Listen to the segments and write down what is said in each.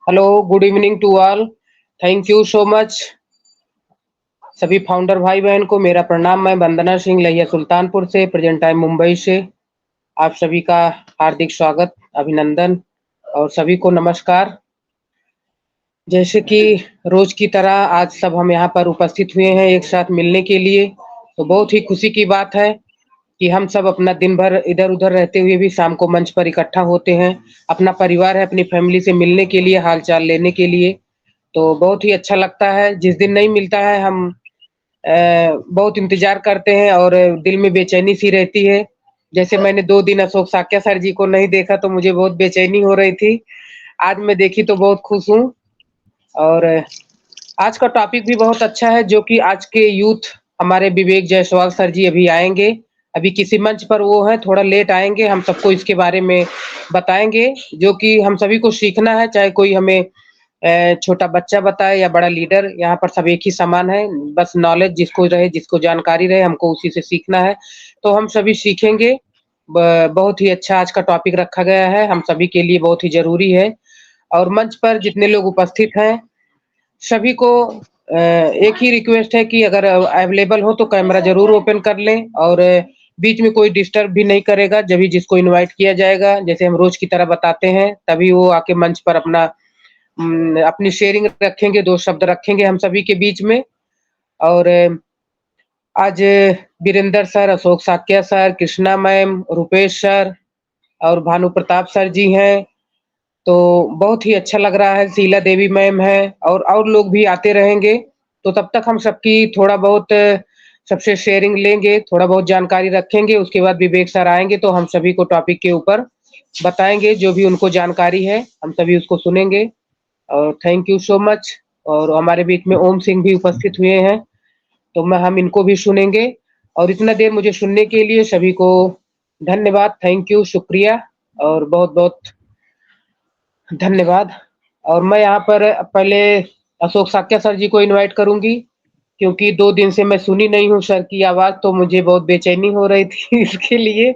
Hello, good evening to all. Thank you so much. सभी founder भाई बहन को मेरा प्रणाम। मैं वंदना सिंह लहिया सुल्तानपुर से, प्रेजेंट टाइम मुंबई से। आप सभी का हार्दिक स्वागत, अभिनंदन और सभी को नमस्कार। जैसे कि रोज की तरह आज सब हम यहाँ पर उपस्थित हुए हैं एक साथ मिलने के लिए, तो बहुत ही खुशी की बात है कि हम सब अपना दिन भर इधर उधर रहते हुए भी शाम को मंच पर इकट्ठा होते हैं। अपना परिवार है, अपनी फैमिली से मिलने के लिए, हाल चाल लेने के लिए। तो बहुत ही अच्छा लगता है। जिस दिन नहीं मिलता है हम बहुत इंतजार करते हैं और दिल में बेचैनी सी रहती है। जैसे मैंने 2 दिन अशोक साक्य सर जी को नहीं देखा तो मुझे बहुत बेचैनी हो रही थी। आज मैं देखी तो बहुत खुश हूँ। और आज का टॉपिक भी बहुत अच्छा है, जो कि आज के यूथ हमारे विवेक जायसवाल सर जी अभी आएंगे। अभी किसी मंच पर वो है, थोड़ा लेट आएंगे। हम सबको इसके बारे में बताएंगे, जो कि हम सभी को सीखना है, चाहे कोई हमें छोटा बच्चा बताए या बड़ा लीडर। यहाँ पर सब एक ही समान है। बस नॉलेज जिसको रहे, जिसको जानकारी रहे, हमको उसी से सीखना है। तो हम सभी सीखेंगे। बहुत ही अच्छा आज का टॉपिक रखा गया है, हम सभी के लिए बहुत ही जरूरी है। और मंच पर जितने लोग उपस्थित हैं सभी को एक ही रिक्वेस्ट है कि अगर अवेलेबल हो तो कैमरा जरूर ओपन कर लें, और बीच में कोई डिस्टर्ब भी नहीं करेगा। जब भी जिसको इनवाइट किया जाएगा, जैसे हम रोज की तरह बताते हैं, तभी वो आके मंच पर अपनी शेयरिंग रखेंगे, 2 शब्द रखेंगे हम सभी के बीच में। और आज Virendra sir, Ashok Shakya sir, Krishna ma'am, Rupesh sir और भानु प्रताप सर जी हैं। तो बहुत ही अच्छा लग रहा है। शीला देवी मैम है और लोग भी आते रहेंगे। तो तब तक हम सबकी थोड़ा बहुत सबसे शेयरिंग लेंगे, थोड़ा बहुत जानकारी रखेंगे। उसके बाद विवेक सर आएंगे तो हम सभी को टॉपिक के ऊपर बताएंगे, जो भी उनको जानकारी है हम सभी उसको सुनेंगे। और थैंक यू सो मच। और हमारे बीच में ओम सिंह भी उपस्थित हुए हैं, तो हम इनको भी सुनेंगे। और इतना देर मुझे सुनने के लिए सभी को धन्यवाद, थैंक यू, शुक्रिया और बहुत बहुत धन्यवाद। और मैं यहाँ पर पहले अशोक साक्य सर जी को इनवाइट करूंगी, क्योंकि 2 दिन से मैं सुनी नहीं हूँ सर की आवाज, तो मुझे बहुत बेचैनी हो रही थी इसके लिए।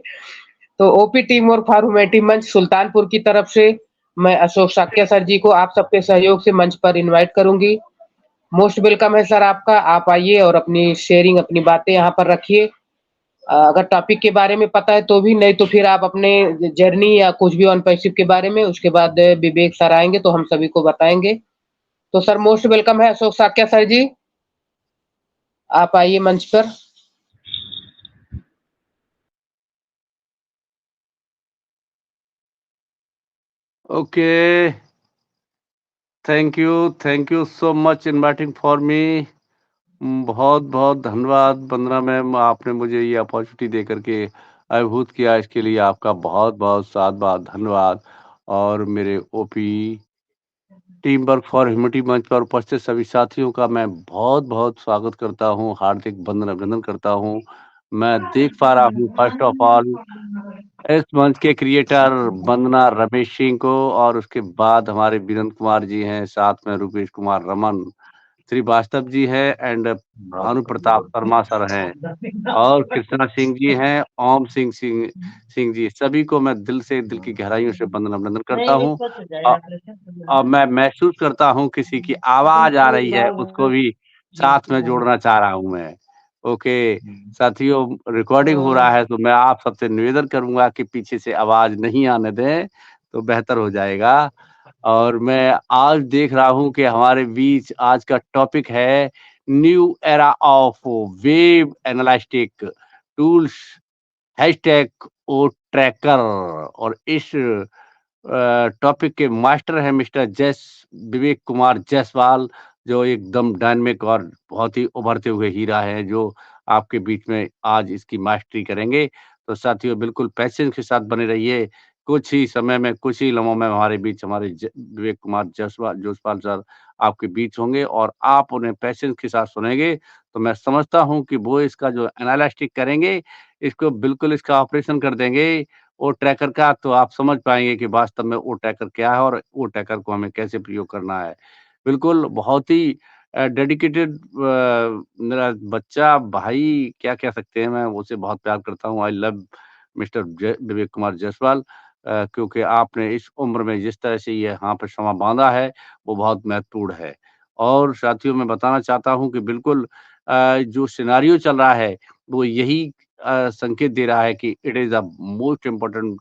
तो ओपी टीम और फॉर्मेटिव मंच सुल्तानपुर की तरफ से मैं अशोक साक्य सर जी को आप सबके सहयोग से मंच पर इनवाइट करूंगी। मोस्ट वेलकम है सर आपका। आप आइए और अपनी शेयरिंग, अपनी बातें यहाँ पर रखिए। अगर टॉपिक के बारे में पता है तो भी, नहीं तो फिर आप अपने जर्नी या कुछ भी ऑन पैसिव के बारे में। उसके बाद विवेक सर आएंगे तो हम सभी को बताएंगे। तो सर मोस्ट वेलकम है अशोक साक्य सर जी, आप आइए मंच पर। Okay, thank you so much inviting for me. बहुत बहुत धन्यवाद वंदना मैम, आपने मुझे ये अपॉर्चुनिटी दे करके अभिभूत किया, इसके लिए आपका बहुत बहुत साथ बात धन्यवाद। और मेरे OP team work for humanity मंच पर उपस्थित सभी साथियों का मैं बहुत बहुत स्वागत करता हूँ, हार्दिक वंदन अभिनंदन करता हूँ। मैं देख पा रहा हूँ फर्स्ट ऑफ ऑल इस मंच के क्रिएटर वंदना रमेश सिंह को, और उसके बाद हमारे वीरेंद्र कुमार जी हैं, साथ में रुपेश कुमार रमन श्रीवास्तव जी है, एंड भानु प्रताप शर्मा सर हैं, और कृष्णा सिंह जी हैं, ओम सिंह जी। सभी को मैं दिल से, दिल की गहराइयों से वंदन अभिनंदन करता हूँ। और मैं महसूस करता हूँ किसी की आवाज आ रही है, उसको भी साथ में जोड़ना चाह रहा हूँ मैं। ओके साथियों, रिकॉर्डिंग हो रहा है, तो मैं आप सबसे निवेदन करूंगा कि पीछे से आवाज नहीं आने दें तो बेहतर हो जाएगा। और मैं आज देख रहा हूँ कि हमारे बीच आज का टॉपिक है new era of web analytic tools hashtag O tracker. और इस टॉपिक के मास्टर हैं मिस्टर विवेक कुमार जायसवाल, जो एकदम डायनेमिक और बहुत ही उभरते हुए हीरा है, जो आपके बीच में आज इसकी मास्टरी करेंगे। तो साथियों बिल्कुल पैशंस के साथ बने रहिए। कुछ ही समय में, कुछ ही लम्हों में हमारे बीच हमारे विवेक कुमार जायसवाल सर आपके बीच होंगे, और आप उन्हें पैशंस के साथ सुनेंगे। तो मैं समझता हूँ कि वो इसका जो एनालिटिक करेंगे, इसको बिल्कुल इसका ऑपरेशन कर देंगे ओ ट्रैकर का, तो आप समझ पाएँगे कि वास्तव में ओ ट्रैकर क्या है और ओ ट्रैकर को हमें कैसे प्रयोग करना है। बिल्कुल बहुत ही डेडिकेटेड मेरा बच्चा भाई क्या कह सकते हैं, मैं उसे बहुत प्यार करता हूँ। आई लव मिस्टर विवेक कुमार जायसवाल, क्योंकि आपने इस उम्र में जिस तरह से ये यहाँ पे समां बाँधा है, वो बहुत महत्वपूर्ण है। और साथियों, मैं बताना चाहता हूँ कि बिल्कुल जो सिनेरियो चल रहा है, वो यही संकेत दे रहा है कि it is the most important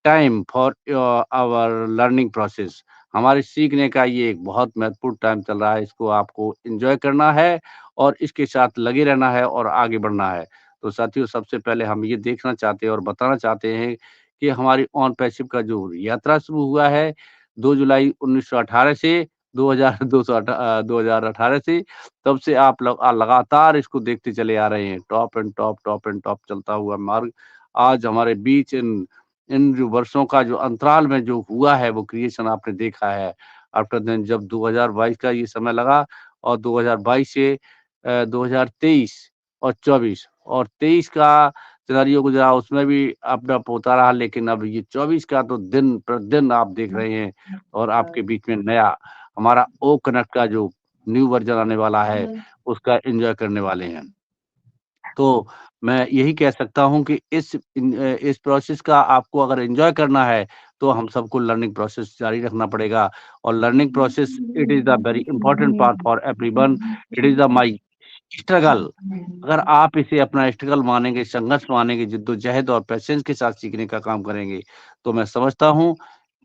time for our learning process. हमारे सीखने का ये एक बहुत महत्वपूर्ण टाइम चल रहा है, इसको आपको एन्जॉय करना है और इसके साथ लगे रहना है और आगे बढ़ना है। तो साथियों, सबसे पहले हम ये देखना चाहते हैं और बताना चाहते हैं कि हमारी ऑन पैसिव का जो यात्रा शुरू हुआ है 2 जुलाई 1918 से 2018 से, तब से आप लगातार इसको देखते चले आ रहे हैं। टॉप एंड टॉप चलता हुआ मार्ग आज हमारे बीच इन इन जो वर्षों का जो अंतराल में जो हुआ है वो क्रिएशन आपने देखा है। आफ्टर देन जब 2022 का ये समय लगा और 2022 से 2023 और 24 और 23 का सिनेरियो गुज़रा, उसमें भी अप अप होता रहा, लेकिन अब ये 24 का तो दिन प्रतिदिन आप देख रहे हैं और आपके बीच में नया हमारा ओ कनेक्ट का जो न्यू वर्ज़न आने वाला है, उसका एन्जॉय करने वाले हैं। तो मैं यही कह सकता हूँ कि इस प्रोसेस का आपको अगर एन्जॉय करना है, तो हम सबको लर्निंग प्रोसेस जारी रखना पड़ेगा और learning process it is the very important part for everyone. It is the my struggle. अगर आप इसे अपना स्ट्रगल मानेंगे, संघर्ष मानेंगे, जद्दोजहद और पेशेंस के साथ सीखने का काम करेंगे, तो मैं समझता हूँ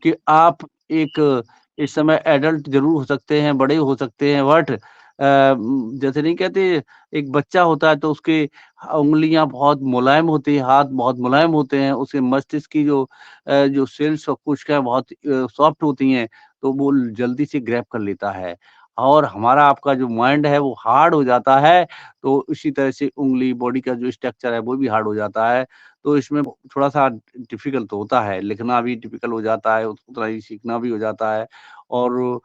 कि आप एक इस समय एडल्ट ज़रूर हो सकते हैं, बड़े हो सकते हैं, बट जैसे नहीं कहते, एक बच्चा होता है तो उसके उँगलियाँ बहुत मुलायम होती हैं, हाथ बहुत मुलायम होते हैं, उसके मस्तिष्क की जो सेल्स और कोशिकाएँ बहुत सॉफ्ट होती हैं, तो वो जल्दी से ग्रैब कर लेता है। और हमारा आपका जो माइंड है वो हार्ड हो जाता है, तो इसी तरह से उँगली, बॉडी का जो स्ट्रक्चर है वो भी हार्ड हो जाता है। तो इसमें थोड़ा-सा डिफ़िकल्ट तो होता है, लिखना भी डिफ़िकल्ट हो जाता है, उतना ही सीखना भी हो जाता है और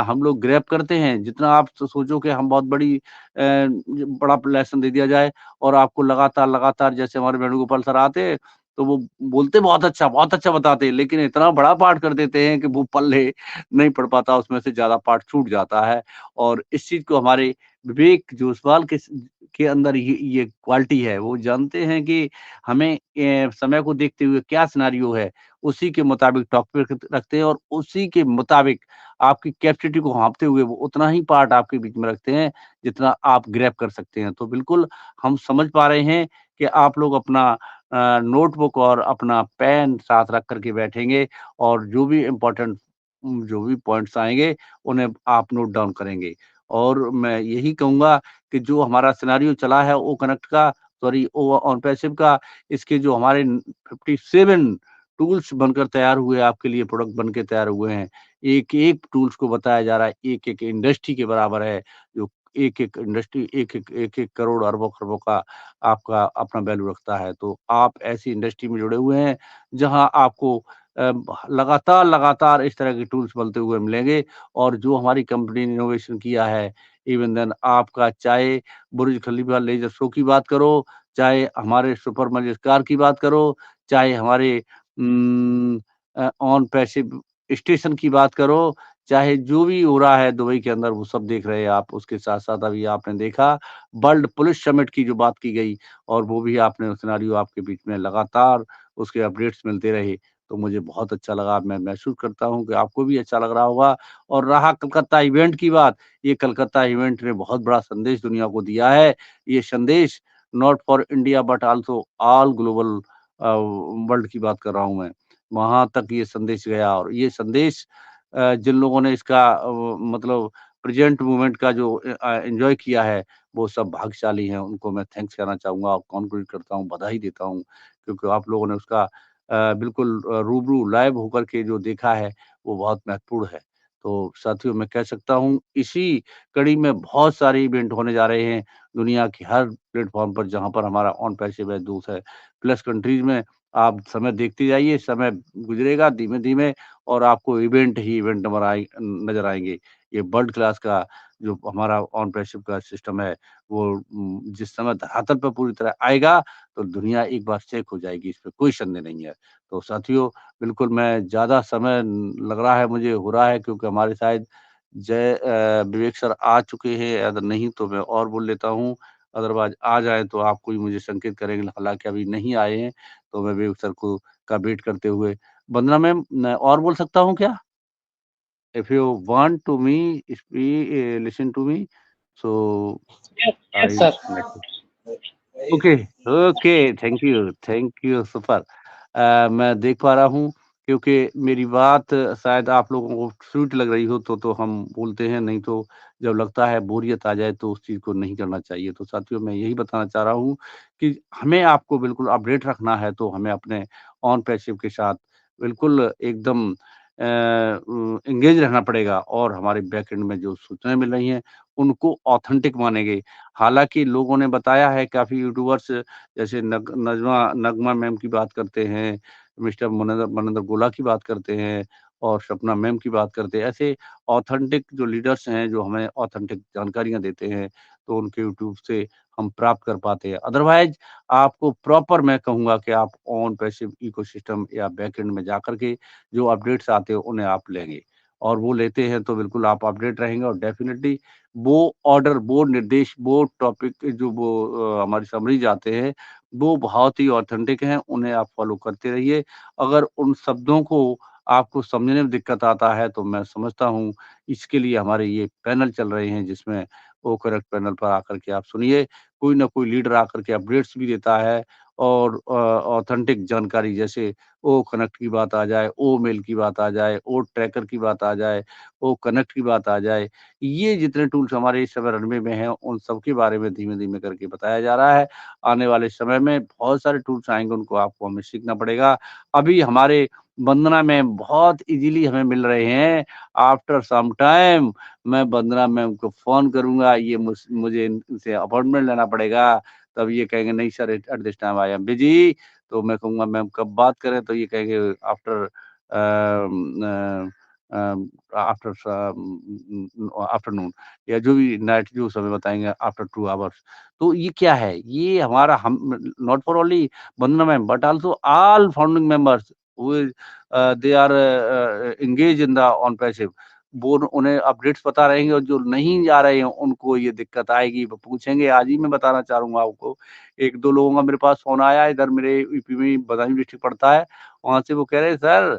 हम लोग ग्रैब करते हैं, जितना आप सोचो कि हम बहुत बड़ा लेसन दे दिया जाए और आपको लगातार जैसे हमारे वेणुगोपाल सर आते, तो वो बोलते बहुत अच्छा बताते हैं, लेकिन इतना बड़ा पाठ कर देते हैं कि वो पल्ले नहीं पढ़ पाता, उसमें से ज़्यादा पार्ट छूट जाता है और इस चीज़ को हमारे विवेक जायसवाल के अंदर ये क्वालिटी है। वो जानते हैं कि हमें समय को देखते हुए क्या सिनेरियो है, उसी के मुताबिक टॉपिक रखते हैं और उसी के मुताबिक आपकी कैपेसिटी को भाँपते हुए वो उतना ही पार्ट आपके बीच में रखते हैं, जितना आप ग्रैब कर सकते हैं। तो बिल्कुल हम समझ पा रहे हैं कि आप लोग अपना नोटबुक और अपना पेन साथ रख कर के बैठेंगे और जो भी पॉइंट्स आएँगे, उन्हें आप नोट डाउन करेंगे। और मैं यही कहूँगा कि जो हमारा सिनेरियो चला है ओ कनेक्ट का, सॉरी ओ ऑन पैसिव का, इसके जो हमारे 57 टूल्स बनकर तैयार हुए, आपके लिए प्रोडक्ट बन के तैयार हुए हैं। एक-एक टूल्स को बताया जा रहा है, एक-एक इंडस्ट्री के बराबर है, जो एक-एक इंडस्ट्री एक-एक करोड़ अरबों-खरबों का आपका अपना वैल्यू रखता है। तो आप ऐसी इंडस्ट्री में जुड़े हुए हैं, जहाँ आपको लगातार इस तरह के टूल्स बनते हुए मिलेंगे और जो हमारी कंपनी ने इनोवेशन किया है, इवन देन आपका चाहे बुर्ज खलीफा लेज़र शो की बात करो, चाहे हमारे सुपर मजेस्टिक कार की बात करो, चाहे हमारे ऑन पैसिव स्टेशन की बात करो, चाहे जो भी हो रहा है दुबई के अंदर वो सब देख रहे हैं आप। उसके साथ-साथ अभी आपने देखा वर्ल्ड पुलिस समिट की जो बात की गई और वो भी आपने सिनेरियो आपके बीच में लगातार उसके अपडेट्स मिलते रहे, तो मुझे बहुत अच्छा लगा। मैं महसूस करता हूँ कि आपको भी अच्छा लग रहा होगा और रहा कलकत्ता इवेंट की बात, ये कलकत्ता इवेंट ने बहुत बड़ा संदेश दुनिया को दिया है। ये संदेश not for India but also all global world की बात कर रहा हूँ मैं। वहाँ तक ये संदेश गया और ये संदेश जिन लोगों ने इसका मतलब प्रेज़ेंट मोमेंट का जो एन्जॉय किया है, वो सब भाग्यशाली हैं। उनको मैं थैंक्स कहना चाहूँगा और कांग्रेचुलेट करता हूँ, बधाई देता हूँ, क्योंकि आप लोगों ने उसका बिल्कुल रूबरू लाइव होकर के जो देखा है, वो बहुत महत्वपूर्ण है। तो साथियों, मैं कह सकता हूँ, इसी कड़ी में बहुत सारे इवेंट होने जा रहे हैं, दुनिया की हर प्लेटफ़ॉर्म पर जहाँ पर हमारा ऑन पैसिव है, दोस्त है, प्लस कंट्रीज़ में। आप समय देखते जाइए, समय गुज़रेगा धीमे-धीमे और आपको इवेंट ही इवेंट नज़र आएँगे। ये वर्ल्ड क्लास का जो हमारा ऑन पैसिव का सिस्टम है, वो जिस समय धरातल पर पूरी तरह आएगा, तो दुनिया एक बार चेक हो जाएगी, इसमें कोई संदेह नहीं है। तो साथियों, बिल्कुल मैं ज़्यादा समय लग रहा है मुझे हो रहा है, क्योंकि हमारे शायद विवेक सर आ चुके हैं, अगर नहीं तो मैं और बोल लेता हूँ। अदरवाइज़ आ जाएँ तो आप कोई मुझे संकेत करेंगे, हालाँकि अभी नहीं आए हैं, तो मैं विवेक सर को का वेट करते हुए वंदना मैम न और बोल सकता हूँ क्या? If you want to me listen to me, so Yes, yes, I sir. let you. Okay, okay, thank you, super. मैं देख पा रहा हूँ क्योंकि मेरी बात शायद आप लोगों को स्वीट लग रही हो तो हम बोलते हैं, नहीं तो जब लगता है बोरियत आ जाए तो उस चीज़ को नहीं करना चाहिए। तो साथियों मैं यही बताना चाह रहा हूँ कि हमें आपको बिल्कुल अपडेट रखना है तो हमें अपने ऑन पैसिव के साथ बिल्कुल एकदम एंगेज रहना पड़ेगा और हमारे बैक एंड में जो सूचनाएँ मिल रही हैं, उनको ऑथेंटिक मानेंगे। हालाँकि लोगों ने बताया है काफ़ी यूट्यूबर्स जैसे नगमा मैम की बात करते हैं, मिस्टर मनिंदर मनिंदर गोला की बात करते हैं और सपना मैम की बात करते हैं। ऐसे ऑथेंटिक जो लीडर्स हैं, जो हमें ऑथेंटिक जानकारियाँ देते हैं, तो उनके यूट्यूब से हम प्राप्त कर पाते हैं। अदरवाइज़ आपको प्रॉपर मैं कहूँगा कि आप ऑन पैसिव इकोसिस्टम या बैकएंड में जाकर के जो अपडेट्स आते हैं, उन्हें आप लेंगे और वो लेते हैं तो बिल्कुल आप अपडेट रहेंगे और डेफ़िनिटली वो ऑर्डर, वो निर्देश, वो टॉपिक जो हमारी समरीज़ आते हैं, वो बहुत ही ऑथेंटिक हैं, उन्हें आप फ़ॉलो करते रहिए। अगर उन शब्दों को आपको समझने में दिक्कत आता है, तो मैं समझता हूँ, इसके लिए हमारे ये पैनल चल रहे हैं, जिसमें ओ करेक्ट पैनल पर आकर के आप सुनिए, कोई ना कोई लीडर आकर के अपडेट्स भी देता है और ऑथेंटिक जानकारी जैसे ओ कनेक्ट की बात आ जाए, ओ मेल की बात आ जाए, ओ ट्रैकर की बात आ जाए, ओ कनेक्ट की बात आ जाए, ये जितने टूल्स हमारे इस समय रनवे में हैं, उन सब के बारे में धीमे-धीमे करके बताया जा रहा है। आने वाले समय में बहुत सारे टूल्स आएँगे, उनको आपको हमें सीखना पड़ेगा। अभी हमारे वंदना मैम बहुत ईज़िली हमें मिल रहे हैं। आफ्टर सम टाइम मैं वंदना मैम को फ़ोन करूँगा, ये मुझे इनसे अपॉइंटमेंट लेना पड़ेगा। तब ये कहेंगे नहीं sir at this time I am busy. तो मैं कहूँगा मैम कब बात करें? तो ये कहेंगे आफ्टर अ आफ्टर आफ्टरनून या जो भी नाइट जो समय बताएँगे आफ्टर 2 आवर्स। तो ये क्या है? ये हमारा हम not for only Vandana ma'am but also all founding members who is they are engage in the on passive वो उन्हें अपडेट्स पता रहेंगे और जो नहीं जा रहे हैं उनको ये दिक्कत आएगी। वो पूछेंगे आज ही मैं बताना चाहूँगा आपको। 1-2 लोगों का मेरे पास फ़ोन आया इधर मेरे यूपी में बदायूं डिस्ट्रिक्ट पड़ता है। वहाँ से वो कह रहे हैं सर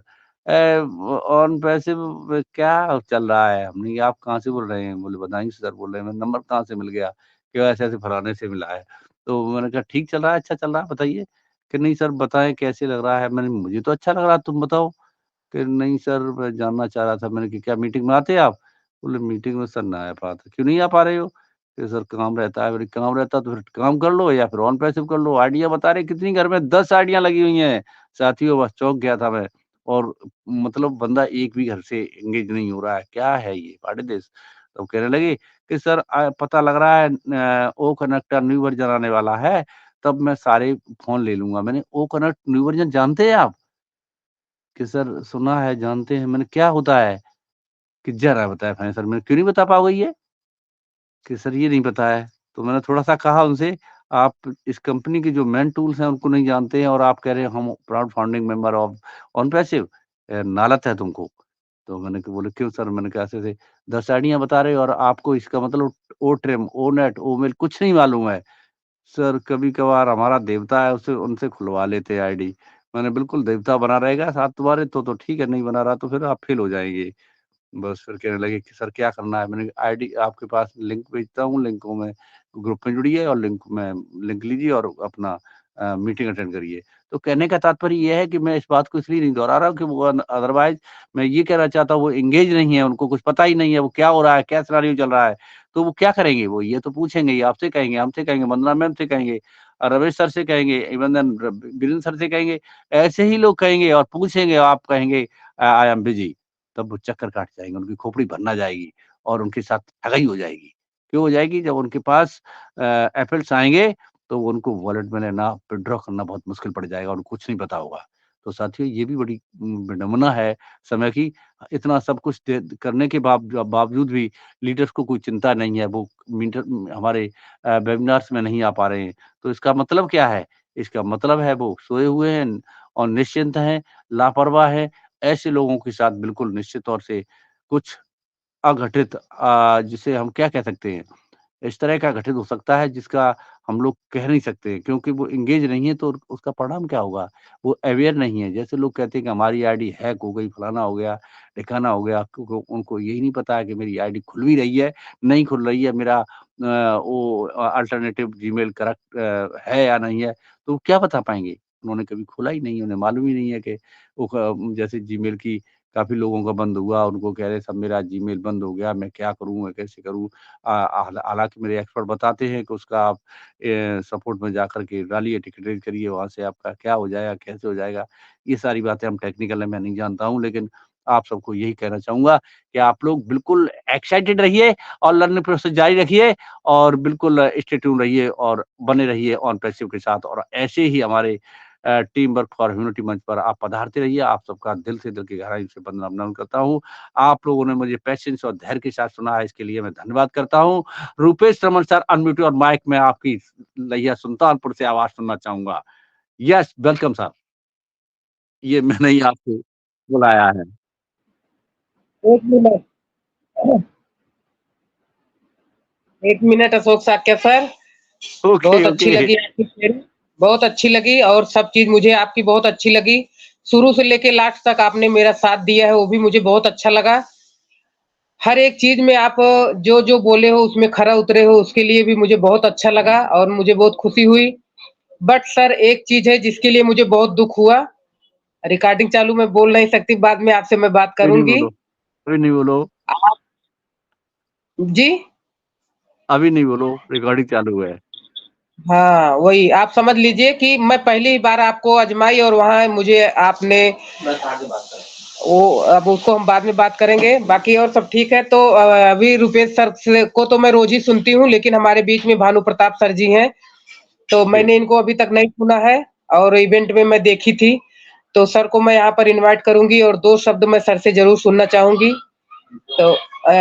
ऑन पैसिव में क्या चल रहा है? हमने कहा आप कहाँ से बोल रहे हैं? बोले बदायूं से सर बोल रहे हैं। मैंने नंबर कहाँ से मिल गया? कि ऐसे-ऐसे फलाने से मिला है। तो मैंने कहा ठीक चल रहा है, अच्छा चल रहा है बताइए? कि नहीं सर बताएँ कैसे लग रहा है? मैंने मुझे तो अच्छा लग रहा है तुम बताओ? कि नहीं सर मैं जानना चाह रहा था। मैंने कि क्या मीटिंग में आते हैं आप? बोले मीटिंग में सर ना आ पाता। क्यों नहीं आ पा रहे हो? कि सर काम रहता है। मैंने काम रहता है तो फिर काम कर लो या फिर ऑन पैसिव कर लो। आइडिया बता रहे कितनी घर में 10 आइडिया लगी हुई हैं। साथियों बस चौंक गया था मैं और मतलब बंदा एक भी घर से एंगेज नहीं हो रहा है। क्या है ये? What is this? तो कहने लगे कि सर पता लग रहा है ओ कनेक्ट का न्यू वर्ज़न आने वाला है, तब मैं सारे फ़ोन ले लूँगा। मैंने ओ कनेक्ट न्यू वर्ज़न जानते हैं आप? कि सर सुना है, जानते हैं। मैंने क्या होता है? कि ज़रा बताएँ सर। मैंने क्यों नहीं बता पाओगे ये? कि सर ये नहीं पता है। तो मैंने थोड़ा-सा कहा उनसे, आप इस कंपनी के जो मेन टूल्स हैं उनको नहीं जानते हैं और आप कह रहे हैं हम proud founding member of OnPassive नालत है तुमको। तो मैंने कहा बोले क्यों सर? मैंने कहा ऐसे-ऐसे 10 आइडियाँ बता रहे हो और आपको इसका मतलब ओट्रिम, ओनेट, ओमेल कुछ नहीं मालूम है। सर कभी-कभार हमारा देवता है उसे उनसे खुलवा लेते हैं आईडी। मैंने बिल्कुल देवता बना रहेगा साथ तुम्हारे तो ठीक है, नहीं बना रहा तो फिर आप फेल हो जाएँगे। बस फिर कहने लगे कि सर क्या करना है? मैंने कहा आईडी आपके पास लिंक भेजता हूँ, लिंक को मैं ग्रुप में जुड़िए और लिंक लीजिए और अपना मीटिंग अटेंड करिए। तो कहने का तात्पर्य ये है कि मैं इस बात को इसलिए नहीं दोहरा रहा हूँ कि वो अदरवाइज़ मैं ये कहना चाहता हूँ वो एंगेज नहीं है, उनको कुछ पता ही नहीं है, वो क्या हो रहा है, क्या सिनेरियो चल रहा है। तो वो क्या करेंगे वो? ये तो पूछेंगे ही, आपसे कहेंगे, हमसे कहेंगे, वंदना मैम से कहेंगे, रमेश सर से कहेंगे, इवन देन बीरेंद्र सर से कहेंगे। ऐसे ही लोग कहेंगे और पूछेंगे, आप कहेंगे आई एम बिज़ी। तब वो चक्कर काट जाएँगे, उनकी खोपड़ी भर ना जाएगी और उनके साथ ठगाई हो जाएगी। क्यों हो जाएगी? जब उनके पास एफएल्स आएँगे, तो उनको वॉलेट में लेना, विथड्रॉ करना बहुत मुश्किल पड़ जाएगा, उनको कुछ नहीं पता होगा। तो साथियों ये भी बड़ी विडंबना है समय की। इतना सब कुछ दे करने के बावजूद भी लीडर्स को कोई चिंता नहीं है, वो हमारे वेबिनार्स में नहीं आ पा रहे हैं। तो इसका मतलब क्या है? इसका मतलब है वो सोए हुए हैं और निश्चिंत हैं, लापरवाह हैं। ऐसे लोगों के साथ बिल्कुल निश्चित तौर से कुछ अघटित जिसे हम क्या कह सकते हैं इस तरह का घटित हो सकता है जिसका हम लोग कह नहीं सकते क्योंकि वो एंगेज नहीं है तो उसका परिणाम क्या होगा? वो अवेयर नहीं है। जैसे लोग कहते हैं कि हमारी आईडी हैक हो गई, फलाना हो गया, ढिकाना हो गया, क्योंकि उनको यही नहीं पता है कि मेरी आईडी खुल भी रही है, नहीं खुल रही है, मेरा वो अल्टरनेटिव जीमेल करेक्ट है या नहीं है, तो वो क्या बता पाएँगे? उन्होंने कभी खोला ही नहीं, उन्हें मालूम ही नहीं है कि वो जैसे जीमेल की काफ़ी लोगों का बंद हुआ, उनको कह रहे सब मेरा जीमेल बंद हो गया, मैं क्या करूँ, मैं कैसे करूँ? हालाँकि मेरे एक्सपर्ट बताते हैं कि उसका आप सपोर्ट में जाकर के डालिए, टिकट करिए, वहाँ से आपका क्या हो जाएगा, कैसे हो जाएगा? ये सारी बातें हम टेक्निकल है, मैं नहीं जानता हूँ, लेकिन आप सबको यही कहना चाहूँगा कि आप लोग बिल्कुल एक्साइटेड रहिए और लर्निंग प्रोसेस जारी रखिए और बिल्कुल स्टे ट्यून रहिए और बने रहिए ऑन पैसिव के साथ और ऐसे ही हमारे टीम वर्क फॉर ह्यूमैनिटी मंच पर आप पधारते रहिए। आप सबका दिल से, दिल की गहराई से वंदना नमन करता हूँ। आप लोगों ने मुझे पेशेंस और धैर्य के साथ सुना है, इसके लिए मैं धन्यवाद करता हूँ। रूपेश रमन सर अनम्यूटेड और माइक में आपकी लैया सुल्तानपुर से आवाज़ सुनना चाहूँगा। Yes, welcome sir. ये मैंने ही आपको बुलाया है। 1 minute, 1 minute Ashok Shakya sir. Okay, बहुत अच्छी ओके। लगी आपकी शेयरिंग, बहुत अच्छी लगी और सब चीज़ मुझे आपकी बहुत अच्छी लगी। शुरू से लेके लास्ट तक आपने मेरा साथ दिया है, वो भी मुझे बहुत अच्छा लगा। हर एक चीज़ में आप जो-जो बोले हो उसमें खरा उतरे हो, उसके लिए भी मुझे बहुत अच्छा लगा और मुझे बहुत खुशी हुई। बट सर एक चीज़ है जिसके लिए मुझे बहुत दुःख हुआ। रिकॉर्डिंग चालू मैं बोल नहीं सकती, बाद में आपसे मैं बात अभी नहीं करूँगी। बोलो, अभी नहीं बोलो, आप जी? अभी नहीं बोलो, रिकॉर्डिंग चालू है। हाँ, वही आप समझ लीजिए कि मैं पहली बार आपको आज़माई और वहाँ मुझे आपने वो अब उसको हम बाद में बात करेंगे, बाकी और सब ठीक है। तो अभी रुपेश सर से को तो मैं रोज़ ही सुनती हूँ, लेकिन हमारे बीच में भानु प्रताप सर जी हैं, तो जी। मैंने इनको अभी तक नहीं सुना है और इवेंट में मैं देखी थी। तो सर को मैं यहाँ पर इनवाइट करूँगी और 2 शब्द मैं सर से ज़रूर सुनना चाहूँगी। तो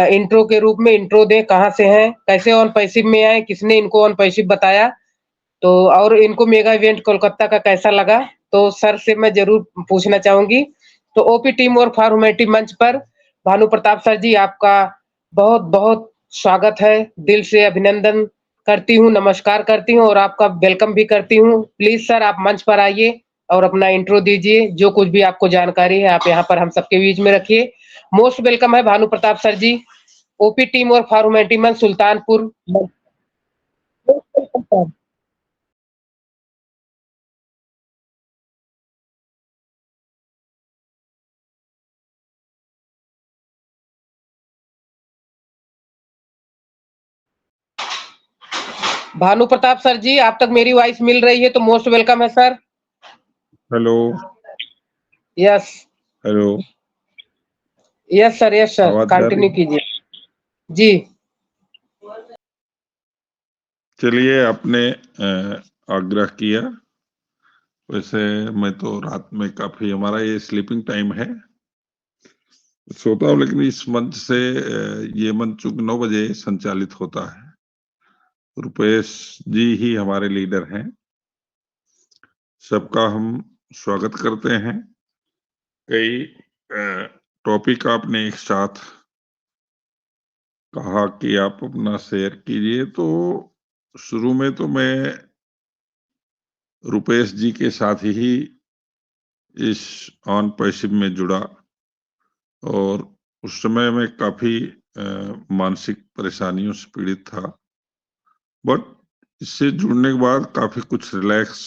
इंट्रो के रूप में इंट्रो दें, कहाँ से हैं, कैसे ऑन पैसिव में आए, किसने इनको ऑन पैसिव बताया? तो और इनको मेगा इवेंट कोलकाता का कैसा लगा? तो सर से मैं ज़रूर पूछना चाहूँगी। तो ओपी टीम और फॉर ह्यूमैनिटी मंच पर भानु प्रताप सर जी आपका बहुत-बहुत स्वागत है। दिल से अभिनंदन करती हूँ, नमस्कार करती हूँ और आपका वेलकम भी करती हूँ। प्लीज़ सर आप मंच पर आइए और अपना इंट्रो दीजिए। जो कुछ भी आपको जानकारी है आप यहाँ पर हम सबके बीच में रखिए। मोस्ट वेलकम है Bhanu Pratap sir ji. OP team और फॉर ह्यूमैनिटी मंच Sultanpur. Most welcome sir. Bhanu Pratap sir ji, आप तक मेरी वॉइस मिल रही है तो मोस्ट वेलकम है sir. Hello. Yes, hello. Yes sir, आवाज जा रही कंटिन्यू है? कीजिए। जी, चलिए, आपने आग्रह किया। वैसे मैं तो रात में काफी, हमारा ये स्लीपिंग टाइम है, सोता हूँ, लेकिन इस मंच से ये मंच चूंकि 9 बजे संचालित होता है। रुपेश जी ही हमारे लीडर हैं। सबका हम स्वागत करते हैं। कई टॉपिक आपने एक साथ कहा कि आप अपना शेयर कीजिए, तो शुरू में तो मैं रुपेश जी के साथ ही इस ऑन पैसिव में जुड़ा और उस समय मैं काफी मानसिक परेशानियों से पीड़ित था, बट इससे जुड़ने के बाद काफी कुछ रिलैक्स,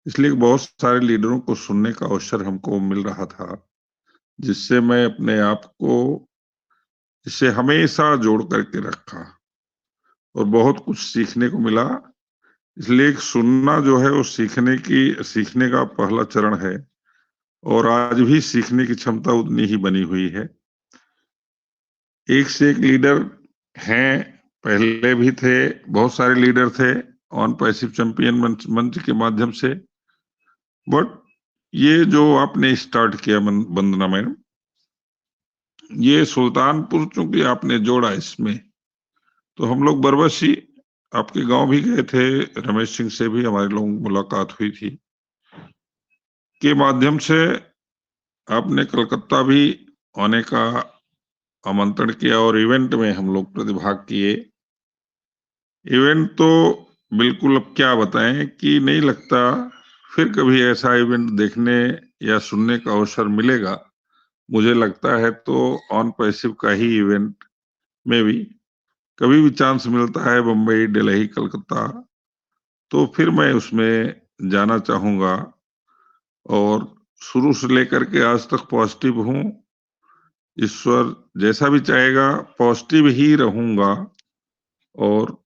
इसलिए बहुत सारे लीडरों को सुनने का अवसर हमको मिल रहा था, जिससे मैं अपने आप को इससे हमेशा जोड़ करके रखा और बहुत कुछ सीखने को मिला। इसलिए सुनना जो है वो सीखने का पहला चरण है और आज भी सीखने की क्षमता उतनी ही बनी हुई है। एक से एक लीडर हैं, पहले भी थे, बहुत सारे लीडर थे ऑन पैसिव चैंपियन मंच के माध्यम से, बट ये जो आपने स्टार्ट किया वंदना मैडम, ये सुल्तानपुर चूंकि आपने जोड़ा इसमें, तो हम लोग बरबसी आपके गांव भी गए थे, रमेश सिंह से भी हमारे लोग मुलाकात हुई थी, के माध्यम से आपने कलकत्ता भी आने का आमंत्रण किया और इवेंट में हम लोग प्रतिभाग किए। इवेंट तो बिल्कुल, अब क्या बताएं कि नहीं लगता फिर कभी ऐसा इवेंट देखने या सुनने का अवसर मिलेगा। मुझे लगता है तो ऑन पैसिव का ही इवेंट में भी कभी भी चांस मिलता है, बम्बई, दिल्ली, कलकत्ता, तो फिर मैं उसमें जाना चाहूंगा। और शुरू से लेकर के आज तक पॉजिटिव हूँ। ईश्वर जैसा भी चाहेगा पॉजिटिव ही रहूंगा। और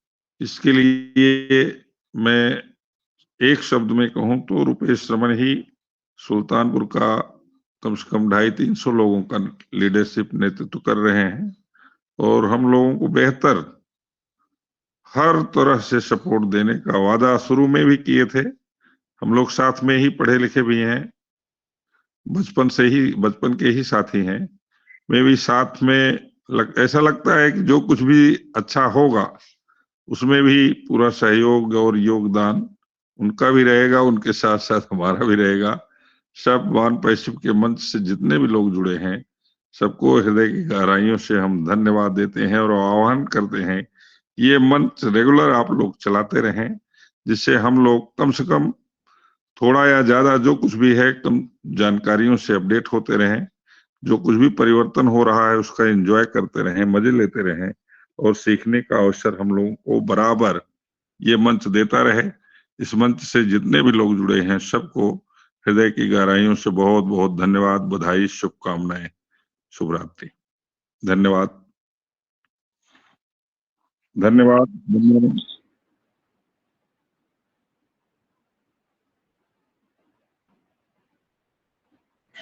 इसके लिए मैं एक शब्द में कहूं तो रुपेश रमन ही सुल्तानपुर का कम से कम 250-300 लोगों का लीडरशिप नेतृत्व कर रहे हैं और हम लोगों को बेहतर हर तरह से सपोर्ट देने का वादा शुरू में भी किए थे। हम लोग साथ में ही पढ़े लिखे भी हैं, बचपन के ही साथी हैं। मैं भी साथ में ऐसा लगता है कि जो कुछ भी अच्छा होगा उसमें भी पूरा सहयोग और योगदान उनका भी रहेगा, उनके साथ साथ हमारा भी रहेगा। सब वन पैसिव के मंच से जितने भी लोग जुड़े हैं सबको हृदय की गहराइयों से हम धन्यवाद देते हैं और आह्वान करते हैं कि ये मंच रेगुलर आप लोग चलाते रहें, जिससे हम लोग कम से कम थोड़ा या ज्यादा जो कुछ भी है कम जानकारियों से अपडेट होते रहें। जो कुछ भी परिवर्तन हो रहा है उसका एंजॉय करते रहें, मजे लेते रहें और सीखने का अवसर हम लोगों को बराबर ये मंच देता रहे। इस मंच से जितने भी लोग जुड़े हैं सबको हृदय की गहराइयों से बहुत बहुत धन्यवाद, बधाई, शुभकामनाएं। शुभ रात्रि। धन्यवाद धन्यवाद।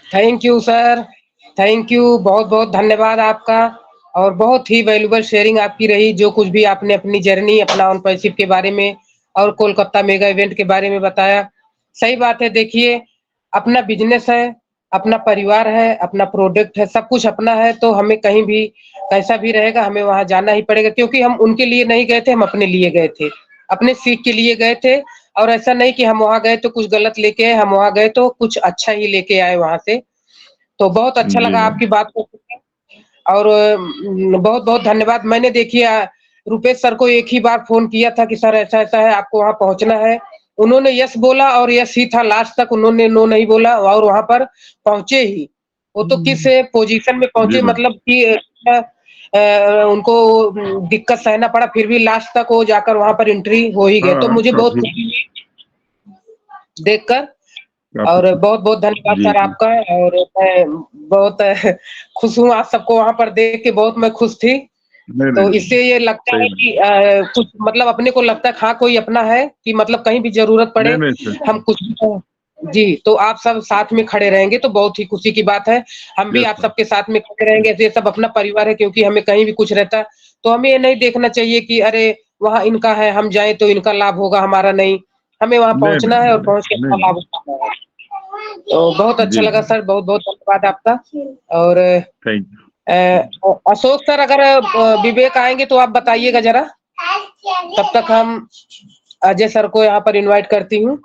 Thank you sir, thank you, बहुत बहुत धन्यवाद आपका। और बहुत ही वैल्यूबल शेयरिंग आपकी रही, जो कुछ भी आपने अपनी जर्नी, अपना ऑन पैसिव के बारे में और कोलकाता मेगा इवेंट के बारे में बताया। सही बात है, देखिए अपना बिजनेस है, अपना परिवार है, अपना प्रोडक्ट है, सब कुछ अपना है, तो हमें कहीं भी कैसा भी रहेगा हमें वहां जाना ही पड़ेगा, क्योंकि हम उनके लिए नहीं गए थे, हम अपने लिए गए थे, अपने सीख के लिए गए थे। और ऐसा नहीं कि हम वहां गए तो कुछ गलत लेके आए, हम वहां गए तो कुछ अच्छा ही लेके आए वहां से। तो बहुत अच्छा जी लगा आपकी बात को, और बहुत बहुत धन्यवाद। मैंने देखिए रुपेश सर को एक ही बार फोन किया था कि सर ऐसा ऐसा है, आपको वहां पहुंचना है। उन्होंने यस बोला और यस ही था, लास्ट तक उन्होंने नो नहीं बोला और वहां पर पहुंचे ही। वो तो किस पोजीशन में जी पहुंचे, मतलब कि उनको दिक्कत सहना पड़ा, फिर भी लास्ट तक वो जाकर वहां पर एंट्री हो ही गए। तो हाँ, मुझे बहुत काफी खुशी हुई देखकर। काफी और बहुत बहुत धन्यवाद जी सर जी आपका। और मैं बहुत खुश हूँ, आप सबको वहां पर देख के बहुत मैं खुश थी। नहीं तो नहीं इससे ये लगता सही है में कि कुछ मतलब अपने को लगता है हाँ कोई अपना है, कि मतलब कहीं भी जरूरत पड़े नहीं नहीं सही। हम कुछ जी, तो आप सब साथ में खड़े रहेंगे तो बहुत ही खुशी की बात है। हम भी यस आप सर। सबके साथ में खड़े रहेंगे, ऐसे सब अपना परिवार है, क्योंकि हमें कहीं भी कुछ रहता तो हमें ये नहीं देखना चाहिए कि अरे वहां इनका है हम जाए तो इनका लाभ होगा हमारा नहीं। हमें वहां नहीं पहुंचना नहीं है नहीं और नहीं पहुंच के नहीं अपना नहीं। लाभ उठाना है। तो बहुत अच्छा जी लगा जी सर, बहुत बहुत धन्यवाद आपका। और थैंक अशोक सर अगर विवेक आएंगे तो आप बताइएगा जरा, तब तक हम अजय सर को यहाँ पर इनवाइट करती हूँ।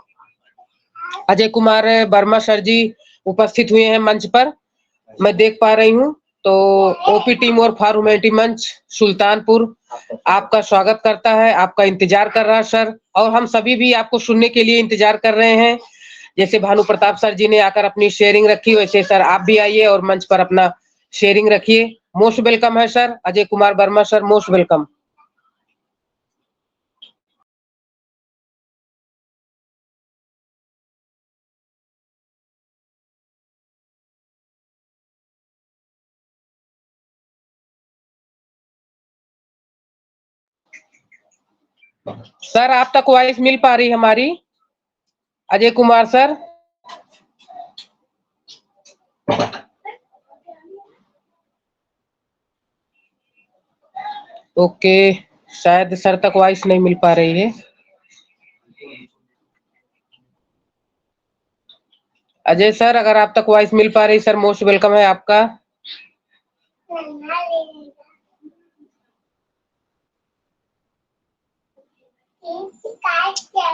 अजय कुमार वर्मा सर जी उपस्थित हुए हैं मंच पर, मैं देख पा रही हूँ। तो ओपी टीम और फॉर ह्यूमैनिटी मंच सुल्तानपुर आपका स्वागत करता है, आपका इंतजार कर रहा है सर, और हम सभी भी आपको सुनने के लिए इंतजार कर रहे हैं। जैसे भानु प्रताप सर जी ने आकर अपनी शेयरिंग रखी, वैसे सर आप भी आइए और मंच पर अपना शेयरिंग रखिए। मोस्ट वेलकम है sir, Ajay Kumar Verma sir, most welcome. Sir आप तक वॉइस मिल पा रही हमारी, अजय कुमार सर? ओके, शायद सर तक वॉइस नहीं मिल पा रही है। अजय सर अगर आप तक वॉइस मिल पा रही सर, मोस्ट वेलकम है आपका।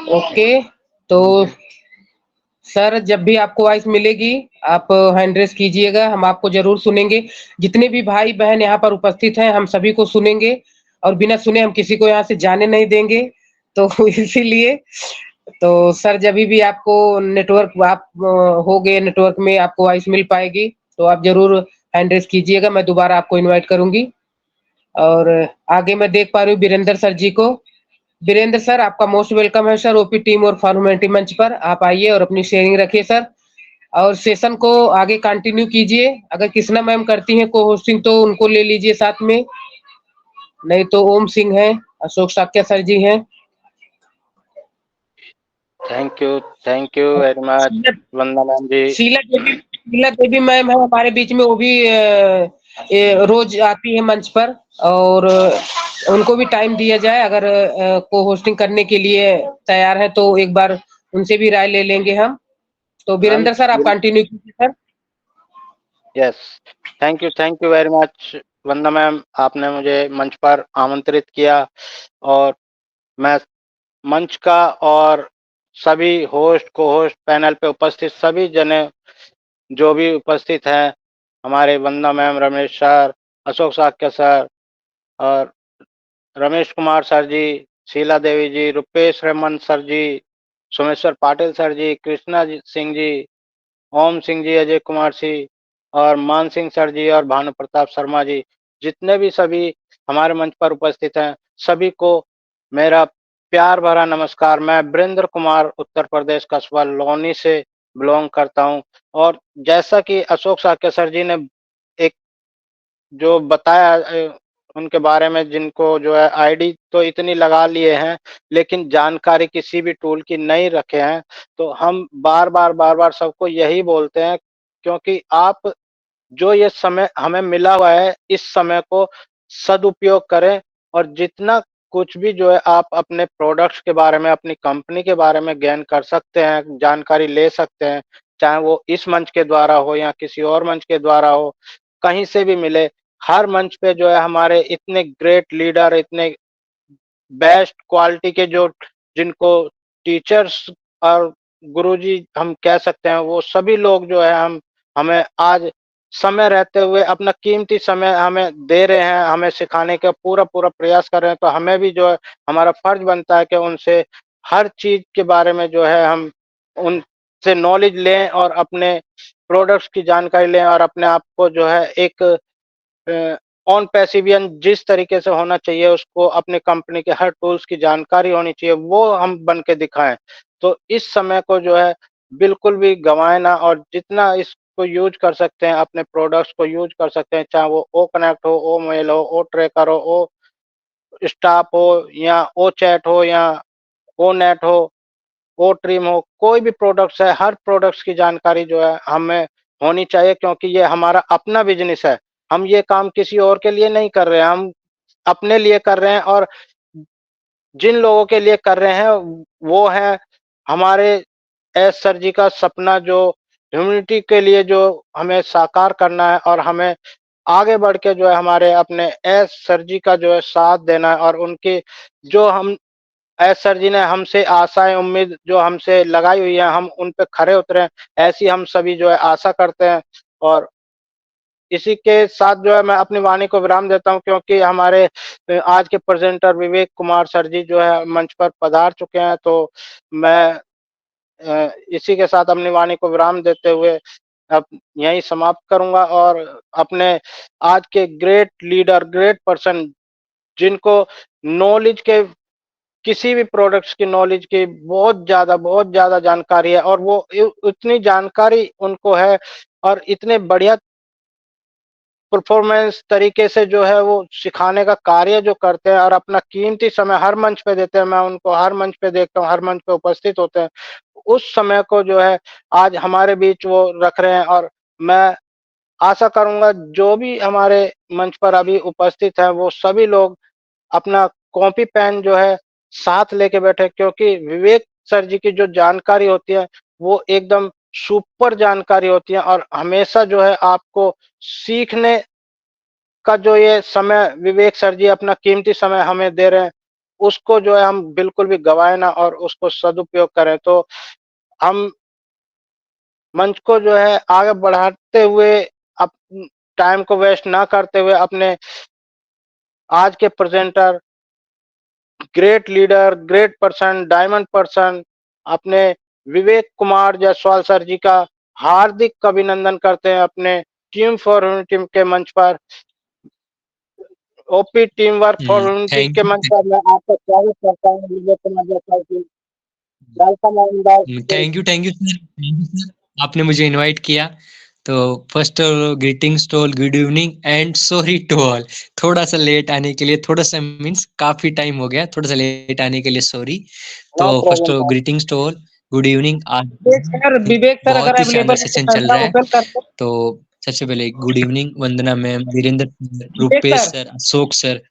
ओके, तो सर जब भी आपको वॉइस मिलेगी आप हैंड रेस कीजिएगा, हम आपको जरूर सुनेंगे। जितने भी भाई बहन यहाँ पर उपस्थित हैं हम सभी को सुनेंगे और बिना सुने हम किसी को यहाँ से जाने नहीं देंगे। तो इसीलिए तो सर जब भी आपको नेटवर्क आप हो गए नेटवर्क में आपको वॉइस मिल पाएगी तो आप जरूर हैंड रेस कीजिएगा, मैं दोबारा आपको इनवाइट करूंगी। और आगे मैं देख पा रही हूँ वीरेंद्र सर जी को। वीरेंद्र सर आपका मोस्ट वेलकम है सर ओपी टीम और फॉर्मेलिटी मंच पर। आप आइए और अपनी शेयरिंग रखिए सर, और सेशन को आगे कंटिन्यू कीजिए। अगर कृष्णा मैम करती हैं को होस्टिंग तो उनको ले लीजिए साथ में, नहीं तो ओम सिंह है, अशोक साक्य सर जी हैं। Thank you very much Vandana ma'am ji. Sheela Devi ma'am है हमारे बीच में, वो भी रोज आती है मंच पर, और उनको भी टाइम दिया जाए। अगर को होस्टिंग करने के लिए तैयार है तो एक बार उनसे भी राय ले लेंगे हम। तो मैम वीरेंद्र सर आप कंटिन्यू कीजिए sir. Yes, thank you very much Vandana ma'am, आपने मुझे मंच पर आमंत्रित किया और मैं मंच का और सभी होस्ट को होस्ट पैनल पे उपस्थित सभी जने जो भी उपस्थित हैं, हमारे Vandana ma'am, Ramesh sir, Ashok Shakya sir और Ramesh Kumar sir ji, Sheela Devi ji, Rupesh Raman sir ji, Someshwar Patil sir ji, Krishna Singh ji, Om Singh ji, Ajay Kumar Singh और मान सिंह सर जी और भानु प्रताप शर्मा जी, जितने भी सभी हमारे मंच पर उपस्थित हैं, सभी को मेरा प्यार भरा नमस्कार। मैं वृंद्र कुमार उत्तर प्रदेश कस्बा लोनी से बिलोंग करता हूं। और जैसा कि अशोक साक्य सर जी ने एक जो बताया उनके बारे में, जिनको जो है आईडी तो इतनी लगा लिए हैं लेकिन जानकारी किसी भी टूल की नहीं रखे हैं, तो हम बार बार सबको यही बोलते हैं, क्योंकि आप जो ये समय हमें मिला हुआ है इस समय को सदुपयोग करें और जितना कुछ भी जो है आप अपने प्रोडक्ट्स के बारे में, अपनी कंपनी के बारे में गेन कर सकते हैं, जानकारी ले सकते हैं, चाहे वो इस मंच के द्वारा हो या किसी और मंच के द्वारा हो, कहीं से भी मिले। हर मंच पे जो है हमारे इतने ग्रेट लीडर, इतने बेस्ट क्वालिटी के जो जिनको टीचर्स और गुरुजी हम कह सकते हैं, वो सभी लोग जो है हमें आज समय रहते हुए अपना कीमती समय हमें दे रहे हैं, हमें सिखाने का पूरा प्रयास कर रहे हैं। तो हमें भी जो है हमारा फर्ज बनता है कि उनसे हर चीज के बारे में जो है हम उनसे नॉलेज लें और अपने प्रोडक्ट्स की जानकारी लें और अपने आप को जो है एक ऑन पैसिवियन जिस तरीके से होना चाहिए, उसको अपने कंपनी के हर टूल्स की जानकारी होनी चाहिए, वो हम बन के दिखाएं। तो इस समय को जो है बिल्कुल भी गंवाएं ना, और जितना इसको यूज कर सकते हैं, अपने प्रोडक्ट्स को यूज कर सकते हैं, चाहे वो ओ कनेक्ट हो, ओ मेल हो, ओ ट्रैकर हो, ओ स्टाफ हो या ओ चैट हो या ओ नेट हो, ओ ट्रिम हो, कोई भी प्रोडक्ट्स है, हर प्रोडक्ट्स की जानकारी जो है हमें होनी चाहिए, क्योंकि ये हमारा अपना बिजनेस है। हम ये काम किसी और के लिए नहीं कर रहे हैं, हम अपने लिए कर रहे हैं। और जिन लोगों के लिए कर रहे हैं वो है हमारे एस सर जी का सपना, जो ह्यूमैनिटी के लिए जो हमें साकार करना है, और हमें आगे बढ़ के जो है हमारे अपने एस सर जी का जो है साथ देना है, और उनके जो हम एस सर जी ने हमसे आशाएं, उम्मीद जो हमसे लगाई हुई है, हम उन पे खरे उतरे, ऐसी हम सभी जो है आशा करते हैं। और इसी के साथ जो है मैं अपनी वाणी को विराम देता हूं, क्योंकि हमारे आज के प्रेजेंटर विवेक कुमार सर जी जो है मंच पर पधार चुके हैं। तो मैं इसी के साथ अपनी वाणी को विराम देते हुए अब यहीं समाप्त करूंगा, और अपने आज के ग्रेट लीडर, ग्रेट पर्सन, जिनको नॉलेज के, किसी भी प्रोडक्ट्स की नॉलेज की बहुत ज़्यादा जानकारी है, और वो उतनी जानकारी उनको है और इतने बढ़िया परफॉर्मेंस तरीके से जो है वो सिखाने का कार्य जो करते हैं और अपना कीमती समय हर मंच पे देते हैं। मैं उनको हर मंच पे देखता हूँ, हर मंच पे उपस्थित होते हैं। उस समय को जो है आज हमारे बीच वो रख रहे हैं, और मैं आशा करूंगा जो भी हमारे मंच पर अभी उपस्थित हैं वो सभी लोग अपना कॉपी पेन जो है साथ लेके बैठे, क्योंकि विवेक सर जी की जो जानकारी होती है वो एकदम सुपर जानकारी होती है, और हमेशा जो है आपको सीखने का जो ये समय विवेक सर जी अपना कीमती समय हमें दे रहे हैं, उसको जो है हम बिल्कुल भी गवाए ना और उसको सदुपयोग करें। तो हम मंच को जो है आगे बढ़ाते हुए, अप टाइम को वेस्ट ना करते हुए, अपने आज के presenter, great leader, great person, diamond person अपने विवेक कुमार जायसवाल सर जी का हार्दिक अभिनंदन करते हैं अपने टीम फॉर यूनिटी के मंच पर। OP team work for unity thank के मंच पर मैं आपका स्वागत करता हूँ Vivek Kumar Jaiswal ji. Welcome on the thank you sir, आपने मुझे इनवाइट किया। तो first greetings to all, good evening and sorry to all, थोड़ा सा लेट आने के लिए, थोड़ा सा मीन्स काफी टाइम हो गया, थोड़ा सा लेट आने के लिए सॉरी। तो no first problem. Greetings to all, good evening. आज विवेक सर अगर बहुत ही शानदार अवेलेबल है तो सेशन चल कैमरा रहा है। ओपन कर दो। तो सबसे पहले good evening Vandana ma'am, Virendra sir, Vivek Rupesh sir sir, Ashok sir.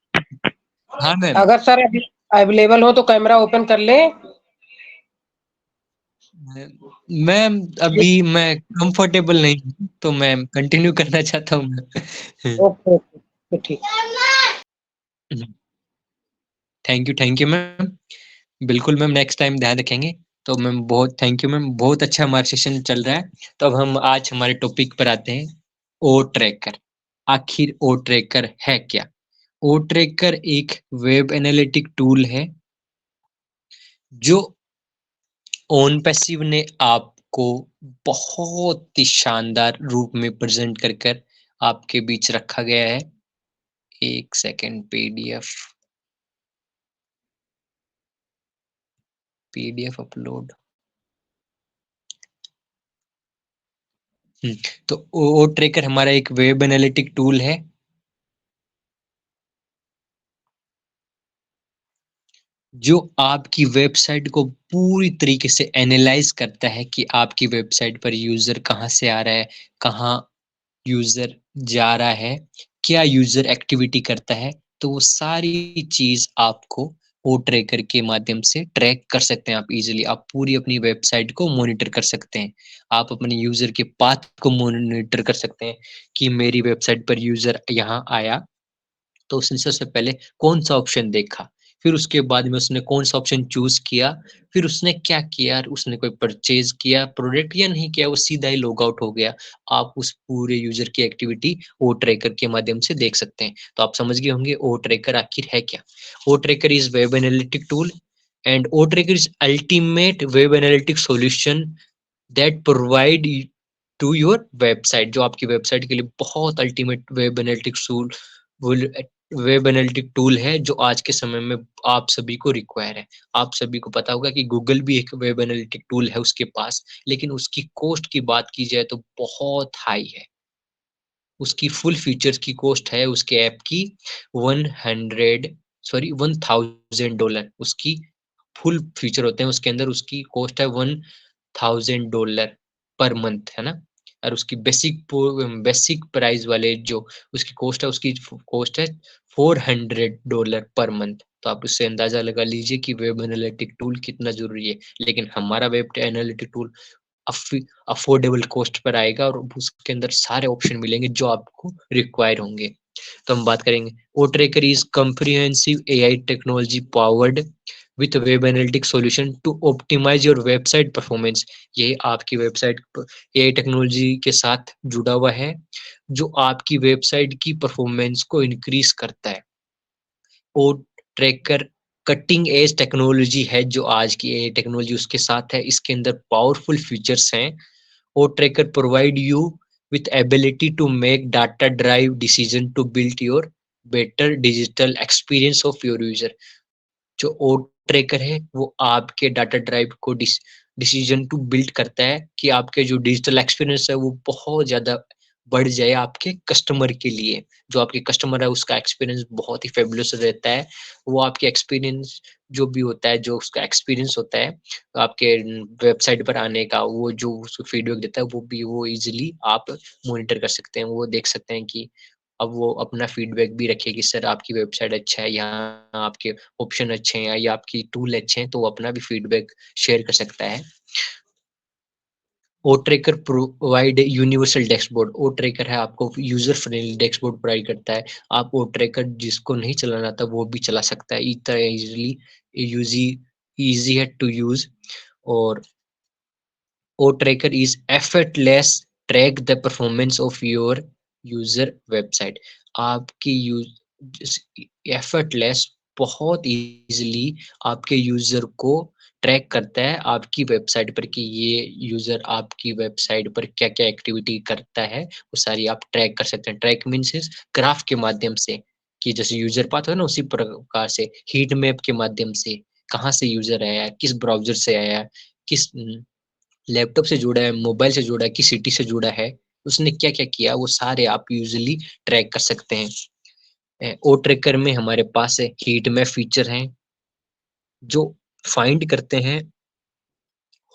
हाँ मैम, अगर सर अवेलेबल हो तो कैमरा ओपन कर ले। मैम अभी मैं कंफर्टेबल नहीं हूँ, तो मैं कंटिन्यू करना चाहता हूँ मैं। ओके ओके तो ठीक। थैंक यू मैम, बिल्कुल मैम, नेक्स्ट टाइम ध्यान रखेंगे। तो मैम बहुत थैंक यू मैम, बहुत अच्छा हमारा सेशन चल रहा है। तो अब हम आज हमारे टॉपिक पर आते हैं, ओ ट्रैकर। आखिर ओ ट्रैकर है क्या? ओ ट्रैकर एक वेब एनालिटिक टूल है जो ऑन पैसिव ने आपको बहुत ही शानदार रूप में प्रेजेंट कर आपके बीच रखा गया है। एक सेकेंड, पीडीएफ अपलोड। तो ओ ट्रैकर हमारा एक वेब एनालिटिक टूल है जो आपकी वेबसाइट को पूरी तरीके से एनालाइज करता है कि आपकी वेबसाइट पर यूजर कहाँ से आ रहा है, कहाँ यूजर जा रहा है, क्या यूजर एक्टिविटी करता है। तो वो सारी चीज आपको ओ ट्रैकर के माध्यम से ट्रैक कर सकते हैं। आप इजीली आप पूरी अपनी वेबसाइट को मॉनिटर कर सकते हैं। आप अपने यूजर के पाथ को मॉनिटर कर सकते हैं कि मेरी वेबसाइट पर यूजर यहाँ आया तो उसने सबसे पहले कौन सा ऑप्शन देखा, फिर उसके बाद में उसने कौन सा ऑप्शन चूज किया, फिर उसने क्या किया, उसने कोई परचेज किया प्रोडक्ट या नहीं किया, वो सीधा ही लॉग आउट हो गया। आप उस पूरे यूजर की एक्टिविटी ओ ट्रैकर के माध्यम से देख सकते हैं। तो आप समझ गए होंगे ओ ट्रैकर आखिर है क्या। O tracker is web analytic tool and O tracker is ultimate web analytic solution that provide to your website, जो आपकी वेबसाइट के लिए बहुत ultimate web analytic web analytic tool है जो आज के समय में आप सभी को रिक्वायर है। आप सभी को पता होगा कि गूगल भी एक वेब एनालिटिक टूल है उसके पास, लेकिन उसकी कॉस्ट की बात की जाए तो बहुत हाई है। उसकी फुल फीचर्स की कॉस्ट है उसके ऐप की 1000 उसकी फुल फीचर होते हैं उसके अंदर, उसकी कॉस्ट है $1000 पर मंथ, है ना। और उसकी बेसिक प्राइस वाले जो उसकी कॉस्ट है, उसकी कॉस्ट है $400 पर मंथ। तो आप उससे अंदाजा लगा लीजिए कि वेब एनालिटिक टूल कितना जरूरी है। लेकिन हमारा web analytic tool affordable cost per आएगा और उसके अंदर सारे ऑप्शन मिलेंगे जो आपको रिक्वायर होंगे। तो हम बात करेंगे O tracker is comprehensive AI technology powered with web analytic solution to optimize your website performance. ये आपकी वेबसाइट AI टेक्नोलॉजी के साथ जुड़ा हुआ है जो आपकी वेबसाइट की परफॉर्मेंस को इंक्रीज करता है। ओ ट्रैकर कटिंग एज टेक्नोलॉजी है जो आज की AI टेक्नोलॉजी उसके साथ है। इसके अंदर पावरफुल फीचर्स हैं। O tracker provide you with ability to make data drive decision to build your better digital experience of your user। जो ओ ट्रैकर है वो आपके डाटा ड्राइव को डिसीजन टू बिल्ड करता है कि आपके जो डिजिटल एक्सपीरियंस है वो बहुत ज्यादा बढ़ जाए आपके कस्टमर के लिए। जो आपके कस्टमर है उसका एक्सपीरियंस बहुत ही फेबुलस रहता है। वो आपके एक्सपीरियंस जो भी होता है, जो उसका एक्सपीरियंस होता है आपके वेबसाइट पर आने का, वो जो उसको फीडबैक देता है वो भी वो इजीली आप मॉनिटर कर सकते हैं। वो देख सकते हैं कि अब वो अपना फीडबैक भी रखे कि सर आपकी वेबसाइट अच्छा है, यहाँ आपके ऑप्शन अच्छे हैं या आपकी टूल अच्छे हैं, तो वो अपना भी फीडबैक शेयर कर सकता है। ओ ट्रैकर प्रोवाइड यूनिवर्सल डैशबोर्ड। ओ ट्रैकर है आपको यूजर फ्रेंडली डैशबोर्ड प्रोवाइड करता है। आप ओ ट्रैकर जिसको नहीं चलाना आता वो भी चला सकता है, इजीली इजी है टू यूज। और O tracker is effortless track the performance of your user website. आपकी एफर्टलेस बहुत इजीली आपके यूजर को ट्रैक करता है आपकी वेबसाइट पर कि ये यूजर आपकी वेबसाइट पर क्या क्या एक्टिविटी करता है, वो सारी आप ट्रैक कर सकते हैं। ट्रैक मीन्स इस ग्राफ के माध्यम से, कि जैसे यूजर पाथ है ना, उसी प्रकार से हीट मैप के माध्यम से कहाँ से यूजर आया, किस ब्राउजर से आया, किस लैपटॉप से जुड़ा है, मोबाइल से जुड़ा है, किस सिटी से जुड़ा है, उसने क्या क्या किया, वो सारे आप यूजली ट्रैक कर सकते हैं। ओ ट्रैकर में हमारे पास हीट मैप फीचर हैं जो फाइंड करते हैं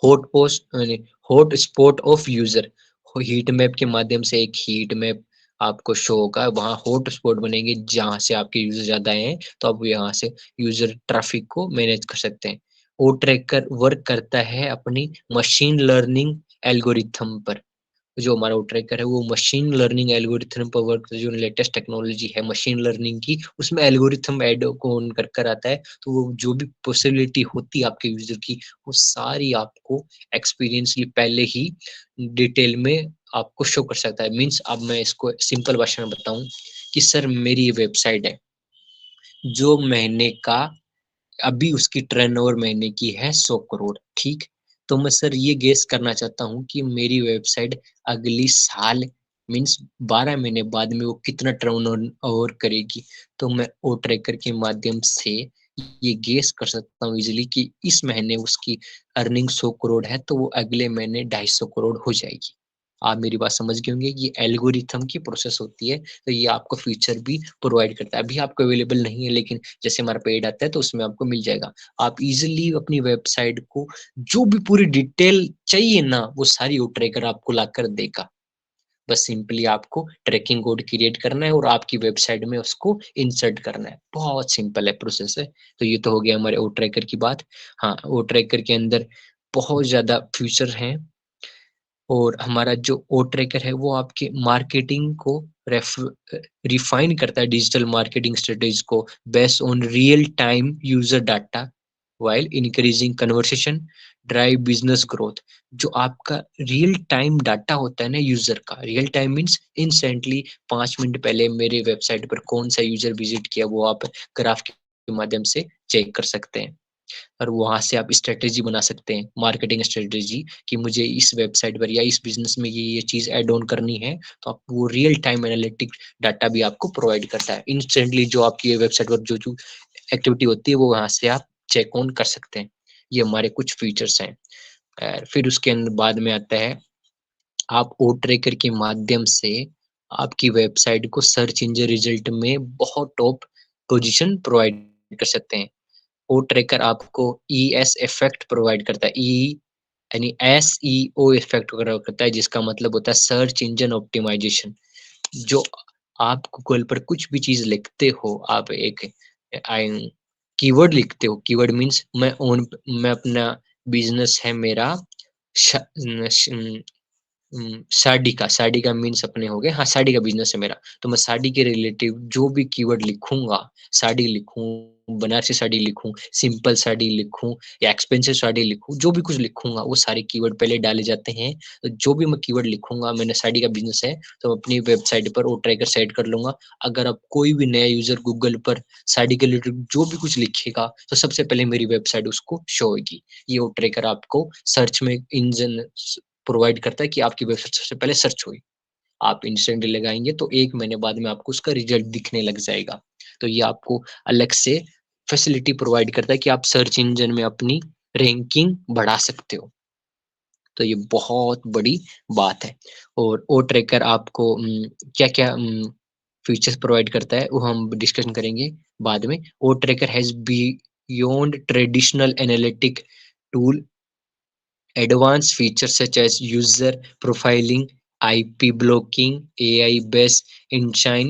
hot spot of user. Heat map के माध्यम से एक हीट मैप आपको शो होगा, वहां हॉट स्पॉट बनेंगे जहां से आपके यूजर ज्यादा हैं, तो आप यहाँ से यूजर ट्रैफिक को मैनेज कर सकते हैं। ओ ट्रैकर वर्क करता है अपनी मशीन लर्निंग एल्गोरिथम पर। जो हमारा वो ट्रैकर है वो मशीन लर्निंग एल्गोरिथम पर वर्क, जो लेटेस्ट टेक्नोलॉजी है मशीन लर्निंग की, उसमें एल्गोरिथम ऐड को ऑन कर कर आता है, तो वो जो भी पॉसिबिलिटी होती है आपके यूजर की, वो सारी आपको एक्सपीरियंसली पहले ही डिटेल में आपको शो कर सकता है। मीन्स अब मैं इसको सिंपल भाषा में बताऊं कि सर मेरी वेबसाइट है जो महीने का, अभी उसकी टर्नओवर महीने की है 100 करोड़, ठीक? तो मैं सर ये गेस करना चाहता हूँ कि मेरी वेबसाइट अगली साल मीन्स 12 महीने बाद में वो कितना टर्नओवर करेगी। तो मैं ओ ट्रैकर के माध्यम से ये गेस कर सकता हूँ इजीली कि इस महीने उसकी अर्निंग 100 करोड़ है, तो वो अगले महीने 250 करोड़ हो जाएगी। आप मेरी बात समझ गए होंगे, ये एल्गोरिथम की प्रोसेस होती है, तो ये आपको फीचर भी प्रोवाइड करता है। अभी आपको अवेलेबल नहीं है, लेकिन जैसे हमारा पेड आता है तो उसमें आपको मिल जाएगा। आप इजीली अपनी वेबसाइट को जो भी पूरी डिटेल चाहिए ना, वो सारी वो ट्रैकर आपको लाकर देगा। बस सिंपली आपको ट्रैकिंग कोड क्रिएट करना है और आपकी वेबसाइट में उसको इंसर्ट करना है। बहुत सिंपल है प्रोसेस है। तो ये तो हो गया हमारे ओ ट्रैकर की बात। हाँ, ओ ट्रैकर के अंदर बहुत ज्यादा फीचर हैं, और हमारा जो ओ ट्रैकर है वो आपके मार्केटिंग को रिफाइन करता है, डिजिटल मार्केटिंग स्ट्रेटेजी को based on real time user data while increasing conversation, drive business growth. जो आपका रियल टाइम डाटा होता है ना यूजर का, real time means instantly 5 minute पहले मेरे वेबसाइट पर कौन सा यूजर विजिट किया, वो आप ग्राफ के माध्यम से चेक कर सकते हैं। और वहां से आप स्ट्रेटेजी बना सकते हैं, मार्केटिंग स्ट्रेटेजी, कि मुझे इस वेबसाइट पर या इस बिजनेस में ये चीज ऐड ऑन करनी है, तो आप वो रियल टाइम एनालिटिक डाटा भी आपको प्रोवाइड करता है। इंस्टेंटली जो आपकी वेबसाइट पर जो जो एक्टिविटी होती है वो वहां से आप चेक ऑन कर सकते हैं। ये हमारे कुछ फीचर्स हैं। फिर उसके अंदर बाद में आता है, आप ओ ट्रैकर के माध्यम से आपकी वेबसाइट को सर्च इंजन रिजल्ट में बहुत टॉप पोजीशन प्रोवाइड कर सकते हैं। ओ ट्रैकर आपको ईएस इफेक्ट प्रोवाइड करता है। यानी एसईओ इफेक्ट प्रोवाइड करता है, जिसका मतलब होता है सर्च इंजन ऑप्टिमाइजेशन। जो आप गूगल पर कुछ भी चीज लिखते हो, आप एक कीवर्ड लिखते हो, कीवर्ड मीन्स मैं अपना बिजनेस है मेरा साड़ी का मीन्स अपने हो गए, हाँ साड़ी का बिजनेस है मेरा, तो मैं साड़ी के रिलेटिव जो भी कीवर्ड लिखूंगा, साड़ी लिखूं, बनारसी साड़ी लिखूं, सिंपल साड़ी लिखूं या एक्सपेंसिव साड़ी लिखूं, जो भी कुछ लिखूंगा वो सारे कीवर्ड पहले डाले जाते हैं। तो जो भी मैं कीवर्ड लिखूंगा, मैंने साड़ी का बिजनेस है, तो अपनी वेबसाइट पर वो ट्रैकर सेट कर लूंगा। अगर अब कोई भी नया यूजर गूगल पर साड़ी के रिलेटेड जो भी कुछ लिखेगा, तो सबसे पहले मेरी वेबसाइट उसको शो होगी। ये वो ट्रैकर आपको सर्च में इंजन प्रोवाइड करता है कि आपकी वेबसाइट सबसे पहले सर्च हुई। आप इंस्टेंटली लगाएंगे तो 1 महीने बाद में आपको उसका रिजल्ट दिखने लग जाएगा। तो ये आपको अलग से फैसिलिटी प्रोवाइड करता है कि आप सर्च इंजन में अपनी रैंकिंग बढ़ा सकते हो। तो ये बहुत बड़ी बात है। और ओ ट्रैकर आपको क्या-क्या फीचर्स प्रोवाइड करता है वो हम डिस्कशन करेंगे बाद में। O tracker has beyond traditional analytic tool advanced features such as user profiling, IP blocking, AI-based engine,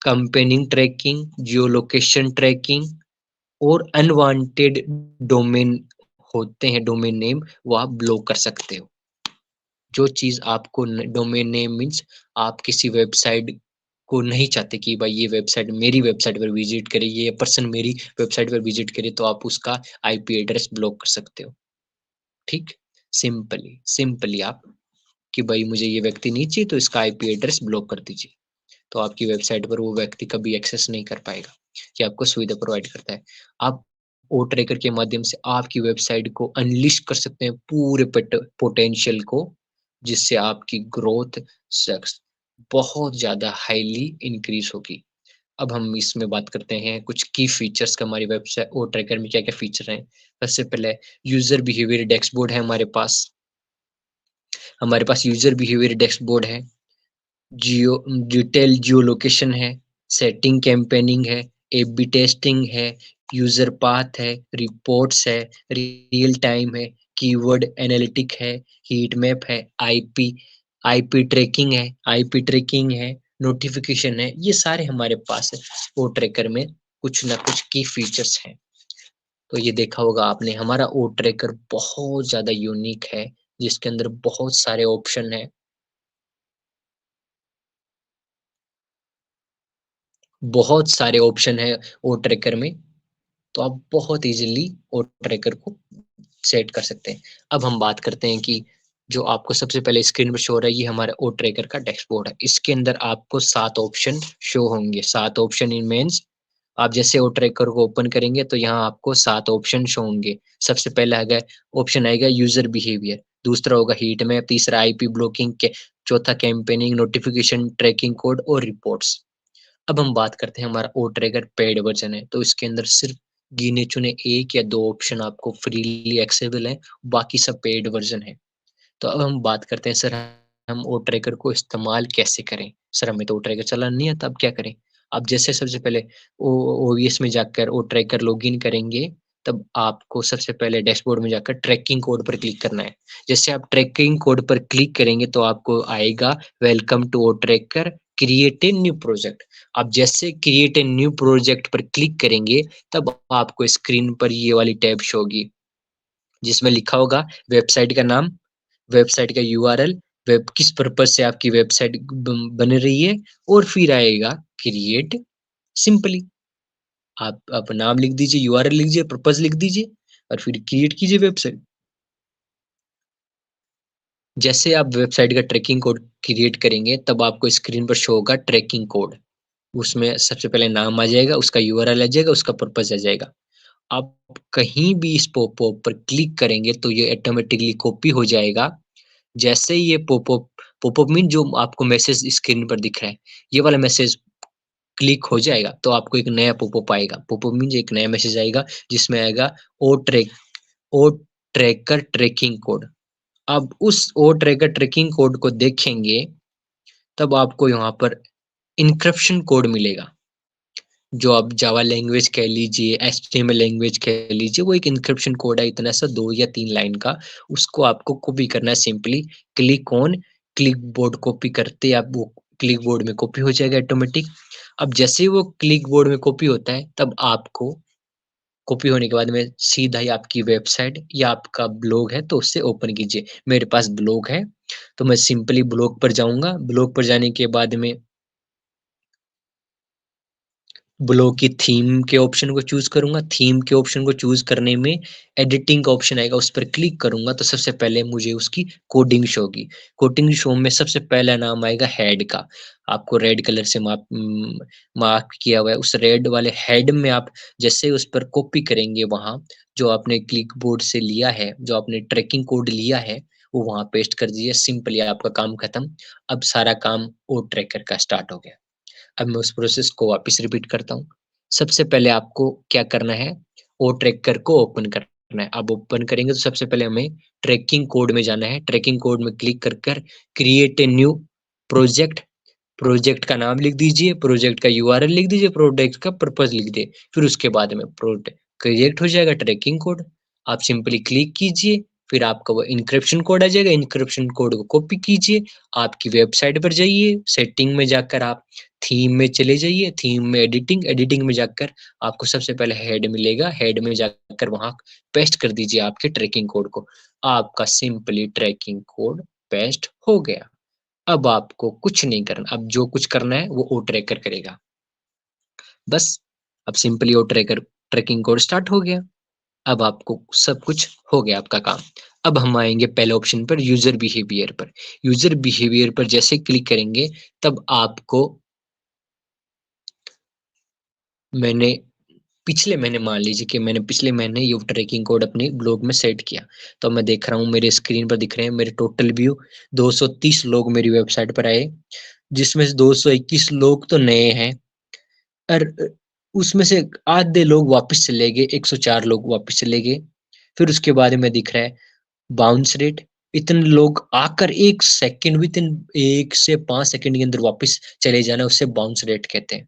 campaigning tracking, geolocation tracking और अनवांटेड डोमेन होते हैं, डोमेन नेम, वो आप ब्लॉक कर सकते हो। जो चीज आपको डोमेन नेम मीन्स आप किसी वेबसाइट को नहीं चाहते कि भाई ये वेबसाइट मेरी वेबसाइट पर विजिट करे, ये पर्सन मेरी वेबसाइट पर विजिट करे, तो आप उसका आईपी एड्रेस ब्लॉक कर सकते हो। ठीक, सिंपली सिंपली आप कि भाई मुझे ये व्यक्ति नहीं चाहिए तो इसका आईपी एड्रेस ब्लॉक कर दीजिए। तो आपकी वेबसाइट पर वो व्यक्ति कभी एक्सेस नहीं कर पाएगा। ये आपको सुविधा प्रोवाइड करता है। आप ओ ट्रैकर के माध्यम से आपकी वेबसाइट को अनलीश कर सकते हैं पूरे पोटेंशियल को, जिससे आपकी ग्रोथ सक्स बहुत ज़्यादा हाईली इंक्रीज होगी। अब हम इसमें बात करते हैं कुछ की फीचर्स का, हमारी वेबसाइट ओ ट्रैकर में क्या-क्या फीचर हैं। सबसे पहले यूज़र बिहेवियर डैशबोर्ड है हमारे पास। हमारे पास यूज़र बिहेवियर डैशबोर्ड है, डिटेल जियो लोकेशन है, सेटिंग कैम्पेनिंग है, ए/बी टेस्टिंग है, यूज़र पाथ है, रिपोर्ट्स है, रियल टाइम है, कीवर्ड एनालिटिक है, हीट मैप है, आईपी ट्रैकिंग है, नोटिफिकेशन है। ये सारे हमारे पास ओ ट्रैकर में कुछ ना कुछ की फीचर्स हैं। तो ये देखा होगा आपने, हमारा ओ ट्रैकर बहुत ज़्यादा यूनिक है, जिसके अंदर बहुत सारे ऑप्शन हैं। बहुत सारे ऑप्शन है ओ ट्रैकर में, तो आप बहुत ईज़िली ओ ट्रैकर को सेट कर सकते हैं। अब हम बात करते हैं कि जो आपको सबसे पहले स्क्रीन पर शो हो रहा है, ये हमारा ओ ट्रैकर का डैशबोर्ड है। इसके अंदर आपको 7 ऑप्शन शो होंगे। 7 ऑप्शन इन मीन्स आप जैसे ओ ट्रैकर को ओपन करेंगे तो यहाँ आपको 7 ऑप्शन शो होंगे। सबसे पहला आएगा ऑप्शन आएगा यूज़र बिहेवियर, दूसरा होगा हीट मैप, तीसरा आईपी ब्लॉकिंग के, चौथा कैम्पेनिंग, नोटिफिकेशन, ट्रैकिंग कोड और रिपोर्ट्स। अब हम बात करते हैं, हमारा ओ ट्रैकर पेड वर्जन है, तो इसके अंदर सिर्फ गिने-चुने 1 या 2 ऑप्शन आपको फ्रीली एक्सेसिबल है, बाकी सब पेड वर्जन है। तो अब हम बात करते हैं सर, हम ओ ट्रैकर को इस्तेमाल कैसे करें? सर हमें तो ओ ट्रैकर चलाना नहीं आता, अब क्या करें? आप जैसे सबसे पहले ओ ओवीएस में जाकर ओ ट्रैकर लॉगिन करेंगे, तब आपको सबसे पहले डैशबोर्ड में जाकर ट्रैकिंग कोड पर क्लिक करना है। जैसे आप ट्रैकिंग कोड पर क्लिक करेंगे तो आपको आएगा welcome to O tracker, create a new project. आप जैसे क्रिएट ए न्यू प्रोजेक्ट पर क्लिक करेंगे, तब आपको स्क्रीन पर ये वाली टैब शो होगी, जिसमें लिखा होगा वेबसाइट का नाम, वेबसाइट का यूआरएल, वेब किस पर्पज़ से आपकी वेबसाइट बन रही है, और फिर आएगा क्रिएट सिंपली। आप नाम लिख दीजिए, यूआरएल लिख दीजिए, पर्पज़ लिख दीजिए और फिर क्रिएट कीजिए वेबसाइट। जैसे आप वेबसाइट का ट्रैकिंग कोड क्रिएट करेंगे, तब आपको स्क्रीन पर शो होगा ट्रैकिंग कोड। उसमें सबसे पहले नाम आ जाएगा, उसका यूआरएल आ जाएगा, उसका पर्पज़ आ जाएगा। आप कहीं भी इस पॉपअप पर क्लिक करेंगे तो ये ऑटोमेटिकली कॉपी हो जाएगा। जैसे ही ये पॉपअप मीन जो आपको मैसेज स्क्रीन पर दिख रहा है, ये वाला मैसेज क्लिक हो जाएगा तो आपको एक नया पॉपअप आएगा। पॉपअप मीन्स एक नया मैसेज आएगा, जिसमें आएगा ओ ट्रैकर ट्रैकिंग कोड। अब उस ओ ट्रैकर ट्रैकिंग कोड को देखेंगे, तब आपको यहाँ पर एन्क्रिप्शन कोड मिलेगा। जो आप जावा लैंग्वेज कह लीजिए, एचटीएमएल लैंग्वेज कह लीजिए, वो एक एन्क्रिप्शन कोड है इतना सा 2 या 3 लाइन का। उसको आपको कॉपी करना है सिंपली, क्लिकबोर्ड कॉपी करते आप वो क्लिकबोर्ड में कॉपी हो जाएगा ऑटोमेटिक। अब जैसे ही वो क्लिकबोर्ड में कॉपी होता है, तब आपको कॉपी होने के बाद में सीधा ही आपकी वेबसाइट या आपका ब्लॉग है तो उससे ओपन कीजिए। मेरे पास ब्लॉग है, तो मैं सिंपली ब्लॉग पर जाऊँगा। ब्लॉग पर जाने के बाद में ब्लॉग की थीम के ऑप्शन को चूज़ करूँगा। थीम के ऑप्शन को चूज़ करने में एडिटिंग का ऑप्शन आएगा, उस पर क्लिक करूँगा तो सबसे पहले मुझे उसकी कोडिंग शो होगी। कोडिंग शो में सबसे पहला नाम आएगा हेड का। आपको रेड कलर से मार्क किया हुआ है। उस रेड वाले हेड में आप जैसे उस पर कॉपी करेंगे, वहाँ जो आपने क्लिकबोर्ड से लिया है, जो आपने ट्रैकिंग कोड लिया है, वो वहाँ पेस्ट कर दीजिए। सिंपली आपका काम खत्म। अब सारा काम ओ ट्रैकर का स्टार्ट हो गया। अब मैं उस प्रोसेस को वापस रिपीट करता हूँ। सबसे पहले आपको क्या करना है, ओ ट्रैकर को ओपन करना है। आप ओपन करेंगे तो सबसे पहले हमें ट्रैकिंग कोड में जाना है। ट्रैकिंग कोड में क्लिक कर create a new project, project का नाम लिख दीजिए, प्रोजेक्ट का यूआरएल लिख दीजिए, प्रोजेक्ट का पर्पज़ लिख दिए। फिर उसके बाद में क्रिएट हो जाएगा ट्रैकिंग कोड। आप सिंपली क्लिक कीजिए, फिर आपका वो एन्क्रिप्शन कोड आ जाएगा। एन्क्रिप्शन कोड को कॉपी कीजिए, आपकी वेबसाइट पर जाइए, सेटिंग में जाकर आप थीम में चले जाइए, थीम में एडिटिंग में जाकर आपको सबसे पहले हेड मिलेगा। हेड में जाकर वहाँ पेस्ट कर दीजिए आपके ट्रैकिंग कोड को। आपका सिंपली ट्रैकिंग कोड पेस्ट हो गया। अब आपको कुछ नहीं करना, अब जो कुछ करना है वो ओ ट्रैकर करेगा। बस अब सिंपली ओ ट्रैकर ट्रैकिंग कोड स्टार्ट हो गया। अब आपको सब कुछ हो गया आपका काम। अब हम आएँगे पहले ऑप्शन पर, यूज़र बिहेवियर पर। यूज़र बिहेवियर पर जैसे क्लिक करेंगे, तब आपको मैंने पिछले महीने, मान लीजिए कि मैंने पिछले महीने ये ट्रैकिंग कोड अपनी ब्लॉग में सेट किया, तो मैं देख रहा हूँ मेरे स्क्रीन पर दिख रहे हैं मेरे टोटल व्यू 230 लोग मेरी वेबसाइट पर आए, जिसमें से 221 लोग तो नए हैं और उसमें से आधे लोग वापस चले गए, 104 लोग वापस चले गए। फिर उसके बाद में दिख रहा है बाउंस रेट, इतने लोग आकर 1 सेकंड, विद इन 1 से 5 सेकंड के अंदर वापस चले जाना, उससे बाउंस रेट कहते हैं।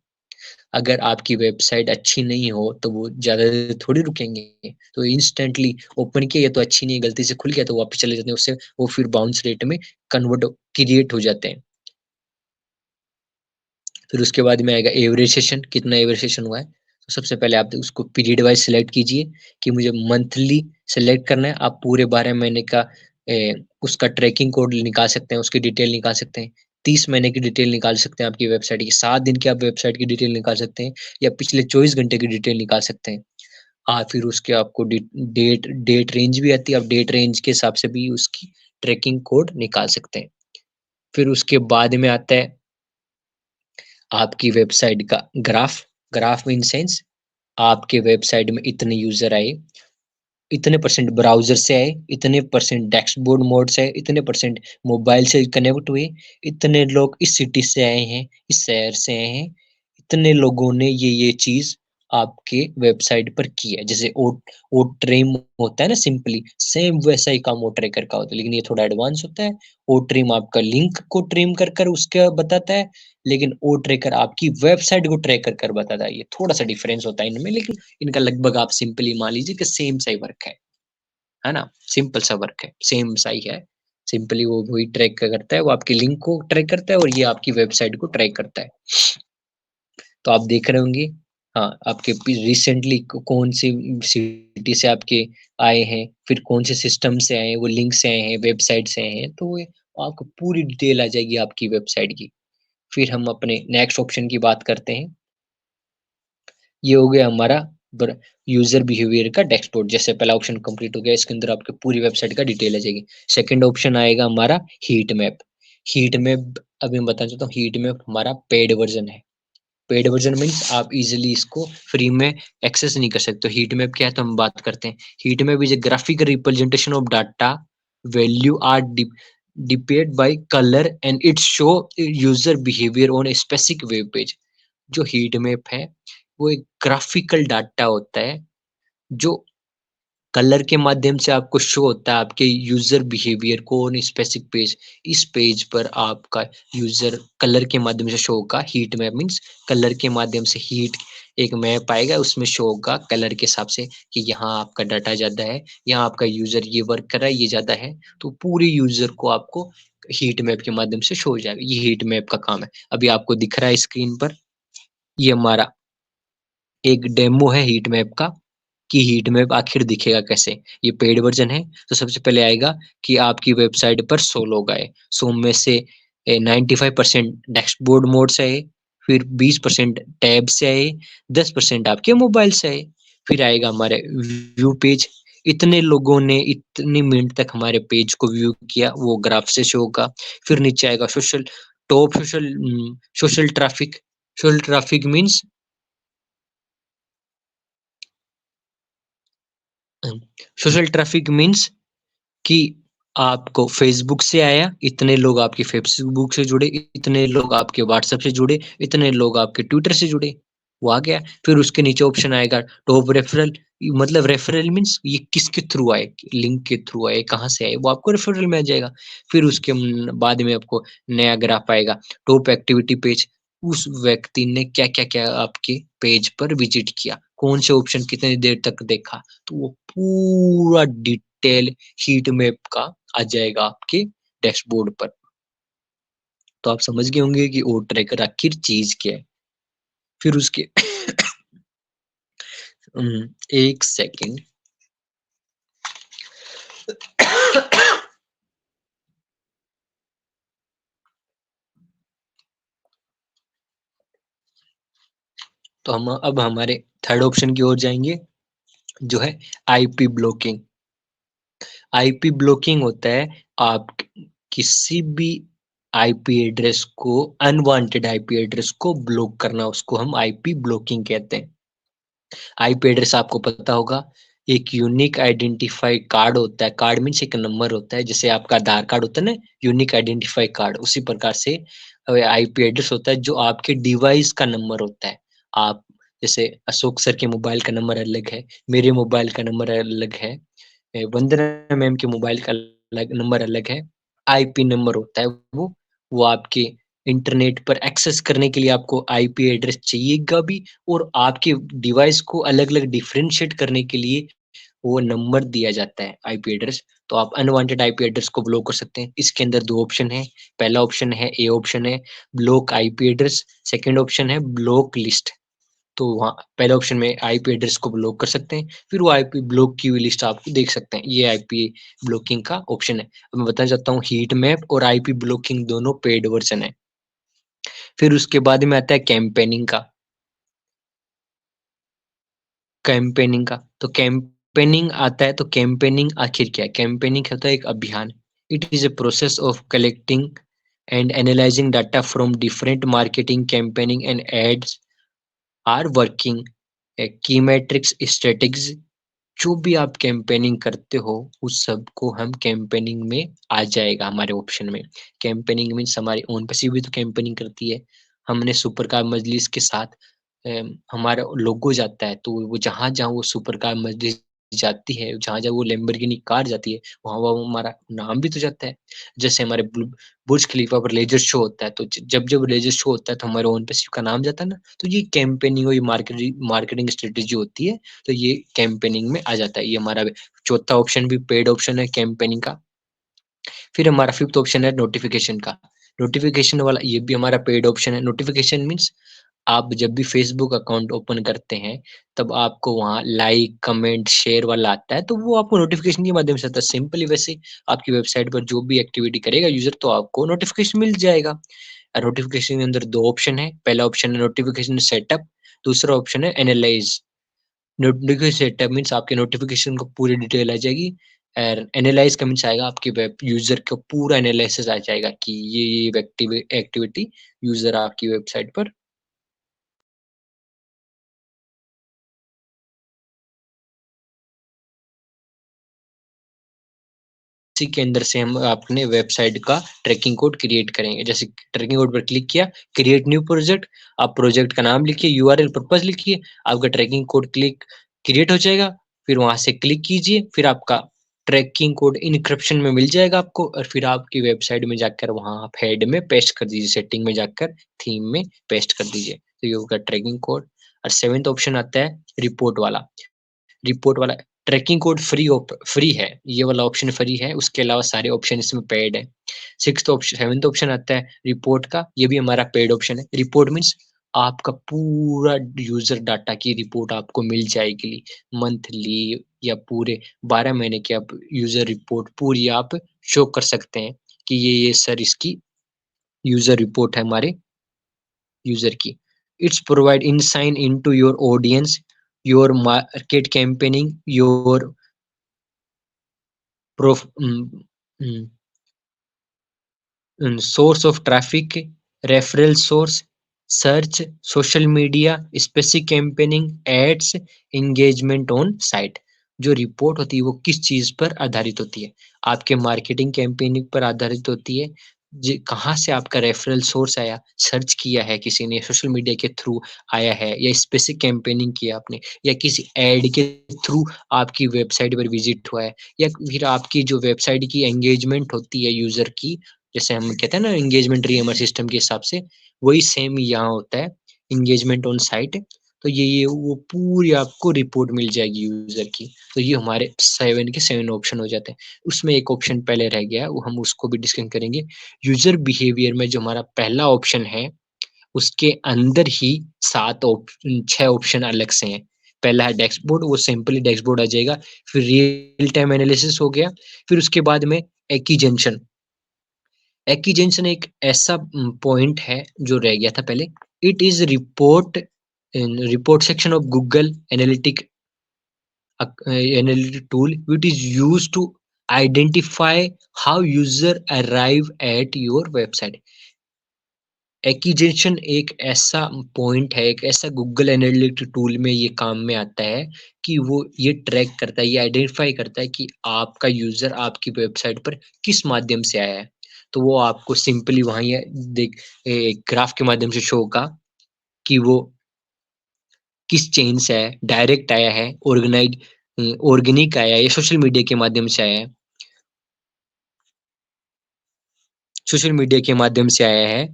अगर आपकी वेबसाइट अच्छी नहीं हो तो वो ज़्यादा देर थोड़ी रुकेंगे, तो इंस्टेंटली ओपन किया या तो अच्छी नहीं, गलती से खुल गया तो वापस चले जाते हैं, उससे वो फिर बाउंस रेट में कन्वर्ट क्रिएट हो जाते हैं। फिर उसके बाद में आएगा एवरेज सेशन, कितना एवरेज सेशन हुआ है। तो सबसे पहले आप उसको पीरियड वाइज सिलेक्ट कीजिए कि मुझे मंथली सिलेक्ट करना है। आप पूरे 12 महीने का उसका ट्रैकिंग कोड निकाल सकते हैं, उसकी डिटेल निकाल सकते हैं, 30 महीने की डिटेल निकाल सकते हैं, आपकी वेबसाइट की 7 दिन की आप वेबसाइट की डिटेल निकाल सकते हैं, या पिछले 24 घंटे की डिटेल निकाल सकते हैं। फिर उसके आपको डेट डेट रेंज भी आती है, आप डेट रेंज के हिसाब से भी उसकी ट्रैकिंग कोड निकाल सकते हैं। फिर उसके बाद में आता है आपकी वेबसाइट का ग्राफ। ग्राफ इन सेंस आपके वेबसाइट में इतने यूजर आए, इतने परसेंट ब्राउजर से आए, इतने परसेंट डैशबोर्ड मोड से आए, इतने परसेंट मोबाइल से कनेक्ट हुए, इतने लोग इस सिटी से आए हैं, इस शहर से आए हैं, इतने लोगों ने ये चीज आपके वेबसाइट पर की है। जैसे ओ ट्रिम होता है ना, सिंपली सेम वैसा ही काम ओ ट्रैकर का होता है, लेकिन ये थोड़ा एडवांस होता है। ओ ट्रिम आपका लिंक को ट्रिम कर कर उसका बताता है, लेकिन ओ ट्रैकर आपकी वेबसाइट को ट्रैक कर कर बताता है। ये थोड़ा सा डिफरेंस होता है इनमें, लेकिन इनका लगभग आप सिंपली मान लीजिए कि सेम सा ही वर्क है ना? सिंपल सा वर्क है, सेम सा ही है। सिंपली वो वही ट्रैक करता है, वो आपके लिंक को ट्रैक करता है और ये आपकी वेबसाइट को ट्रैक करता है। तो आप देख रहे होंगे, हाँ, आपके रिसेंटली कौन सी सिटी से आपके आए हैं, फिर कौन से सिस्टम से आए हैं, वो लिंक से आए हैं, वेबसाइट से आए हैं, तो वो आपको पूरी डिटेल आ जाएगी आपकी वेबसाइट की। फिर हम अपने नेक्स्ट ऑप्शन की बात करते हैं। ये हो गया हमारा यूजर बिहेवियर का डैशबोर्ड। जैसे पहला ऑप्शन कंप्लीट हो गया, इसके अंदर आपके पूरी वेबसाइट का डिटेल आ जाएगी। सेकंड ऑप्शन आएगा हमारा हीट मैप। हीट मैप अभी मैं बताना चाहता हूँ, हीट मैप हमारा पेड वर्जन है। पेड वर्जन मीन्स आप इजीली इसको फ्री में एक्सेस नहीं कर सकते। हीट मैप क्या है तो हम बात करते हैं। Heat map is a graphic representation of data value are depicted by colour and it show user behaviour on a specific web page. जो हीट मैप है वो एक ग्राफिकल डाटा होता है जो कलर के माध्यम से आपको शो होता है आपके यूजर बिहेवियर को ऑन स्पेसिफिक पेज। इस पेज पर आपका यूजर कलर के माध्यम से शो होगा। हीट मैप मीन्स कलर के माध्यम से हीट एक मैप आएगा, उसमें शो होगा कलर के हिसाब से कि यहाँ आपका डाटा ज्यादा है, यहाँ आपका यूजर ये वर्क कर रहा है, ये ज्यादा है, तो पूरे यूजर को आपको हीट मैप के माध्यम से शो हो जाएगा। ये हीट मैप का काम है। अभी आपको दिख रहा है स्क्रीन पर, ये हमारा एक डेमो है हीट मैप का कि हीट मैप आखिर दिखेगा कैसे। ये पेड वर्जन है। तो सबसे पहले आएगा कि आपकी वेबसाइट पर 100 लोग आए, 100 में से 95% डैशबोर्ड मोड से आए, फिर 20% टैब से आए, 10% आपके मोबाइल से आए। फिर आएगा हमारे व्यू पेज, इतने लोगों ने इतनी मिनट तक हमारे पेज को व्यू किया, वो ग्राफ से शो होगा। फिर नीचे आएगा social traffic. Social traffic means social traffic means कि आपको फेसबुक से आया, इतने लोग आपके फेसबुक से जुड़े, इतने लोग आपके व्हाट्सएप से जुड़े, इतने लोग आपके ट्विटर से जुड़े, वो आ गया। फिर उसके नीचे ऑप्शन आएगा टॉप रेफरल। मतलब रेफरल मीन्स ये किसके थ्रू आए, लिंक के थ्रू आए, कहाँ से आए, वो आपको रेफरल में आ जाएगा। फिर उसके बाद में आपको नया ग्राफ आएगा टॉप एक्टिविटी पेज। उस व्यक्ति ने क्या क्या क्या आपके पेज पर विजिट किया, कौन से ऑप्शन कितनी देर तक देखा, तो वो पूरा डिटेल हीट मैप का आ जाएगा आपके डैशबोर्ड पर। तो आप समझ गए होंगे कि ओ ट्रैकर आखिर चीज क्या है। फिर उसके एक सेकंड। तो हम अब हमारे थर्ड ऑप्शन की ओर जाएंगे, जो है आईपी ब्लॉकिंग। आईपी ब्लॉकिंग होता है आप किसी भी आईपी एड्रेस को, अनवांटेड आईपी एड्रेस को ब्लॉक करना, उसको हम आईपी ब्लॉकिंग कहते हैं। आईपी एड्रेस आपको पता होगा एक यूनिक आइडेंटिफाई कार्ड होता है। कार्ड मीन्स एक नंबर होता है, जैसे आपका आधार कार्ड होता है ना, यूनिक आइडेंटिफाई कार्ड, उसी प्रकार से आईपी एड्रेस होता है जो आपके डिवाइस का नंबर होता है। आप जैसे अशोक सर के मोबाइल का नंबर अलग है, मेरे मोबाइल का नंबर अलग है, वंदना मैम के मोबाइल का अलग नंबर अलग है। आईपी नंबर होता है वो आपके इंटरनेट पर एक्सेस करने के लिए आपको आईपी एड्रेस चाहिएगा भी, और आपके डिवाइस को अलग-अलग डिफरेंशिएट करने के लिए वो नंबर दिया जाता है आईपी एड्रेस। तो आप अनवांटेड आईपी एड्रेस को ब्लॉक कर सकते हैं। इसके अंदर 2 ऑप्शन है। पहला ऑप्शन है, ए ऑप्शन है block IP address, second option है ब्लॉक लिस्ट। तो वहाँ पहले ऑप्शन में आईपी एड्रेस को ब्लॉक कर सकते हैं, फिर वो आईपी ब्लॉक की हुई लिस्ट आप देख सकते हैं। ये आईपी ब्लॉकिंग का ऑप्शन है। अब मैं बताना चाहता हूँ हीट मैप और आईपी ब्लॉकिंग दोनों पेड वर्जन है। फिर उसके बाद में आता है कैंपेनिंग का। कैंपेनिंग का तो कैंपेनिंग आता है, तो कैंपेनिंग आखिर क्या है? कैंपेनिंग होता है एक अभियान। It is a process of collecting and analysing data from different marketing campaigning and ads are working की मैट्रिक्स स्ट्रेटेजिज। जो भी आप कैंपेनिंग करते हो उस सब को हम कैंपेनिंग में आ जाएगा हमारे ऑप्शन में। कैंपेनिंग मीन्स हमारी ओन पैसिव भी तो कैंपेनिंग करती है। हमने सुपर कार मजलिस के साथ हमारा लोगो जाता है, तो वो जहाँ-जहाँ वो सुपर कार मजलिस जाती है, जहाँ-जहाँ वो लैम्बोर्गिनी कार जाती है, वहाँ-वहाँ हमारा नाम भी तो जाता है। जैसे हमारे बुर्ज खलीफा पर लेज़र शो होता है, तो जब-जब लेज़र शो होता है तो हमारे ओन पैसिव का नाम जाता है ना, तो ये कैंपेनिंग और ये मार्केटिंग स्ट्रेटेजी होती है। तो ये कैंपेनिंग में आ जाता है। ये हमारा चौथा ऑप्शन भी पेड ऑप्शन है कैंपेनिंग का। फिर हमारा फिफ्थ ऑप्शन है नोटिफिकेशन का। नोटिफिकेशन वाला ये भी हमारा पेड ऑप्शन है। नोटिफिकेशन मीन्स आप जब भी फेसबुक अकाउंट ओपन करते हैं, तब आपको वहाँ लाइक, कमेंट, शेयर वाला आता है, तो वो आपको नोटिफिकेशन के माध्यम से आता है। सिंपली वैसे आपकी वेबसाइट पर जो भी एक्टिविटी करेगा यूज़र, तो आपको नोटिफिकेशन मिल जाएगा। नोटिफिकेशन के अंदर 2 ऑप्शन है। पहला ऑप्शन है नोटिफिकेशन सेटअप, दूसरा ऑप्शन है एनालाइज़। नोटिफिकेशन सेटअप मीन्स आपके नोटिफिकेशन को पूरी डिटेल आ जाएगी, और एनालाइज का मीन्स आएगा आपके वेब यूजर का पूरा एनालिसिस आ जाएगा कि ये एक्टिविटी यूजर आपकी वेबसाइट पर इसी के अंदर से हम अपने वेबसाइट का ट्रैकिंग कोड क्रिएट करेंगे। जैसे ट्रैकिंग कोड पर क्लिक किया, क्रिएट न्यू प्रोजेक्ट, आप प्रोजेक्ट का नाम लिखिए, यूआरएल पर्पस लिखिए, आपका ट्रैकिंग कोड क्रिएट हो जाएगा। फिर वहाँ से क्लिक कीजिए, फिर आपका ट्रैकिंग कोड इनक्रिप्शन में मिल जाएगा आपको, और फिर आपकी वेबसाइट में जाकर वहाँ आप हेड में पेस्ट कर दीजिए, सेटिंग में जाकर थीम में पेस्ट कर दीजिए। तो ये होगा ट्रैकिंग कोड। और 7th ऑप्शन आता है रिपोर्ट वाला। रिपोर्ट वाला ट्रैकिंग कोड फ्री है, ये वाला ऑप्शन फ्री है, उसके अलावा सारे ऑप्शन इसमें पेड है। 7th ऑप्शन आता है रिपोर्ट का, ये भी हमारा पेड ऑप्शन है। रिपोर्ट मीन्स आपका पूरा यूजर डाटा की रिपोर्ट आपको मिल जाएगी, मंथली या पूरे 12 महीने की आप यूजर रिपोर्ट पूरी आप शो कर सकते हैं कि ये सर इसकी यूजर रिपोर्ट है हमारे यूजर की। It's provide insight into your audience, your market campaigning, your prof source of traffic, referral source, search, social media, specific campaigning, ads, engagement on site। जो रिपोर्ट होती है वो किस चीज पर आधारित होती है? आपके मार्केटिंग कैंपेनिंग पर आधारित होती है। कहाँ से आपका रेफरल सोर्स आया, सर्च किया है किसी ने, सोशल मीडिया के थ्रू आया है, या स्पेसिफिक कैंपेनिंग किया आपने, या किसी एड के थ्रू आपकी वेबसाइट पर विजिट हुआ है, या फिर आपकी जो वेबसाइट की एंगेजमेंट होती है यूजर की, जैसे हम कहते हैं ना एंगेजमेंट रीएमआर सिस्टम के हिसाब से, वही सेम यहाँ होता है एंगेजमेंट ऑन साइट। तो ये वो पूरी आपको रिपोर्ट मिल जाएगी यूजर की। तो ये हमारे 7 के 7 ऑप्शन हो जाते हैं। उसमें एक ऑप्शन पहले रह गया है, वो हम उसको भी डिस्कस करेंगे। यूजर बिहेवियर में जो हमारा पहला ऑप्शन है, उसके अंदर ही 6 ऑप्शन अलग से हैं। पहला है डैशबोर्ड, वो सिंपली डैशबोर्ड आ जाएगा। फिर रियल टाइम एनालिसिस हो गया। फिर उसके बाद में एक्कीजेंशन। एक्कीजेंशन एक ऐसा पॉइंट है जो रह गया था पहले। It is report section of Google analytic tool which is used to identify how user arrive at your website। Acquisition एक ऐसा पॉइंट है, एक ऐसा गूगल एनालिटिक्स टूल में ये काम में आता है कि वो ये ट्रैक करता है, ये आइडेंटिफाई करता है कि आपका यूज़र आपकी वेबसाइट पर किस माध्यम से आया है। तो वो आपको सिंपली वहाँ ये ग्राफ के माध्यम से शो होगा कि वो किस चेन से आया है, डायरेक्ट आया है, ऑर्गेनिक आया है या सोशल मीडिया के माध्यम से आया है। सोशल मीडिया के माध्यम से आया है।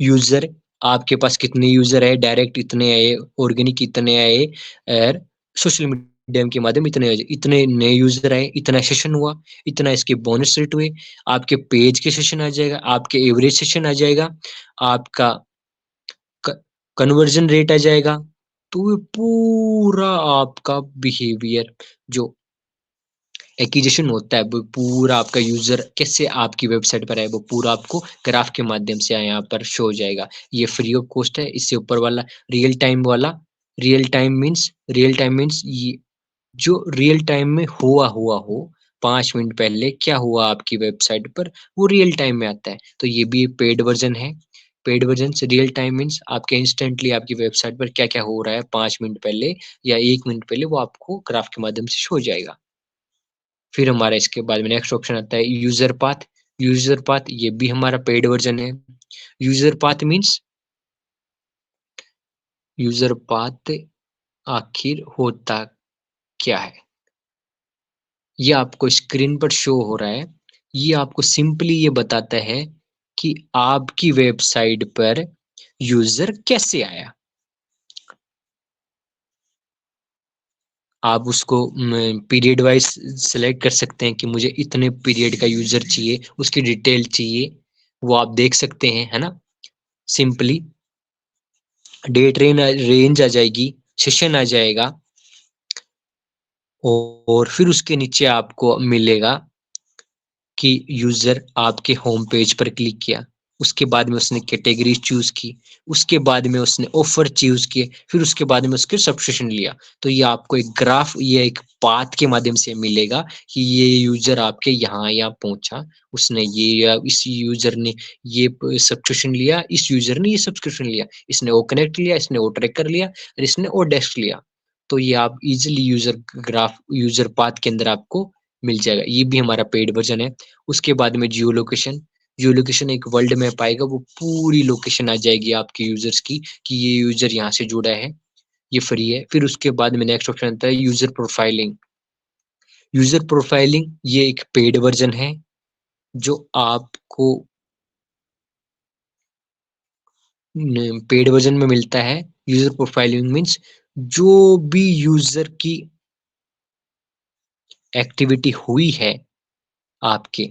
यूज़र आपके पास कितने यूज़र है, डायरेक्ट इतने आए, ऑर्गेनिक इतने आए और सोशल मीडिया के माध्यम इतने नए यूज़र आए, इतना सेशन हुआ, इतना इसके बोनस रेट हुए, आपके पेज के सेशन आ जाएगा, आपके एवरेज सेशन आ जाएगा, आपका क कन्वर्जन रेट आ जाएगा। तो ये पूरा आपका बिहेवियर जो एक्विजिशन होता है, वो पूरा आपका यूज़र कैसे आपकी वेबसाइट पर है, वो पूरा आपको ग्राफ के माध्यम से यहाँ पर शो हो जाएगा। ये फ्री ऑफ कॉस्ट है। इससे ऊपर वाला रियल टाइम वाला, रियल टाइम मीन्स ये जो रियल टाइम में हुआ हो, 5 मिनट पहले क्या हुआ आपकी वेबसाइट पर, वो रियल टाइम में आता है। तो ये भी एक पेड वर्ज़न है। पेड वर्ज़न से रियल टाइम मीन्स आपके इंस्टेंटली आपकी वेबसाइट पर क्या-क्या हो रहा है 5 मिनट पहले या 1 मिनट पहले, वो आपको ग्राफ के माध्यम से शो हो जाएगा। फिर हमारा इसके बाद में नेक्स्ट ऑप्शन आता है यूज़र पाथ। यूज़र पाथ ये भी हमारा पेड वर्ज़न है। User path means user path आखिर होता क्या है? ये आपको स्क्रीन पर शो हो रहा है। ये आपको सिंपली ये बताता है कि आपकी वेबसाइट पर यूज़र कैसे आया। आप उसको पीरियड वाइज़ सेलेक्ट कर सकते हैं कि मुझे इतने पीरियड का यूज़र चाहिए, उसकी डिटेल चाहिए, वो आप देख सकते हैं, है ना? सिंपली डेट रेंज आ जाएगी, सेशन आ जाएगा और फिर उसके नीचे आपको मिलेगा कि यूज़र आपके होम पेज पर क्लिक किया, उसके बाद में उसने कैटेगरी चूज़ की, उसके बाद में उसने ऑफ़र चूज़ किए, फिर उसके बाद में उसके सब्सक्रिप्शन लिया। तो ये आपको एक ग्राफ, ये एक पाथ के माध्यम से मिलेगा कि ये यूज़र आपके यहाँ पहुँचा, उसने ये या इस यूज़र ने ये प सब्सक्रिप्शन लिया, इस यूज़र ने ये सब्सक्रिप्शन लिया, इसने वो कनेक्ट लिया, इसने वो ट्रैकर लिया और इसने वो डेस्क लिया। तो ये आप ईज़िली यूज़र पाथ के अंदर आपको मिल जाएगा। ये भी हमारा पेड वर्ज़न है। उसके बाद में जियो लोकेशन एक वर्ल्ड मैप आएगा, वो पूरी लोकेशन आ जाएगी आपके यूज़र्स की कि ये यूज़र यहाँ से जुड़ा है, ये फ्री है। फिर उसके बाद में नेक्स्ट ऑप्शन आता है यूज़र प्रोफाइलिंग। यूज़र प्रोफाइलिंग ये एक पेड वर्ज़न है, जो आपको पेड वर्ज़न में मिलता है। यूज़र प्रोफाइलिंग मीन्स जो भी यूज़र की एक्टिविटी हुई है आपके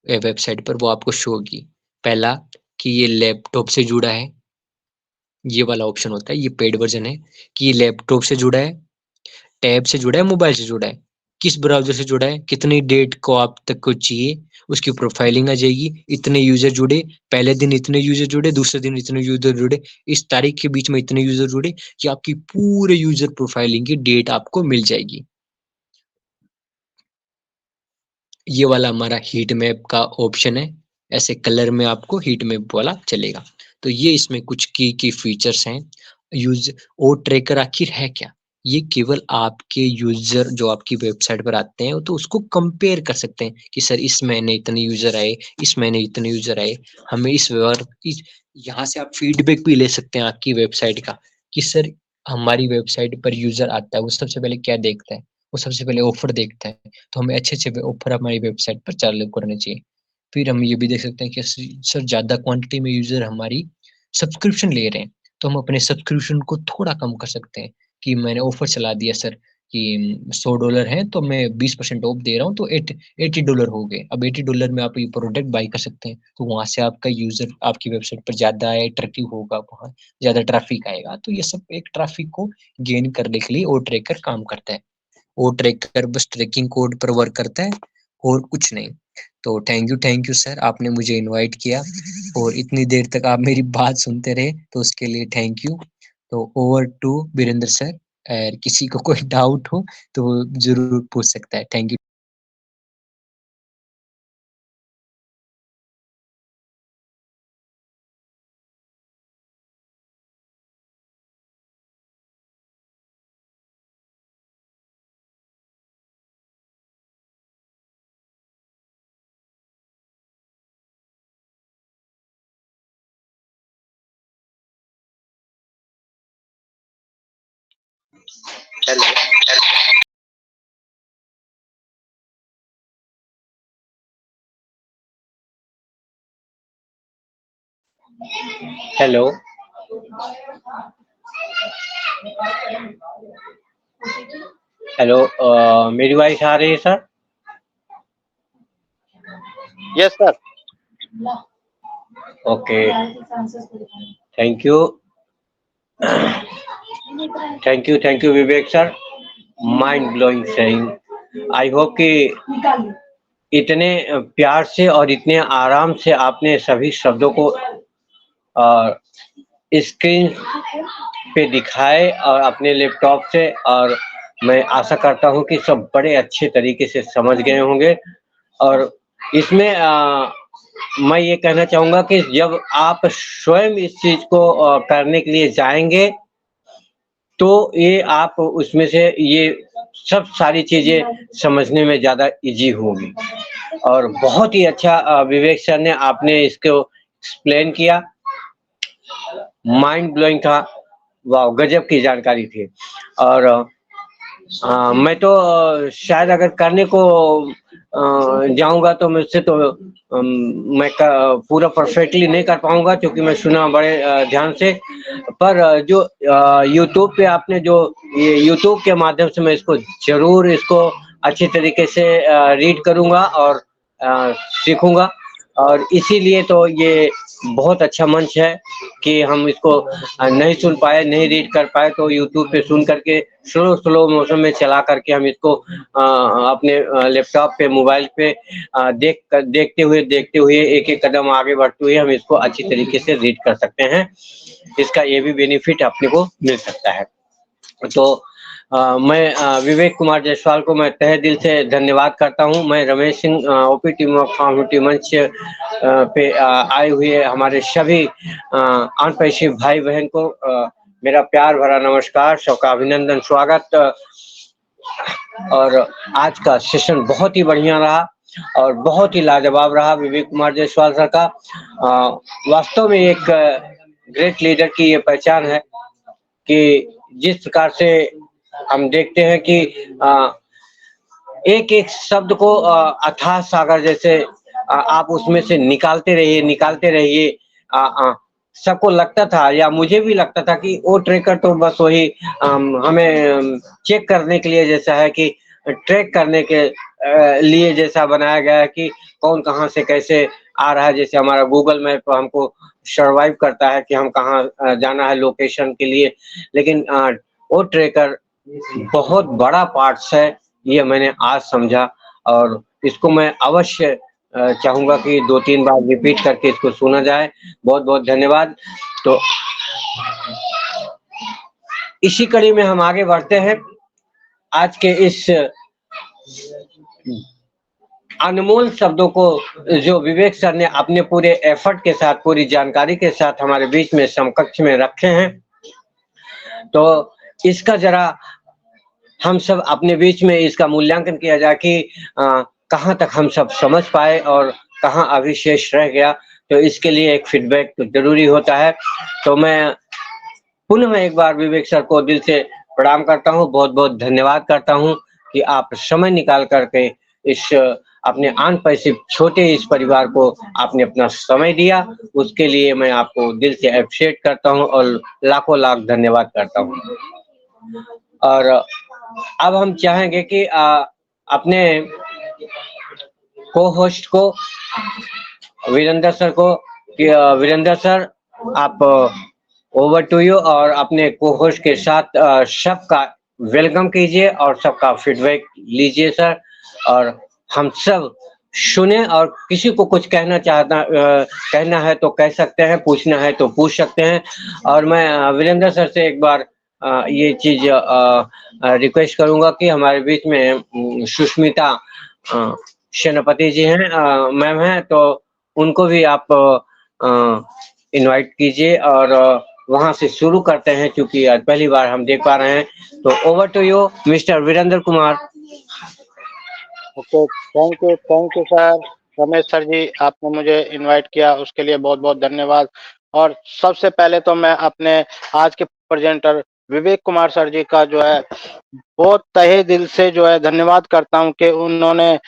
वेबसाइट पर, वो आपको शो होगी। पहला कि ये लैपटॉप से जुड़ा है, ये वाला ऑप्शन होता है, ये पेड वर्ज़न है कि ये लैपटॉप से जुड़ा है, टैब से जुड़ा है, मोबाइल से जुड़ा है, किस ब्राउज़र से जुड़ा है, कितनी डेट को आप तक को चाहिए, उसकी प्रोफाइलिंग आ जाएगी, इतने यूज़र जुड़े, पहले दिन इतने यूज़र जुड़े, दूसरे दिन इतने यूज़र जुड़े, इस तारीख के बीच में इतने यूज़र जुड़े, ये आपकी पूरे यूज़र प्रोफाइलिंग की डेट आपको मिल जाएगी। ये वाला हमारा हीट मैप का ऑप्शन है, ऐसे कलर में आपको हीट मैप वाला चलेगा। तो ये इसमें कुछ की फीचर्स हैं। और ट्रैकर आखिर है क्या? ये केवल आपके यूज़र जो आपकी वेबसाइट पर आते हैं, तो उसको कंपेयर कर सकते हैं कि सर इस महीने इतने यूज़र आए, इस महीने इतने यूज़र आए। हमें इस व्यवहार इस यहाँ से आप फीडबैक भी ले सकते हैं आपकी वेबसाइट का कि सर हमारी वेबसाइट पर यूज़र आता है, वो सबसे पहले क्या देखता है? वो सबसे पहले ऑफ़र देखता है। तो हमें अच्छे-अच्छे ऑफ़र हमारी वेबसाइट पर चालू करने चाहिए। फिर हम ये भी देख सकते हैं कि सर ज़्यादा क्वांटिटी में यूज़र हमारी सब्सक्रिप्शन ले रहे हैं, तो हम अपने सब्सक्रिप्शन को थोड़ा कम कर सकते हैं कि मैंने ऑफ़र चला दिया सर कि $100 है तो मैं 20% ऑफ दे रहा हूँ, तो $80 हो गए। अब $80 में आप ये प्रोडक्ट बाय कर सकते हैं, तो वहाँ से आपका यूज़र आपकी वेबसाइट पर ज़्यादा अट्रैक्टिव होगा, वहाँ ज़्यादा ट्रैफ़िक आएगा। तो ये सब एक ट्रैफ़िक को गेन करने के लिए ओ ट्रैकर काम करता है। वो ट्रैकर बस ट्रैकिंग कोड पर वर्क करता है और कुछ नहीं। तो थैंक यू सर, आपने मुझे इनवाइट किया और इतनी देर तक आप मेरी बात सुनते रहे, तो उसके लिए थैंक यू। तो ओवर टू वीरेंद्र सर, किसी को कोई डाउट हो तो वो ज़रूर पूछ सकता है। Thank you. Hello hello hello मेरी वॉइस आ रही है sir? Yes sir okay thank you thank you Vivek sir mind blowing saying I hope कि इतने प्यार से और इतने आराम से आपने सभी शब्दों को स्क्रीन पे दिखाए और अपने लैपटॉप से, और मैं आशा करता हूं कि सब बड़े अच्छे तरीके से समझ गए होंगे। और इसमें मैं ये कहना चाहूँगा कि जब आप स्वयं इस चीज़ को करने के लिए जाएँगे, तो ये आप उसमें से ये सब सारी चीज़ें समझने में ज़्यादा ईज़ी होगी। और बहुत ही अच्छा विवेक सर ने आपने इसको एक्सप्लेन किया, माइंड ब्लोइंग था, वाओ! गज़ब की जानकारी थी। और मैं तो शायद अगर करने को जाऊँगा तो मुझसे तो मैं पूरा परफेक्टली नहीं कर पाऊँगा, क्योंकि मैं सुना बड़े ध्यान से। पर जो यूट्यूब पे आपने जो ये यूट्यूब के माध्यम से मैं इसको ज़रूर इसको अच्छी तरीके से रीड करूँगा और सीखूँगा। और इसीलिए तो ये बहुत अच्छा मंच है कि हम इसको नहीं सुन पाए, नहीं रीड कर पाए, तो यूट्यूब पे सुन करके स्लो मोशन में चला करके हम इसको अपने लैपटॉप पे, मोबाइल पे देखते हुए एक-एक कदम आगे बढ़ते हुए हम इसको अच्छी तरीके से रीड कर सकते हैं। इसका ये भी बेनिफिट अपने को मिल सकता है। तो मैं विवेक कुमार जायसवाल को मैं तहे दिल से धन्यवाद करता हूँ। मैं Ramesh Singh OP team of community मंच पे आए हुए हमारे सभी अनपरिचित भाई बहन को मेरा प्यार भरा नमस्कार, सबका अभिनंदन, स्वागत। और आज का सेशन बहुत ही बढ़िया रहा और बहुत ही लाजवाब रहा विवेक कुमार जायसवाल सर का। वास्तव में एक ग्रेट लीडर की ये पहचान है कि जिस प्रकार से हम देखते हैं कि एक-एक शब्द को अथाह सागर जैसे आप उसमें से निकालते रहिए। सबको लगता था, या मुझे भी लगता था कि वो ट्रैकर तो बस वही हमें चेक करने के लिए जैसा है कि ट्रैक करने के लिए जैसा बनाया गया है कि कौन कहाँ से कैसे आ रहा है। जैसे हमारा गूगल मैप हमको सर्वाइव करता है कि हम कहाँ जाना है लोकेशन के लिए। लेकिन वो ट्रैकर बहुत बड़ा पार्ट्स है, ये मैंने आज समझा। और इसको मैं अवश्य चाहूँगा कि 2-3 बार रिपीट करके इसको सुना जाए। बहुत-बहुत धन्यवाद। तो इसी कड़ी में हम आगे बढ़ते हैं। आज के इस अनमोल शब्दों को जो विवेक सर ने अपने पूरे एफर्ट के साथ, पूरी जानकारी के साथ हमारे बीच में समकक्ष में रखे हैं, तो इसका ज़रा हम सब अपने बीच में इसका मूल्यांकन किया जाए कि कहाँ तक हम सब समझ पाए और कहाँ अभी शेष रह गया। तो इसके लिए एक फीडबैक तो ज़रूरी होता है। तो मैं पुनः एक बार विवेक सर को दिल से प्रणाम करता हूँ, बहुत-बहुत धन्यवाद करता हूँ कि आप समय निकाल कर के इस अपने अनपरिचित छोटे इस परिवार को आपने अपना समय दिया। उसके लिए मैं आपको दिल से एप्रिशिएट करता हूँ और लाखों लाख धन्यवाद करता हूँ। और अब हम चाहेंगे कि अपने को-होस्ट को वीरेंद्र सर को कि वीरेंद्र सर आप ओवर टू यू, और अपने को-होस्ट के साथ सबका वेलकम कीजिए और सबका फीडबैक लीजिए सर। और हम सब सुने, और किसी को कुछ कहना है तो कह सकते हैं, पूछना है तो पूछ सकते हैं। और मैं वीरेंद्र सर से एक बार ये चीज़ रिक्वेस्ट करूँगा कि हमारे बीच में सुष्मिता सेनापति जी हैं, मैम हैं, तो उनको भी आप इनवाइट कीजिए और वहाँ से शुरू करते हैं, क्योंकि आज पहली बार हम देख पा रहे हैं। तो over to you mister Virendra Kumar. Okay, thank you sir. Ramesh sir ji, आपने मुझे इनवाइट किया उसके लिए बहुत-बहुत धन्यवाद। और सबसे पहले तो मैं अपने आज के प्रेजेंटर विवेक कुमार सर जी का जो है बहुत तहे दिल से जो है धन्यवाद करता हूं कि उन्होंने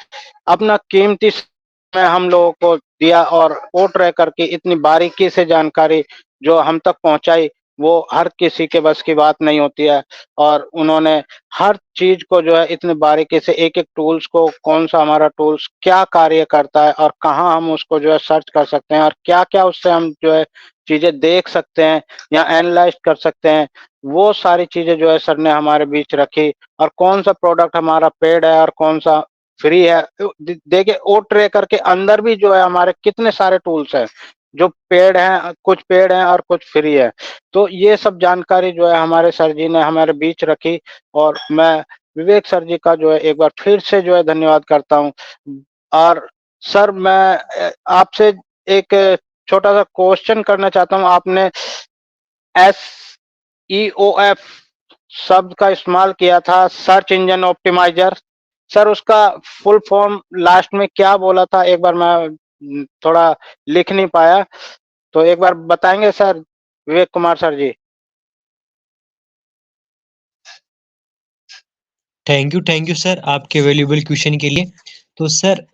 अपना कीमती समय हम लोगों को दिया और ओ ट्रैकर की इतनी बारीकी से जानकारी जो हम तक पहुंचाई, वो हर किसी के बस की बात नहीं होती है। और उन्होंने हर चीज को जो है इतनी बारीकी से एक-एक टूल्स को, कौन सा हमारा टूल्स क्या कार्य करता है और कहाँ हम उसको जो है सर्च कर सकते हैं और क्या-क्या उससे हम जो है चीजें देख सकते हैं या एनालाइज कर सकते हैं, वो सारी चीजें जो है सर ने हमारे बीच रखी। और कौन सा प्रोडक्ट हमारा पेड है और कौन सा फ्री है। देखिए ओ ट्रैकर के अंदर भी जो है हमारे कितने सारे टूल्स हैं, जो पेड हैं, कुछ पेड हैं और कुछ फ्री है। तो ये सब जानकारी जो है हमारे सर जी ने हमारे बीच रखी और मैं विवेक सर जी का जो है एक बार फिर से जो है धन्यवाद करता हूँ। और सर मैं आपसे एक छोटा सा क्वेश्चन करना चाहता हूँ। आपने SEOF शब्द का इस्तेमाल किया था, सर्च इंजन ऑप्टिमाइजर। सर उसका फुल फॉर्म लास्ट में क्या बोला था? एक बार मैं थोड़ा लिख नहीं पाया, तो एक बार बताएंगे sir, Vivek Kumar sir ji? Thank you sir आपके वैल्यूएबल क्वेश्चन के लिए। तो सर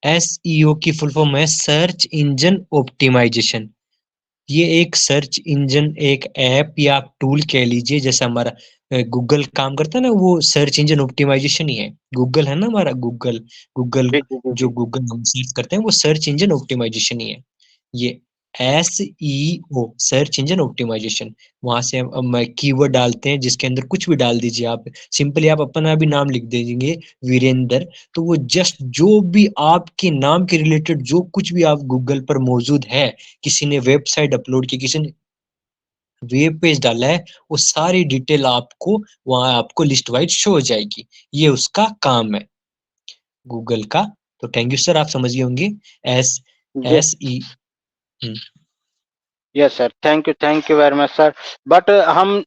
एसईओ की फुल फॉर्म है सर्च इंजन ऑप्टिमाइजेशन। ये एक सर्च इंजन, एक ऐप या आप टूल कह लीजिए, जैसे हमारा गूगल काम करता है ना, वो सर्च इंजन ऑप्टिमाइजेशन ही है। गूगल है ना हमारा, गूगल गूगल जी, जी, जी, जो जी। गूगल हम सर्च करते हैं वो सर्च इंजन ऑप्टिमाइजेशन ही है। ये SEO सर्च इंजन ऑप्टिमाइजेशन, वहां से हम कीवर्ड डालते हैं जिसके अंदर कुछ भी डाल दीजिए आप। सिंपली आप अपना भी नाम लिख दीजिए वीरेंद्र, तो वो जस्ट जो भी आपके नाम के रिलेटेड जो कुछ भी आप गूगल पर मौजूद है, किसी ने वेबसाइट अपलोड की, किसी ने वेब पेज डाला है, वो सारी डिटेल आपको वहां आपको लिस्ट वाइज शो हो जाएगी। ये उसका काम है गूगल का। तो थैंक यू सर, आप समझ गए होंगे। S G, S E yes sir, thank you very much sir. But हम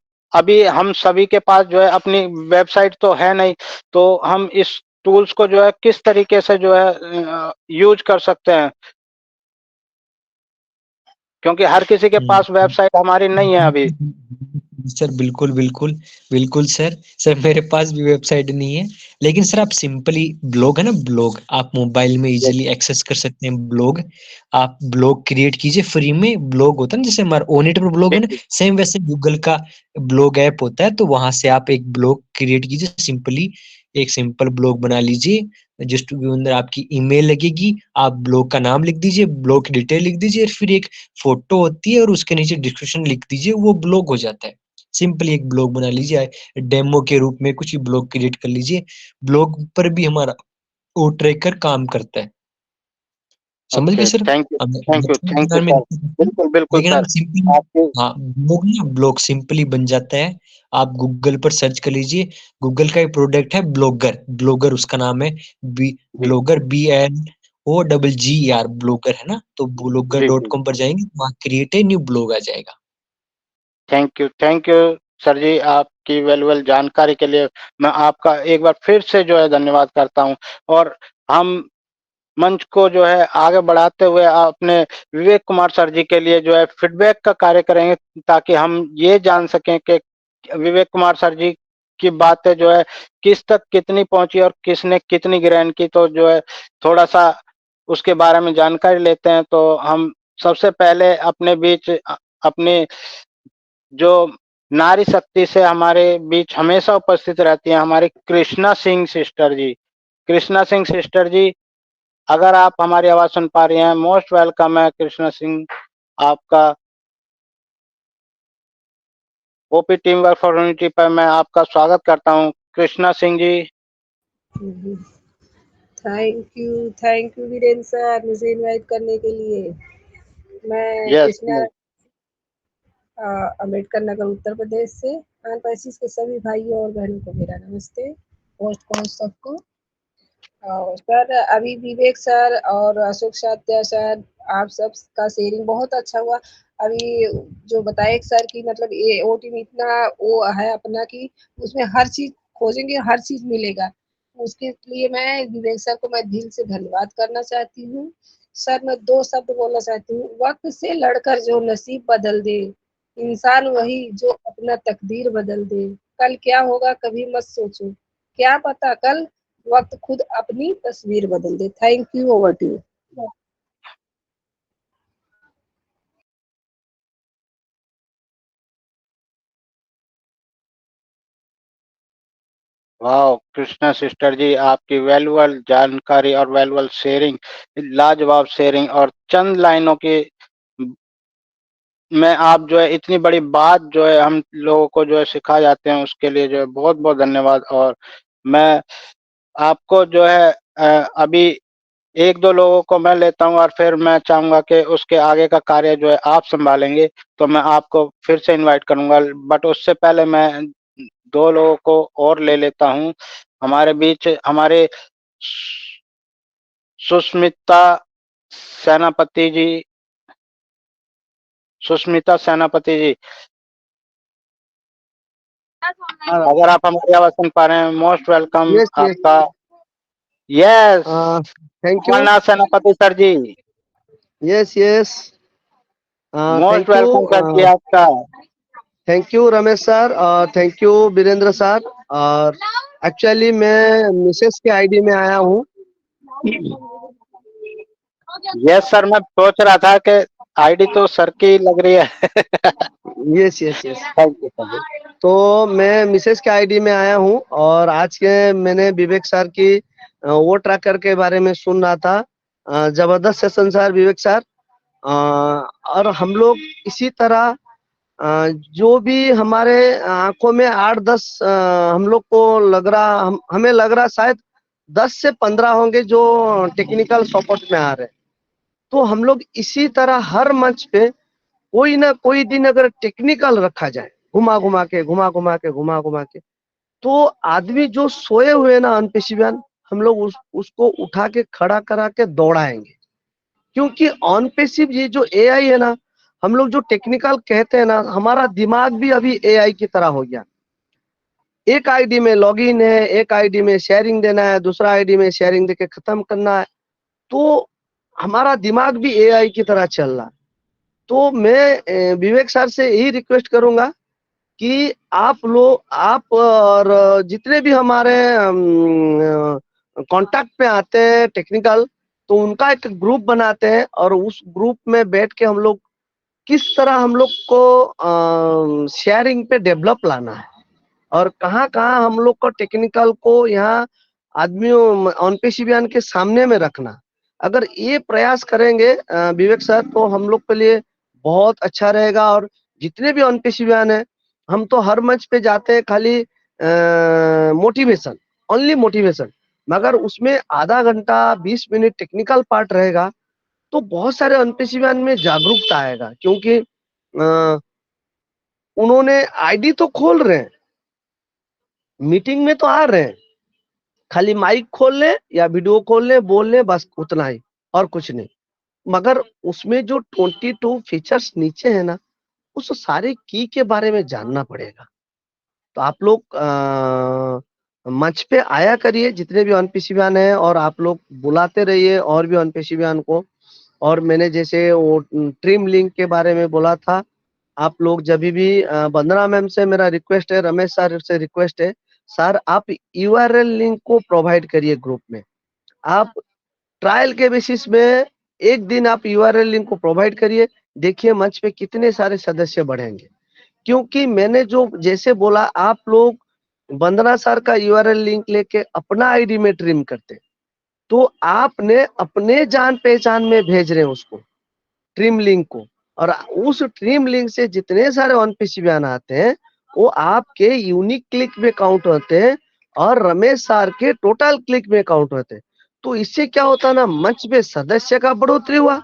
सभी के पास जो है अपनी वेबसाइट तो है नहीं, तो हम इस टूल्स को जो है किस तरीके से जो है यूज कर सकते हैं? क्योंकि हर किसी के पास वेबसाइट हमारी नहीं है अभी। सर बिल्कुल बिल्कुल बिल्कुल सर। सर मेरे पास भी वेबसाइट नहीं है, लेकिन सर आप सिंपली ब्लॉग है ना, ब्लॉग आप मोबाइल में यस, इजीली एक्सेस कर सकते हैं। ब्लॉग आप ब्लॉग क्रिएट कीजिए फ्री में। ब्लॉग होता है ना, जैसे हमारा ओनेट पर ब्लॉग है ना, सेम वैसे गूगल का ब्लॉग ऐप होता है। तो वहां से आप एक ब्लॉग क्रिएट कीजिए सिंपली, एक सिंपल ब्लॉग बना लीजिए। जस्ट अंदर आपकी ईमेल लगेगी, आप ब्लॉग का नाम लिख दीजिए, ब्लॉग की डिटेल लिख दीजिए, फिर एक फोटो होती है और उसके नीचे डिस्क्रिप्शन लिख दीजिए, वो ब्लॉग हो जाता है। सिंपली एक ब्लॉग बना लीजिए, डेमो के रूप में कुछ भी ब्लॉग क्रिएट कर लीजिए। ब्लॉग पर भी हमारा ओ ट्रैकर काम करता है, समझ गए okay, sir. Thank you sir. बिल्कुल, बिल्कुल लेकिन हम सर। सिंपली, आपके हाँ ब्लॉग ना, ब्लॉग सिंपली बन जाता है। आप गूगल पर सर्च कर लीजिए, गूगल का एक प्रोडक्ट है ब्लॉगर, ब्लॉगर उसका नाम है। जी, ब्लॉगर BLOGGER ब्लॉगर है ना, तो ब्लॉगर जी, डॉट जी। कॉम पर जाएंगे, वहाँ क्रिएट ए न्यू ब्लॉग आ जाएगा। थैंक यू सर जी, आपकी वैल्यूएबल जानकारी के लिए मैं आपका एक बार फिर से जो है धन्यवाद करता हूँ। और हम मंच को जो है आगे बढ़ाते हुए अपने विवेक कुमार सर जी के लिए जो है फीडबैक का कार्य करेंगे, ताकि हम ये जान सकें कि विवेक कुमार सर जी की बातें जो है किस तक कितनी पहुंची और किसने कितनी ग्रहण की। तो जो है थोड़ा-सा उसके बारे में जानकारी लेते हैं। तो हम सबसे पहले अपने बीच अपनी जो नारी शक्ति से हमारे बीच हमेशा उपस्थित रहती हैं, हमारी कृष्णा सिंह सिस्टर जी। कृष्णा सिंह सिस्टर जी, अगर आप हमारी आवाज़ सुन पा रही हैं, मोस्ट वेलकम है कृष्णा सिंह आपका। OP team work for unity पर मैं आपका स्वागत करता हूँ। कृष्णा सिंह जी। थैंक यू वीरेंद्र सर, मुझे इनवाइट करने के लिए। मैं यस, कृष्णा अम्बेडकर नगर उत्तर प्रदेश से। आन पैंतीस के सभी भाइयों और बहनों को मेरा नमस्ते, पोस्ट कौन सबको। सर अभी विवेक सर और अशोक सात्या सर, आप सब का शेयरिंग बहुत अच्छा हुआ। अभी जो बताए सर की मतलब ये ओ टीम इतना वो है अपना कि उसमें हर चीज खोजेंगे, हर चीज मिलेगा। उसके लिए मैं विवेक सर को मैं दिल से धन्यवाद करना चाहती हूँ। सर मैं दो शब्द बोलना चाहती हूँ, वक्त से लड़कर जो नसीब बदल दे, इंसान वही जो अपना तकदीर बदल दे। कल क्या होगा कभी मत सोचो, क्या पता कल वक्त खुद अपनी तस्वीर बदल दे। Thank you, over to you. वाह कृष्णा सिस्टर जी, आपकी वैल्यूबल जानकारी और वैल्यूबल शेयरिंग, लाजवाब शेयरिंग, और चंद लाइनों की में आप जो है इतनी बड़ी बात जो है हम लोगों को जो है सिखा जाते हैं, उसके लिए जो है बहुत बहुत धन्यवाद। और मैं आपको जो है अभी एक दो लोगों को मैं लेता हूँ और फिर मैं चाहूंगा कि उसके आगे का कार्य जो है आप संभालेंगे, तो मैं आपको फिर से इनवाइट करूंगा। बट उससे पहले मैं दो लोगों को और ले लेता हूँ हमारे बीच। हमारे सुष्मिता सेनापति जी, सुष्मिता सेनापति जी, अगर आप हमारी आवाज सुन पा रहे हैं, मोस्ट वेलकम Yes, yes. आपका। Yes, Thank you. Kamalnath Senapati sir ji, Yes, yes. Most Thank you. Welcome कर दिया आपका। Thank you, Ramesh sir. Thank you, Birendra sir. और एक्चुअली मैं मिसेस के आईडी में आया हूँ। यस सर, मैं सोच रहा था कि आईडी तो सर की लग रही है। Yes yes yes. Thank you sir. तो मैं मिसेस के आईडी में आया हूँ और आज के मैंने विवेक सर की वो ट्रैकर के बारे में सुन रहा था। जबरदस्त सेशन सर विवेक सर। और हम लोग इसी तरह जो भी हमारे आंखों में 8-10 हम लोग को लग रहा, हमें लग रहा शायद 10 से 15 होंगे जो टेक्निकल सपोर्ट में आ रहे हैं। तो हम लोग इसी तरह हर मंच पे कोई ना कोई दिन अगर टेक्निकल रखा जाए, घुमा घुमा के, तो आदमी जो सोए हुए ना अनपेशी बयान, हम लोग उसको उठा के खड़ा करा के दौड़ाएंगे। क्योंकि ऑन पेसिव ये जो एआई है ना, हम लोग जो टेक्निकल कहते हैं ना, हमारा दिमाग भी अभी एआई की तरह हो गया। एक आईडी में लॉगिन है, एक आईडी में शेयरिंग देना है, दूसरा आईडी में शेयरिंग देके खत्म करना है। तो हमारा दिमाग भी एआई की तरह चल रहा है। तो मैं विवेक सर से यही रिक्वेस्ट करूंगा कि आप और जितने भी हमारे कांटेक्ट पे आते हैं टेक्निकल, तो उनका एक ग्रुप बनाते हैं और उस ग्रुप में बैठ के हम लोग किस तरह हम लोग को शेयरिंग पे डेवलप लाना है और कहाँ-कहाँ हम लोग को टेक्निकल को यहाँ आदमियों ऑन पेशी बयान के सामने में रखना। अगर ये प्रयास करेंगे विवेक सर, तो हम लोग के लिए बहुत अच्छा रहेगा। और जितने भी ऑन पेशी बयान है, हम तो हर मंच पे जाते हैं खाली मोटिवेशन, ओनली मोटिवेशन, मगर उसमें आधा घंटा 20 मिनट टेक्निकल पार्ट रहेगा तो बहुत सारे ऑन पेशी बयान में जागरूकता आएगा। क्योंकि उन्होंने आईडी तो खोल रहे हैं, मीटिंग में तो आ रहे हैं, खाली माइक खोल ले या वीडियो खोल ले, बोल ले, बस उतना ही और कुछ नहीं। मगर उसमें जो 22 फीचर्स नीचे है ना, उस सारे की के बारे में जानना पड़ेगा। तो आप लोग मंच पे आया करिए जितने भी ऑन पेशी बयान है, और आप लोग बुलाते रहिए और भी ऑन पेशी बयान को। और मैंने जैसे वो ट्रिम लिंक के बारे में बोला था, आप लोग जब भी वंदना मैम से मेरा रिक्वेस्ट है, रमेश सर से रिक्वेस्ट है, सर आप यूआरएल लिंक को प्रोवाइड करिए ग्रुप में। आप ट्रायल के बेसिस में एक दिन आप यूआरएल लिंक को प्रोवाइड करिए, देखिए मंच पे कितने सारे सदस्य बढ़ेंगे। क्योंकि मैंने जो जैसे बोला, आप लोग वंदना सर का यूआरएल लिंक लेके अपना आईडी में ट्रिम करते, तो आपने अपने जान पहचान में भेज रहे हैं उसको ट्रिम लिंक को, और उस ट्रिम लिंक से जितने सारे ऑन पेशी बयान आते हैं वो आपके यूनिक क्लिक में काउंट होते हैं और रमेश सर के टोटल क्लिक में काउंट होते हैं। तो इससे क्या होता है ना, मंच पे सदस्य का बढ़ोतरी हुआ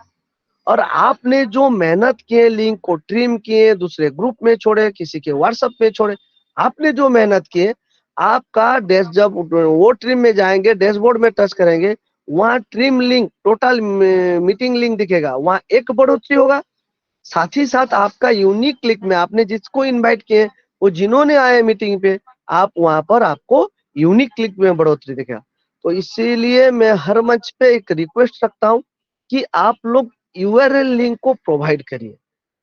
और आपने जो मेहनत किए, लिंक को ट्रिम किए, दूसरे ग्रुप में छोड़े, किसी के व्हाट्सएप में छोड़े, आपने जो मेहनत किए, आपका डैश जब वो ट्रिम में जाएंगे, डैशबोर्ड में टच करेंगे, वहाँ trim link total meeting link दिखेगा, वहाँ एक बढ़ोतरी होगा। साथ ही साथ आपका यूनिक क्लिक में आपने जिसको इनवाइट किए, वो जिन्होंने आए मीटिंग पे, आप वहां पर आपको यूनिक क्लिक में बढ़ोतरी दिखेगा। तो इसीलिए मैं हर मंच पे एक रिक्वेस्ट रखता हूँ कि आप लोग यूआरएल लिंक को प्रोवाइड करिए।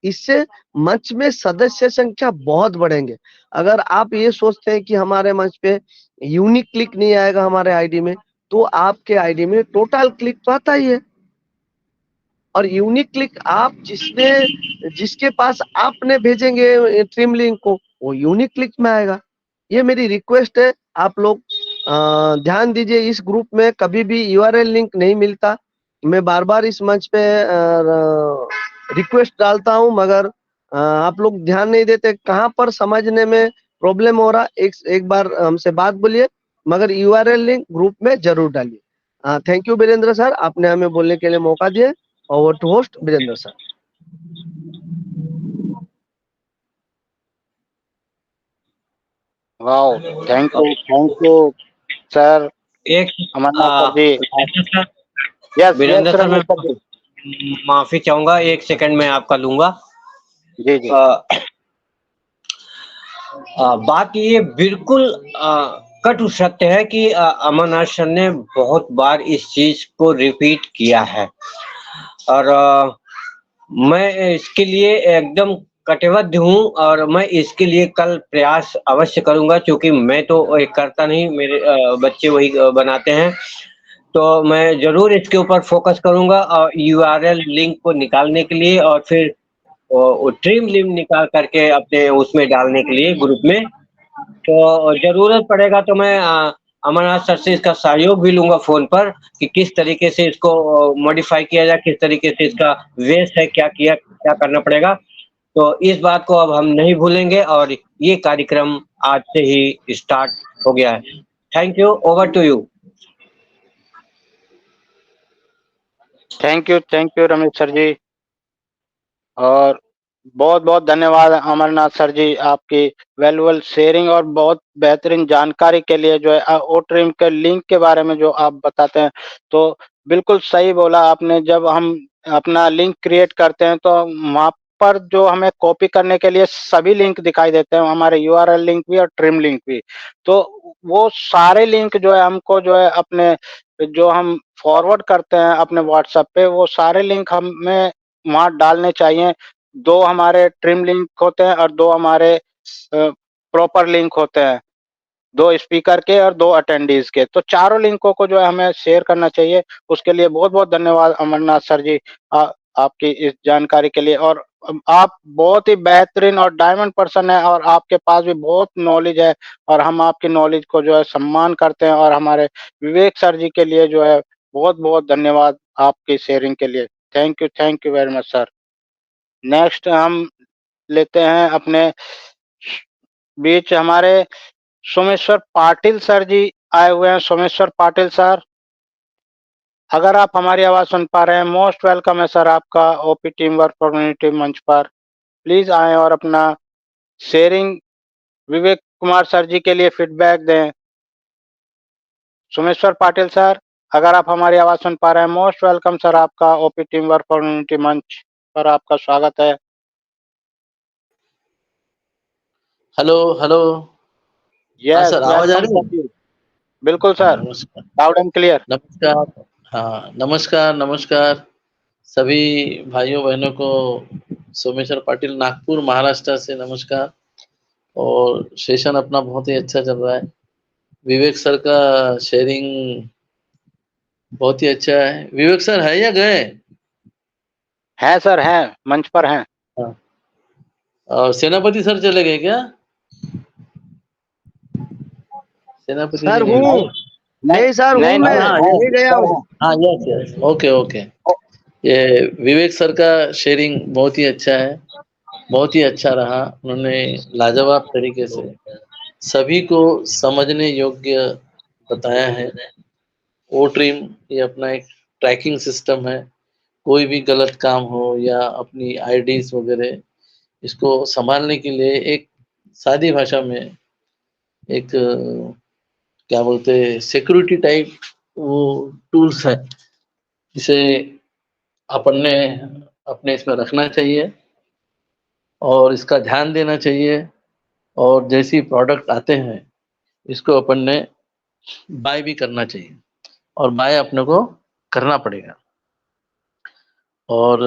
इससे मंच में सदस्य संख्या बहुत बढ़ेंगे। अगर आप ये सोचते हैं कि हमारे मंच पे यूनिक क्लिक नहीं आएगा हमारे आईडी में, तो आपके आईडी में टोटल क्लिक तो आता ही है, और यूनिक क्लिक आप जिसके पास आपने भेजेंगे ट्रिम लिंक को, वो यूनिक क्लिक में आएगा। ये मेरी रिक्वेस्ट है, आप लोग ध्यान दीजिए। इस ग्रुप में कभी भी यूआरएल लिंक नहीं मिलता। मैं बार बार इस मंच पे रिक्वेस्ट डालता हूं, मगर आप लोग ध्यान नहीं देते। कहां पर समझने में प्रॉब्लम हो रहा, एक बार हमसे बात बोलिए, मगर यूआरएल लिंक ग्रुप में जरूर डालिए। थैंक यू वीरेंद्र सर, आपने हमें बोलने के लिए मौका दिया। Over to host Virendra sir. Wow, thank you sir, एक Amarnath sir ji. Yes Virendra yes sir, मैं रमेश सर जी। माफी चाहूंगा, 1 सेकंड में आपका लूंगा। जी जी। बात ये बिल्कुल कटु सत्य है कि अमरनाथ सर ने बहुत बार इस चीज को रिपीट किया है, और मैं इसके लिए एकदम कटिबद्ध हूँ, और मैं इसके लिए कल प्रयास अवश्य करूंगा, क्योंकि मैं तो करता नहीं, मेरे बच्चे वही बनाते हैं। तो मैं जरूर इसके ऊपर फोकस करूंगा, और यूआरएल लिंक को निकालने के लिए, और फिर वो ट्रिम लिंक निकाल करके अपने उसमें डालने के लिए ग्रुप में। तो जरूरत पड़ेगा तो मैं अमरनाथ सर से इसका सहयोग भी लूंगा फोन पर, कि किस तरीके से इसको मॉडिफाई किया जाए, किस तरीके से इसका वेस्ट है, क्या करना पड़ेगा। तो इस बात को अब हम नहीं भूलेंगे, और ये कार्यक्रम आज से ही स्टार्ट हो गया है। Thank you, over to you. Thank you Ramesh sir ji, और बहुत बहुत धन्यवाद अमरनाथ सर जी, आपकी वैल्यूएबल शेयरिंग और बहुत बेहतरीन जानकारी के लिए। जो है ओट्रिम के लिंक के बारे में जो आप बताते हैं, तो बिल्कुल सही बोला आपने। जब हम अपना लिंक क्रिएट करते हैं तो वहाँ पर जो हमें कॉपी करने के लिए सभी लिंक दिखाई देते हैं, हमारे यूआरएल लिंक भी और ट्रिम लिंक भी। तो वो सारे लिंक जो है हमको जो है अपने जो हम फॉरवर्ड करते हैं अपने व्हाट्सएप पे, वो सारे लिंक हमें वहाँ डालने चाहिए। 2 हमारे ट्रिम लिंक होते हैं और 2 हमारे प्रॉपर लिंक होते हैं, 2 स्पीकर के और 2 अटेंडीज के। तो चारों लिंकों को जो है हमें शेयर करना चाहिए। उसके लिए बहुत बहुत धन्यवाद अमरनाथ सर जी, आपकी इस जानकारी के लिए। और आप बहुत ही बेहतरीन और डायमंड पर्सन है, और आपके पास भी बहुत नॉलेज है, और हम आपकी नॉलेज को जो है सम्मान करते हैं। और हमारे विवेक सर जी के लिए जो है बहुत बहुत धन्यवाद आपकी शेयरिंग के लिए। Thank you very much sir. Next हम लेते हैं अपने बीच हमारे सोमेश्वर पाटिल सर जी आए हुए हैं। सोमेश्वर पाटिल सर, अगर आप हमारी आवाज सुन पा रहे हैं, मोस्ट वेलकम है सर आपका ओपी टीम वर्क कम्युनिटी मंच पर। प्लीज आए और अपना शेयरिंग विवेक कुमार सर जी के लिए फीडबैक दें। सोमेश्वर पाटिल सर, अगर आप हमारी आवाज सुन पा रहे हैं, मोस्ट वेलकम सर आपका ओपी टीम वर्क कम्युनिटी मंच पर आपका स्वागत है। Hello hello. हाँ यस सर, आवाज आ वेलकम रही है? सर, बिल्कुल हाँ, सर, नमस्कार। Loud and clear. नमस्कार। हाँ, नमस्कार नमस्कार सभी भाइयों बहनों को। सोमेश्वर पाटिल, नागपुर महाराष्ट्र से नमस्कार। और सेशन अपना बहुत ही अच्छा चल रहा है। विवेक सर का शेयरिंग बहुत ही अच्छा है। विवेक सर है या गए? है सर, है मंच पर हैं। हाँ। और सेनापति सर चले गए क्या? सेनापति सर जी नहीं हूँ, गए? नहीं सर हूँ, नहीं मैं नहीं, हाँ नहीं गया सर हूँ। हैं। हाँ, यस यस, ओके ओके। ये विवेक सर का शेयरिंग बहुत ही अच्छा है, बहुत ही अच्छा रहा। उन्होंने लाजवाब तरीके से सभी को समझने योग्य बताया है। ओट्रिम ये अपना एक ट्रैकिंग सिस्टम है। कोई भी गलत काम हो या अपनी आईडीज वगैरह, इसको संभालने के लिए एक सादी भाषा में एक क्या बोलते हैं, सिक्योरिटी टाइप वो टूल्स है, जिसे अपन ने अपने इसमें रखना चाहिए और इसका ध्यान देना चाहिए। और जैसी प्रोडक्ट आते हैं, इसको अपन ने बाय भी करना चाहिए, और बाय अपने को करना पड़ेगा। और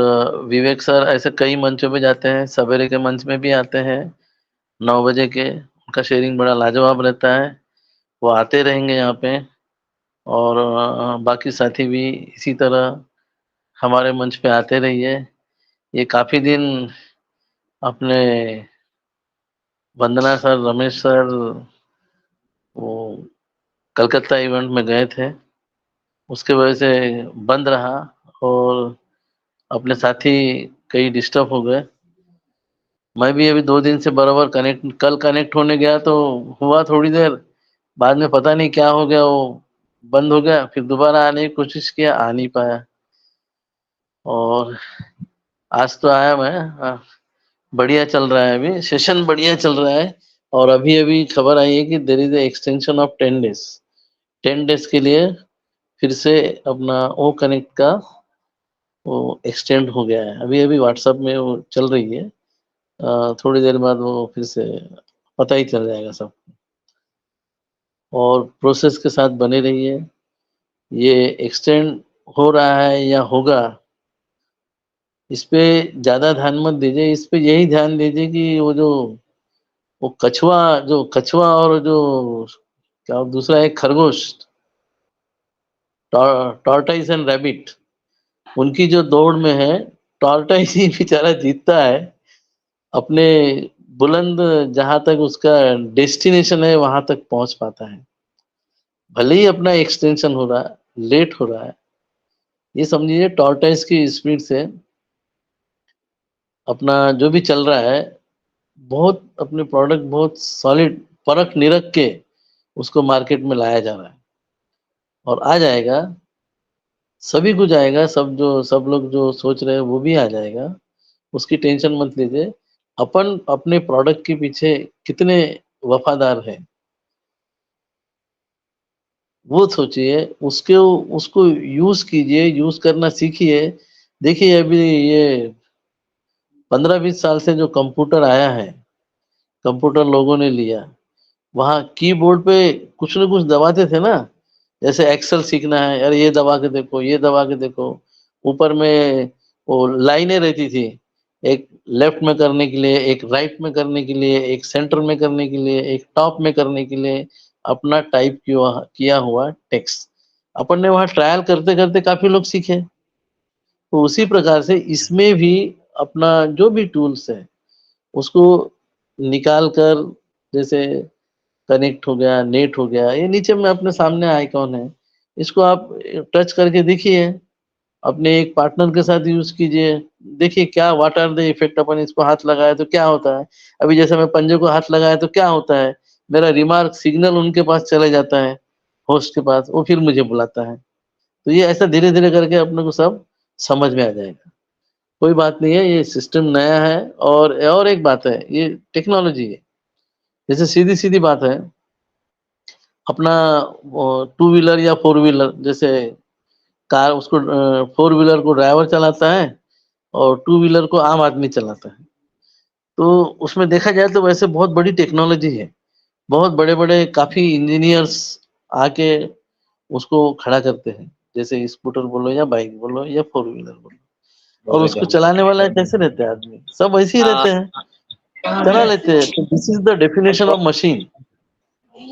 विवेक सर ऐसे कई मंचों पे जाते हैं, सवेरे के मंच में भी आते हैं 9 बजे के, उनका शेयरिंग बड़ा लाजवाब रहता है, वो आते रहेंगे यहाँ पे। और बाकी साथी भी इसी तरह हमारे मंच पे आते रहिए। ये काफ़ी दिन अपने वंदना सर, रमेश सर वो कलकत्ता इवेंट में गए थे, उसके वजह से बंद रहा और अपने साथी कई डिस्टर्ब हो गए। मैं भी अभी 2 दिन से बराबर कल कनेक्ट होने गया तो हुआ थोड़ी देर, बाद में पता नहीं क्या हो गया, वो बंद हो गया, फिर दोबारा आने की कोशिश किया, आ नहीं पाया। और आज तो आया मैं। बढ़िया चल रहा है, अभी सेशन बढ़िया चल रहा है। और अभी खबर आई है कि there is a extension of 10 days. 10 days के लिए फिर से अपना ओ कनेक्ट का वो एक्सटेंड हो गया है। अभी व्हाट्सएप में वो चल रही है, थोड़ी देर बाद वो फिर से पता ही चल जाएगा सब। और प्रोसेस के साथ बने रहिए। ये एक्सटेंड हो रहा है या होगा, इस पे ज़्यादा ध्यान मत दीजिए, इस पे यही ध्यान दीजिए कि वो कछुआ और जो क्या दूसरा एक खरगोश, टॉर्टाइस एंड रैबिट, उनकी जो दौड़ में है, टॉर्टाइस ही बेचारा जीतता है। अपने बुलंद जहां तक उसका डेस्टिनेशन है वहां तक पहुंच पाता है, भले ही अपना एक्सटेंशन हो रहा है, लेट हो रहा है। ये समझिए टॉर्टाइस की स्पीड से अपना जो भी चल रहा है, बहुत अपने प्रोडक्ट बहुत सॉलिड परख निरख के उसको मार्केट में लाया जा रहा है और आ जाएगा, सभी कुछ आएगा। सब लोग जो सोच रहे हैं वो भी आ जाएगा, उसकी टेंशन मत लीजिए। अपन अपने प्रोडक्ट के पीछे कितने वफादार हैं वो सोचिए, उसको यूज कीजिए, यूज करना सीखिए। देखिए अभी ये 15-20 साल से जो कंप्यूटर आया है, कंप्यूटर लोगों ने लिया, वहाँ कीबोर्ड पे कुछ न कुछ दबाते थे ना, जैसे एक्सेल सीखना है, यार ये दबा के देखो, ये दबा के देखो। ऊपर में वो लाइनें रहती थी, एक लेफ्ट में करने के लिए, एक राइट में करने के लिए, एक सेंटर में करने के लिए, एक टॉप में करने के लिए, अपना टाइप किया हुआ टेक्स्ट। अपन ने वहाँ ट्रायल करते करते काफी लोग सीखे। तो उसी प्रकार से इसमें भी अपना जो भी टूल्स है उसको निकाल कर, जैसे कनेक्ट हो गया, नेट हो गया, ये नीचे में अपने सामने आइकॉन है, इसको आप टच करके देखिए, अपने एक पार्टनर के साथ यूज कीजिए, देखिए क्या व्हाट आर द इफेक्ट। अपन इसको हाथ लगाए तो क्या होता है, अभी जैसे मैं पंजे को हाथ लगाया तो क्या होता है, मेरा रिमार्क सिग्नल उनके पास चले जाता है, होस्ट के पास, वो फिर मुझे बुलाता है। तो ये ऐसा धीरे धीरे करके अपने को सब समझ में आ जाएगा। कोई बात नहीं है, ये सिस्टम नया है। और एक बात है, ये टेक्नोलॉजी है, जैसे सीधी सीधी बात है, अपना 2 व्हीलर या 4 व्हीलर, जैसे कार, उसको 4 व्हीलर को ड्राइवर चलाता है और 2 व्हीलर को आम आदमी चलाता है। तो उसमें देखा जाए तो वैसे बहुत बड़ी टेक्नोलॉजी है, बहुत बड़े बड़े काफी इंजीनियर्स आके उसको खड़ा करते हैं, जैसे स्कूटर बोलो या बाइक बोलो या 4 व्हीलर बोलो। और उसको चलाने वाला कैसे रहते हैं आदमी, सब ऐसे ही रहते हैं, चला लेते हैं। तो this is the definition of machine.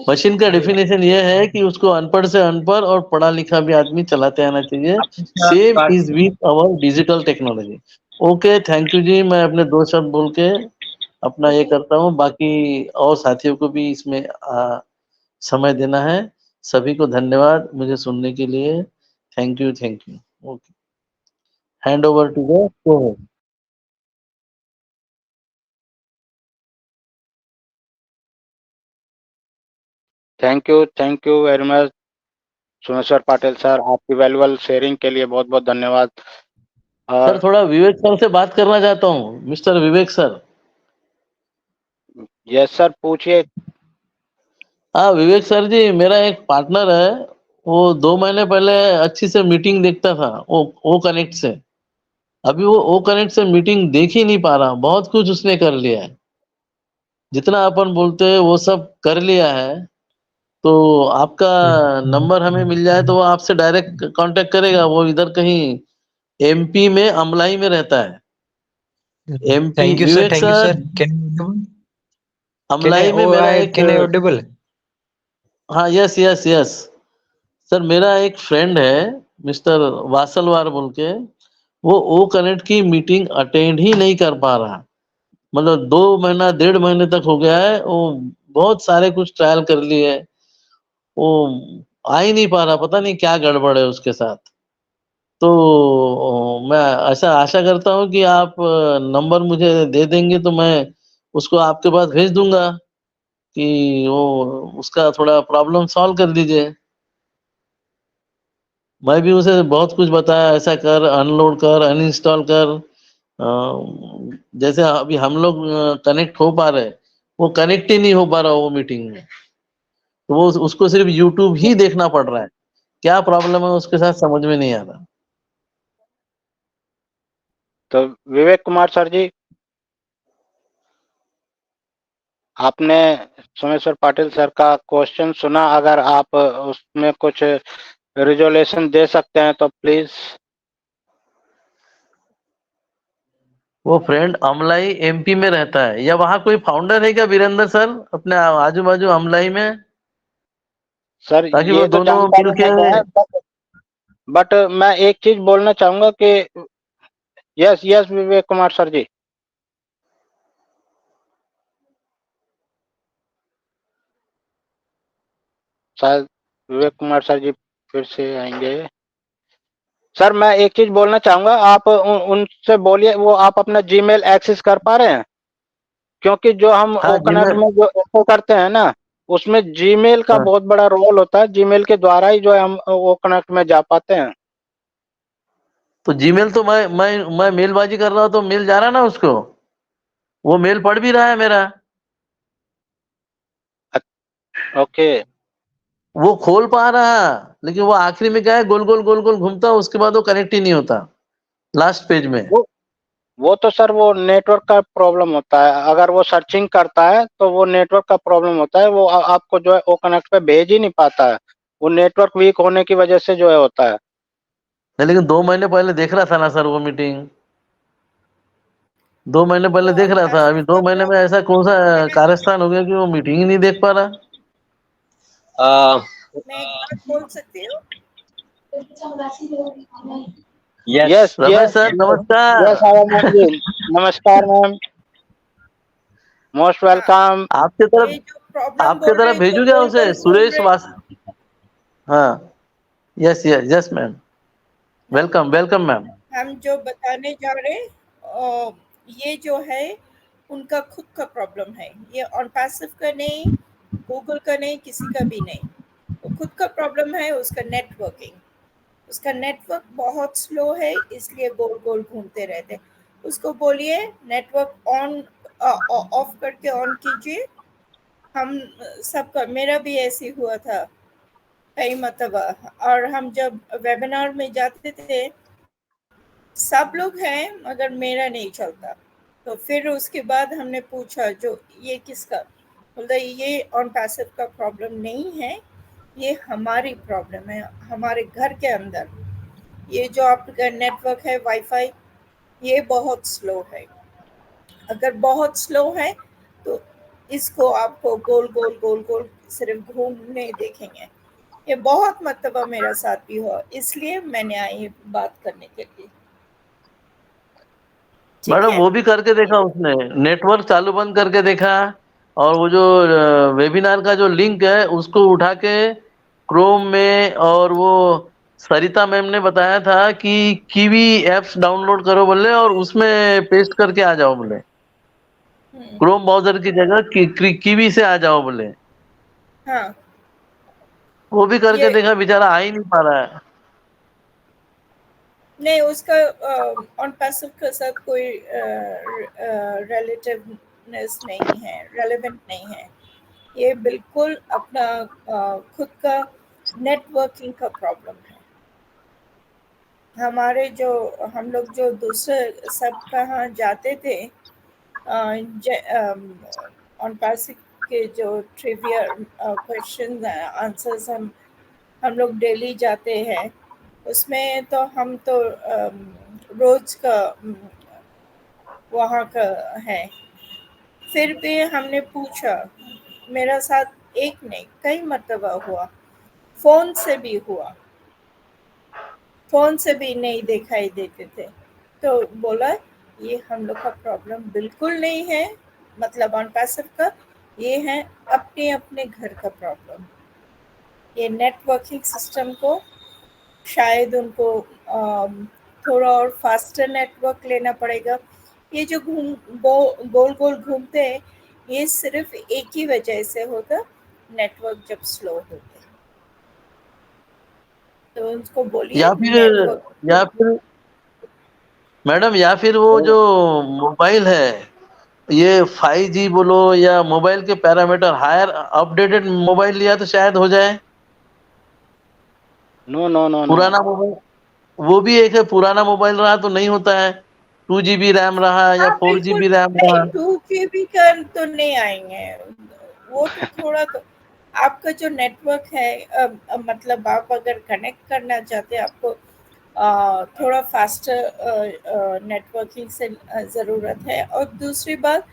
Machine का डेफिनेशन ये है कि उसको अनपढ़ से अनपढ़ और पढ़ा लिखा भी आदमी चलाते आना चाहिए। Same is with our digital technology. Okay, thank you ji. मैं अपने 2 शब्द बोल के अपना ये करता हूँ, बाकी और साथियों को भी इसमें समय देना है। सभी को धन्यवाद मुझे सुनने के लिए। Thank you, thank you. Okay, hand over to the को। Thank you very much Someshwar Patil sir, आपकी वैल्यूबल शेयरिंग के लिए बहुत बहुत धन्यवाद। सर थोड़ा विवेक सर से बात करना चाहता हूँ, मिस्टर विवेक सर। यस सर, पूछिए। हाँ विवेक सर जी, मेरा एक पार्टनर है, वो 2 महीने पहले अच्छी से मीटिंग देखता था ओ कनेक्ट से। अभी वो ओ कनेक्ट से मीटिंग देख ही नहीं पा रहा। बहुत कुछ उसने कर लिया है, जितना अपन बोलते हैं वो सब कर लिया है। तो आपका नंबर हमें मिल जाए तो वो आपसे डायरेक्ट कांटेक्ट करेगा। वो इधर कहीं एमपी में अमलाई में रहता है। MP thank you sir, Vivek thank you sir, sir. Can Amlai में मेरा एक कैन आई ऑडिबल? हाँ, यस यस यस सर, मेरा एक फ्रेंड है मिस्टर वासलवार बोल के, वो ओ कनेक्ट की मीटिंग अटेंड ही नहीं कर पा रहा। मतलब 2 महीना 1.5 महीने तक हो गया है, वो बहुत सारे कुछ ट्रायल कर लिए, वो आ ही नहीं पा रहा, पता नहीं क्या गड़बड़ है उसके साथ। तो मैं ऐसा आशा करता हूँ कि आप नंबर मुझे दे देंगे तो मैं उसको आपके पास भेज दूंगा कि वो उसका थोड़ा प्रॉब्लम सॉल्व कर दीजिए। मैं भी उसे बहुत कुछ बताया, ऐसा कर, अनलोड कर, अनइंस्टॉल कर। जैसे अभी हम लोग कनेक्ट हो पा रहे, वो कनेक्ट ही नहीं हो पा रहा वो मीटिंग में। तो वो उसको सिर्फ यूट्यूब ही देखना पड़ रहा है। क्या प्रॉब्लम है उसके साथ समझ में नहीं आ रहा। तो विवेक कुमार सर जी, आपने सोमेश्वर पाटिल सर का क्वेश्चन सुना, अगर आप उसमें कुछ रिजोल्यूशन दे सकते हैं तो प्लीज। वो फ्रेंड अमलाई एमपी में रहता है, या वहाँ कोई फाउंडर है क्या वीरेंद्र सर अपने आजू बाजू अमलाई में, सर ताकि वो ये तो दोनों जानकारी मिलके। नहीं है, बट मैं एक चीज बोलना चाहूंगा कि yes yes Vivek Kumar sir जी, शायद विवेक कुमार सर जी फिर से आएंगे। सर मैं एक चीज बोलना चाहूंगा, आप उनसे बोलिए, वो आप अपना जीमेल एक्सेस कर पा रहे हैं? क्योंकि जो हम हाँ कनेक्ट जीमेल। में जो info करते हैं ना, उसमें जीमेल का हाँ, बहुत बड़ा रोल होता है। जीमेल के द्वारा ही जो है हम वो कनेक्ट में जा पाते हैं। तो जीमेल तो मैं मेलबाजी कर रहा हूँ तो मेल जा रहा है ना उसको, वो मेल पढ़ भी रहा है मेरा। ओके, वो खोल पा रहा, लेकिन वो आखिरी में क्या है, गोल गोल गोल गोल घूमता, उसके बाद वो कनेक्ट ही नहीं होता लास्ट पेज में। वो तो सर वो नेटवर्क का प्रॉब्लम होता है। अगर वो सर्चिंग करता है तो वो नेटवर्क का प्रॉब्लम होता है। वो आपको जो है वो कनेक्ट पे भेज ही नहीं पाता है। वो नेटवर्क वीक होने की वजह से जो है होता है। नहीं, लेकिन 2 महीने पहले देख रहा था ना सर वो मीटिंग, 2 महीने पहले देख रहा था। अभी 2 महीने में ऐसा कौन सा कारस्तान हो गया कि वो मीटिंग ही नहीं देख पा रहा। मैं एक बात बोल सकती हूँ? Yes yes Ramesh yes sir नमस्कार। यस आया मैम जी, नमस्कार मैम, मोस्ट हाँ, वेलकम। आपके ये तरफ, जो प्रॉब्लम आपके बोल तरफ रहे जो भेजू क्या गोल उसे, गोल घूम सुरेश रहे। वास। हाँ, yes yes yes ma'am, welcome welcome ma'am. हम जो बताने जा रहे ये जो है उनका खुद का प्रॉब्लम है। ये ऑन पैसिव का नहीं, गूगल का नहीं, किसी का भी नहीं। वो खुद का प्रॉब्लम है, उसका नेटवर्किंग। उसका नेटवर्क बहुत स्लो है, इसलिए गोल गोल घूमते रहते। उसको बोलिए नेटवर्क ऑन ऑफ करके ऑन कीजिए। हम सबका, मेरा भी ऐसे हुआ था कई मरतबा। और हम जब वेबिनार में जाते थे, सब लोग हैं मगर मेरा नहीं चलता। तो फिर उसके बाद हमने पूछा जो ये किसका, बोलता ये ऑन पैसिव का प्रॉब्लम नहीं है, ये हमारी प्रॉब्लम है, हमारे घर के अंदर। ये जो आपका नेटवर्क है वाईफाई, ये बहुत स्लो है। अगर बहुत स्लो है तो इसको आपको गोल गोल गोल गोल सिर्फ घूमने देखेंगे। ये बहुत मरतबा मेरा साथ भी हुआ, इसलिए मैंने आई बात करने के लिए। ठीक मैडम है? वो भी करके देखा उसने, नेटवर्क चालू बंद करके देखा, और वो जो वेबिनार का जो लिंक है उसको उठा के क्रोम में, और वो सरिता मैम ने बताया था कि कीवी एप्स डाउनलोड करो बोले, और उसमें पेस्ट करके आ जाओ बोले, क्रोम ब्राउजर की जगह कीवी से आ जाओ बोले। हाँ, वो भी करके ये देखा, बेचारा आ ही नहीं पा रहा है। नहीं, उसका ऑन पैसिव के साथ कोई रिलेटिवनेस नहीं है, रेलेवेंट नहीं है। ये बिल्कुल अपना खुद का नेटवर्किंग का प्रॉब्लम है। हमारे जो हम लोग जो दूसरे सब कहाँ जाते थे, ऑन पैसिव के जो ट्रिविया क्वेश्चन आंसर्स हम लोग डेली जाते हैं, उसमें तो हम तो रोज का वहाँ का है। फिर भी हमने पूछा, मेरा साथ एक नहीं कई मर्तबा हुआ, फोन से भी हुआ, फोन से भी नहीं दिखाई देते थे। तो बोला ये हम लोग का प्रॉब्लम बिल्कुल नहीं है, मतलब ऑन पैसिव का, ये है अपने अपने घर का प्रॉब्लम। ये नेटवर्किंग सिस्टम को शायद उनको थोड़ा और फास्टर नेटवर्क लेना पड़ेगा। ये जो गोल गोल घूमते हैं, ये सिर्फ एक ही वजह से होता, नेटवर्क जब स्लो होते। तो उनको बोलिए या नेटवर्क। फिर मैडम, या फिर वो जो मोबाइल है, ये 5G बोलो या मोबाइल के पैरामीटर हायर अपडेटेड मोबाइल लिया तो शायद हो जाए। नो नो नो नो पुराना मोबाइल, वो भी एक है, पुराना मोबाइल रहा तो नहीं होता है। 2 GB रैम रहा या हाँ 4 GB बिल्कुल, रैम नहीं रहा। 2 GB का तो नहीं आएंगे, वो तो थोड़ा तो आपका जो नेटवर्क है, मतलब आप अगर कनेक्ट करना चाहते हैं, आपको थोड़ा फास्टर नेटवर्किंग से ज़रूरत है। और दूसरी बात,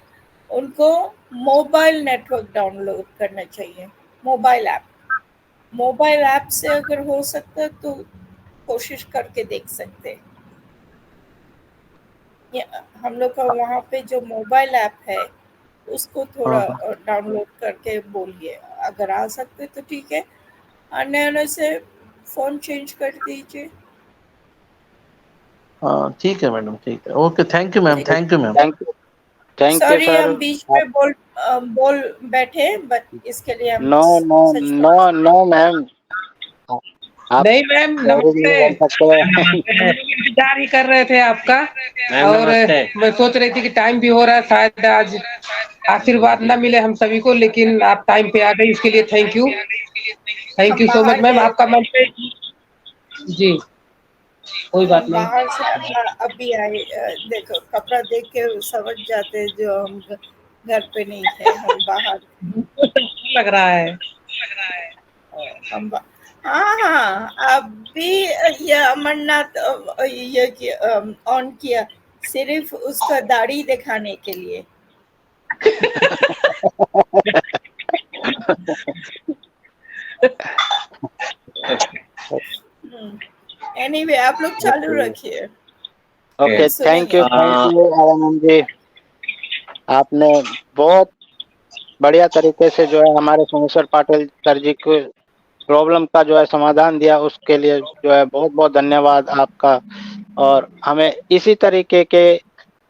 उनको मोबाइल नेटवर्क डाउनलोड करना चाहिए, मोबाइल ऐप से अगर हो सकता है तो कोशिश करके देख सकते हैं। हम लोग का वहाँ पे जो मोबाइल ऐप है उसको थोड़ा डाउनलोड करके बोलिए, अगर आ सकते तो ठीक है, अन्य से फ़ोन चेंज कर दीजिए। हाँ ठीक है मैडम, ठीक है, okay, thank you ma'am, thank you ma'am. Thank you sorry sir. हम बीच में बोल बैठे, बट इसके लिए हम no no such no no ma'am, आप नहीं मैम, sorry नहीं नमस्ते। बोल सकते। हम लोग इंतजार ही कर रहे थे आपका, मैम और नमस्ते। मैं सोच रही थी कि टाइम भी हो रहा है, शायद आज आशीर्वाद न मिले हम सभी को, लेकिन आप टाइम पे आ गई, इसके लिए थैंक यू हम सो मच बाहर मैम। गए आपका थे, मंच जी, कोई बात हम नहीं। बाहर से अभी आए। देखो कपड़ा देख के समझ जाते जो हम घर पे नहीं थे, हम बाहर। लग रहा है हम हाँ हाँ, अभी ये अमरनाथ ये ऑन किया सिर्फ उसका दाढ़ी दिखाने के लिए। एनीवे आप लोग चालू रखिए। ओके, थैंक सुनेंगे। यू आनंद जी, आपने बहुत बढ़िया तरीके से जो है हमारे सोमेश्वर पाटिल सर जी को प्रॉब्लम का जो है समाधान दिया, उसके लिए जो है बहुत बहुत धन्यवाद आपका। और हमें इसी तरीके के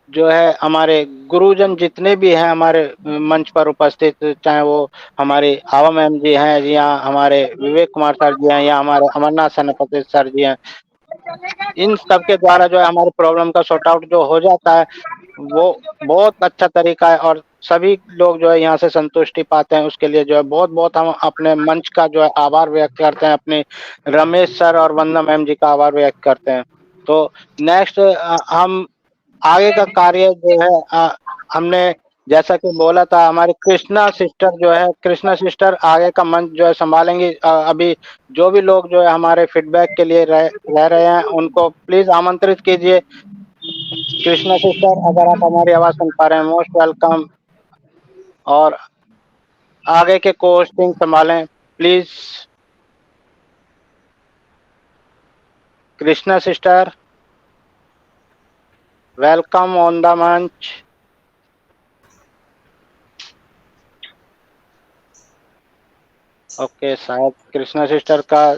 जो है हमारे गुरुजन जितने भी हैं हमारे मंच पर उपस्थित, चाहे वो हमारे आवा मैम जी हैं, या हमारे विवेक कुमार सर जी हैं, या हमारे अमरनाथ सेनापति सर जी हैं, इन सब के द्वारा जो है हमारी प्रॉब्लम का सॉर्ट आउट जो हो जाता है, वो बहुत अच्छा तरीका है। और सभी लोग जो है यहाँ से संतुष्टि पाते हैं, उसके लिए जो है बहुत बहुत हम अपने मंच का जो है आभार व्यक्त करते हैं, अपने रमेश सर और वंदना मैम जी का आभार व्यक्त करते हैं। तो नेक्स्ट हम आगे का कार्य जो है हमने जैसा कि बोला था, हमारी कृष्णा सिस्टर जो है, कृष्णा सिस्टर आगे का मंच जो है संभालेंगी। अभी जो भी लोग जो है हमारे फीडबैक के लिए रह रहे हैं, उनको प्लीज आमंत्रित कीजिए। कृष्णा सिस्टर, अगर आप हमारी आवाज सुन पा रहे हैं, मोस्ट वेलकम। और आगे के को होस्टिंग संभालें please. Krishna sister, welcome on the मंच। ओके, शायद कृष्णा सिस्टर का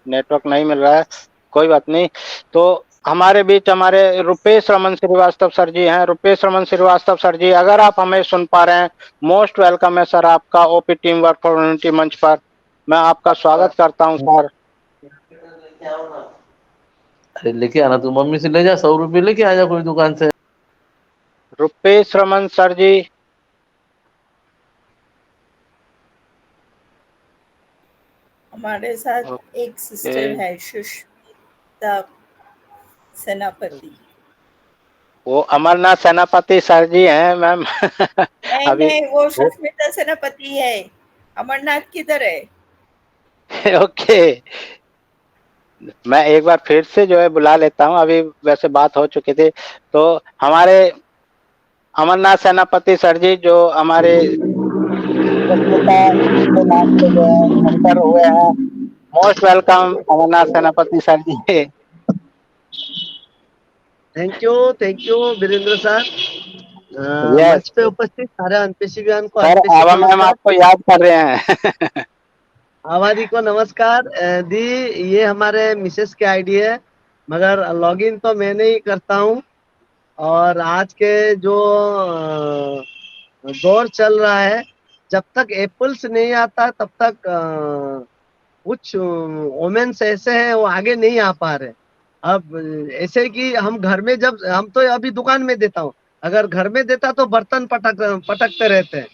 नेटवर्क नहीं मिल रहा है, कोई बात नहीं। तो हमारे बीच हमारे रुपेश रमन श्रीवास्तव सर जी हैं। रुपेश रमन श्रीवास्तव सर जी, अगर आप हमें सुन पा रहे हैं, मोस्ट वेलकम है सर आपका OP team work for unity मंच पर। मैं आपका स्वागत करता हूं सर। अरे लेके आना, तू मम्मी से ले जा, 100 रुपये लेके आ जा कोई दुकान से। रुपेश रमन सर जी, हमारे साथ एक सिस्टर है सुष्मिता सेनापति। वो अमरनाथ सेनापति सर जी हैं मैम। नहीं नहीं, वो सुष्मिता सेनापति है, अमरनाथ किधर है? ओके, मैं एक बार फिर से जो है बुला लेता हूँ, अभी वैसे बात हो चुकी थी। तो हमारे अमरनाथ सेनापति सर जी जो हमारे पत्रिका के नाम से जो है एंकर हुए हैं, most welcome Amarnath Senapati sir ji. Thank you Virendra sir. Yes मंच पे उपस्थित सारे अनपेशिवियान को सर, अनपेशिव आवा मैम नमस्कार। आपको याद कर रहे हैं। आबादी को नमस्कार। दी ये हमारे मिसेस के आईडी है, मगर लॉगिन तो मैं नहीं करता हूँ। और आज के जो दौर चल रहा है, जब तक एप्पल्स नहीं आता तब तक कुछ वोमेन्स ऐसे हैं वो आगे नहीं आ पा रहे। अब ऐसे कि हम घर में, जब हम तो अभी दुकान में देता हूँ, अगर घर में देता तो बर्तन पटकते रहते हैं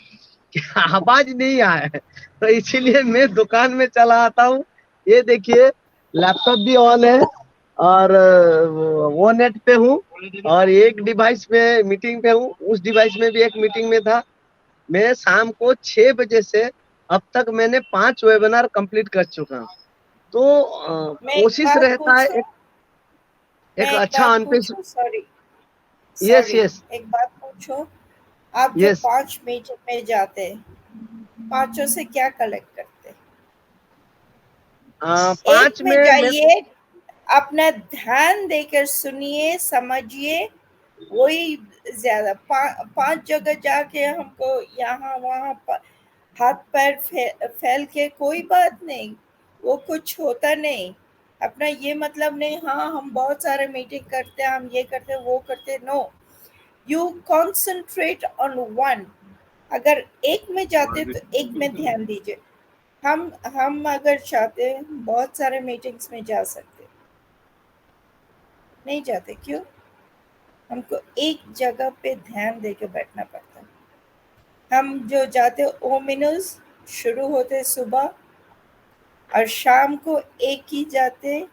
कि आवाज नहीं आए, तो इसीलिए मैं दुकान में चला आता हूँ। ये देखिए लैपटॉप भी ऑन है और वो नेट पे हूँ, और एक डिवाइस पे मीटिंग पे हूँ, उस डिवाइस में भी एक मीटिंग में था। मैं शाम को 6 बजे से अब तक मैंने 5 वेबिनार कंप्लीट कर चुका हूँ। तो मैं एक कोशिश बात रहता है पूछूं? एक मैं एक अच्छा बात अनपेश। पूछूं? सॉरी यस सॉरी, यस एक बात पूछूं? आप जो यस 5 मीटिंग में जाते, पांचों से क्या कलेक्ट करते? एक 5 में में मैं जाइए, अपना ध्यान देकर सुनिए, समझिए, वही ज्यादा। 5 जगह जाके हमको यहाँ वहाँ हाथ पैर फैल के कोई बात नहीं, वो कुछ होता नहीं। अपना ये मतलब नहीं, हाँ हम बहुत सारे मीटिंग करते हैं, हम ये करते हैं, वो करते हैं। No, you concentrate on one. अगर एक में जाते तो एक में ध्यान दीजिए। हम अगर चाहते हैं बहुत सारे मीटिंग्स में जा सकते, नहीं जाते। क्यों? हमको एक जगह पे ध्यान देके बैठना पड़ता है। हम जो जाते ओमिनस शुरू होते सुबह और शाम को एक ही जाते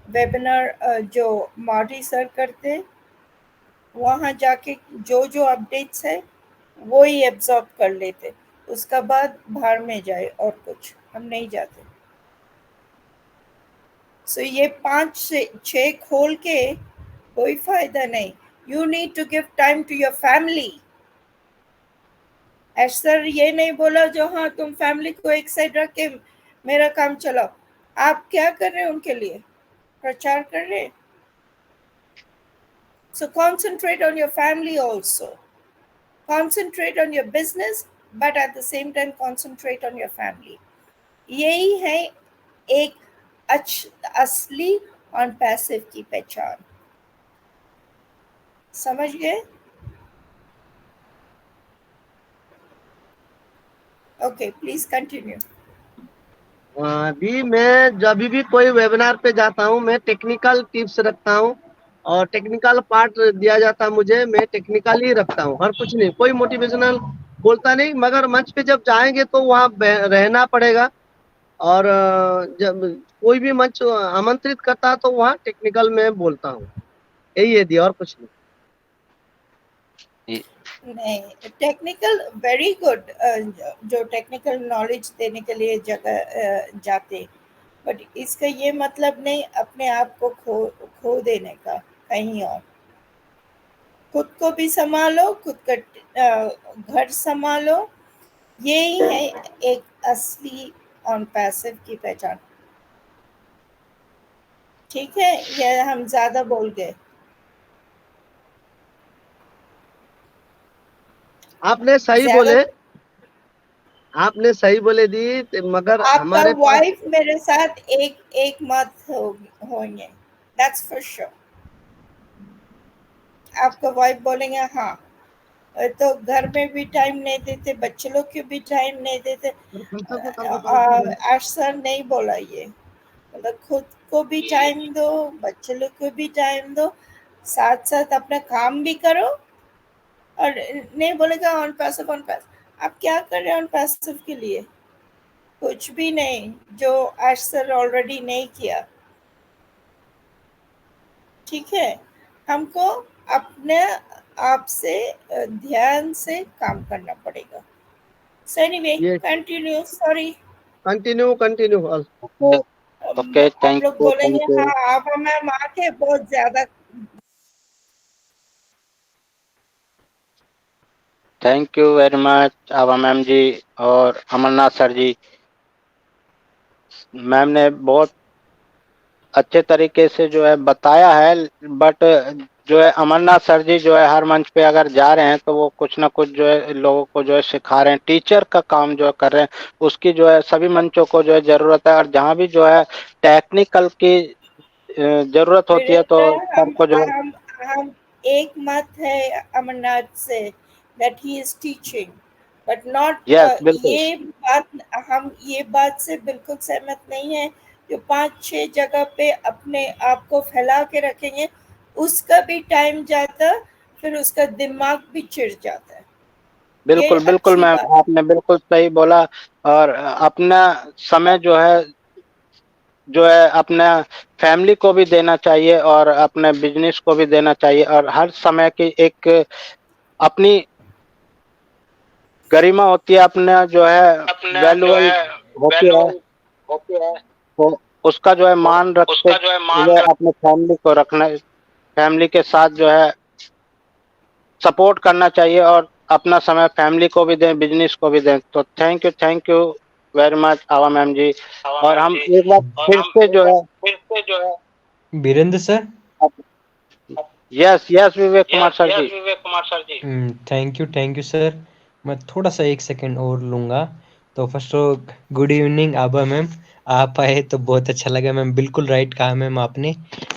वेबिनार जो मार्टी सर करते, वहाँ जाके जो जो अपडेट्स है वो ही एब्जॉर्ब कर लेते, उसका बाद बाहर में जाए, और कुछ हम नहीं जाते। सो ये 5 से 6 खोल के कोई फायदा नहीं। You need to give time to your family. Sir ये नहीं बोला जो हाँ तुम फैमिली को एक साइड रख के मेरा काम चलाओ। आप क्या कर रहे हैं उनके लिए? प्रचार कर रहे हैं। So concentrate on your family also. Concentrate on your business, but at the same time concentrate on your family. यही है एक असली और पैसिव की पहचान। समझ गए? Okay, please continue. भी मैं जब भी कोई वेबिनार पे जाता हूँ, मैं टेक्निकल टिप्स रखता हूँ और टेक्निकल पार्ट दिया जाता है मुझे, मैं टेक्निकल ही रखता हूँ और कुछ नहीं। कोई मोटिवेशनल बोलता नहीं, मगर मंच पे जब जाएंगे तो वहाँ रहना पड़ेगा। और जब कोई भी मंच आमंत्रित करता है तो वहाँ टेक्निकल में बोलता हूँ। यही है दी, और कुछ नहीं। नहीं, टेक्निकल वेरी गुड, जो टेक्निकल नॉलेज देने के लिए जगह जाते, बट इसका ये मतलब नहीं अपने आप को खो देने का कहीं और। खुद को भी संभालो, खुद का घर संभालो। यही है एक असली और पैसिव की पहचान। ठीक है, ये हम ज्यादा बोल गए। आपने सही ज्यादा बोले, आपने सही बोले दी, मगर आपका हमारे पास वाइफ मेरे साथ एक मत होंगे, दैट्स फॉर श्योर। आपका वाइफ बोलेंगे हाँ, तो घर में भी टाइम नहीं देते, बच्चे लोग को भी टाइम नहीं देते। सर नहीं बोला ये, मतलब खुद को भी टाइम दो, बच्चे लोग को भी टाइम दो, साथ साथ अपना काम भी करो। और नहीं बोलेगा ऑन पैसिव ऑन पैसिव। आप क्या कर रहे हैं ऑन पैसिव के लिए? कुछ भी नहीं, जो आज सर ऑलरेडी नहीं किया। ठीक है, हमको अपने आप से ध्यान से काम करना पड़ेगा। So anyway, continue. Sorry, continue. Okay, आप थैंक लोग यू, बोलेंगे थैंक यू, हाँ आभा मैम आके बहुत ज्यादा thank you very much Abha ma'am ji और अमरनाथ सर जी। मैम ने बहुत अच्छे तरीके से जो है बताया है, बट जो है अमरनाथ सर जी जो है हर मंच पे अगर जा रहे हैं तो वो कुछ ना कुछ जो है लोगों को जो है सिखा रहे हैं, टीचर का काम जो है कर रहे हैं, उसकी जो है सभी मंचों को जो है जरूरत है। और जहाँ भी जो है टेक्निकल की जरूरत होती है तो वीरेंद्र, सर को जो है हम एक मत है अमरनाथ से that he is teaching but not yes बिल्कुल हम ये बात से बिल्कुल सहमत नहीं है जो 5-6 जगह पे अपने आप को फैला के रखेंगे, उसका भी टाइम जाता, फिर उसका दिमाग भी चिढ़ जाता है। ये बिल्कुल बिल्कुल अच्छी मैम, बात आपने बिल्कुल सही बोला। और अपना समय जो है अपना फैमिली को भी देना चाहिए और अपने बिजनेस को भी देना चाहिए, और हर समय की एक अपनी गरिमा होती है, अपना जो है वैल्यूअल होती है, तो उसका जो है मान रखते हुए अपने फैमिली को रखना, फैमिली के साथ जो है सपोर्ट करना चाहिए और अपना समय फैमिली को भी दें, बिजनेस को भी दें। तो thank you very much Abha ma'am ji. और हम एक बार फिर से जो है Virendra sir, yes yes Vivek Kumar sir ji. Thank you sir. मैं थोड़ा सा 1 सेकंड और लूँगा। तो first of good evening Abha ma'am, आप आए तो बहुत अच्छा लगा मैम, बिल्कुल राइट कहा मैम आपने।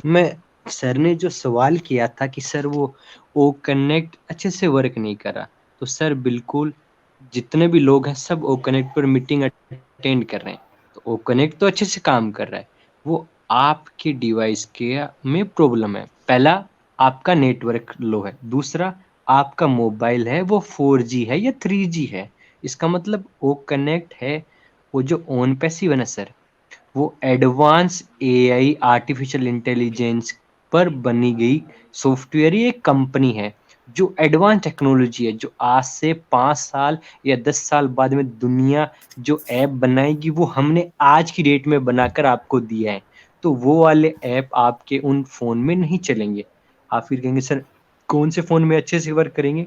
मैं सर ने जो सवाल किया था कि सर वो कनेक्ट अच्छे से वर्क नहीं कर रहा, तो सर बिल्कुल जितने भी लोग हैं सब ओ कनेक्ट पर मीटिंग अटेंड कर रहे हैं, तो ओ कनेक्ट तो अच्छे से काम कर रहा है। वो आपके डिवाइस के में प्रॉब्लम है। पहला, आपका नेटवर्क लो है। दूसरा, आपका मोबाइल है वो 4G है या 3G है। इसका मतलब वो कनेक्ट है, वो जो ऑन पैसिव है ना सर, वो एडवांस AI आर्टिफिशियल इंटेलिजेंस पर बनी गई सॉफ्टवेयर ही एक कंपनी है, जो एडवांस टेक्नोलॉजी है, जो आज से 5 साल या 10 साल बाद में दुनिया जो ऐप बनाएगी वो हमने आज की डेट में बनाकर आपको दिया है। तो वो वाले ऐप आपके उन फोन में नहीं चलेंगे। आप फिर कहेंगे सर कौन से फोन में अच्छे से वर्क करेंगे?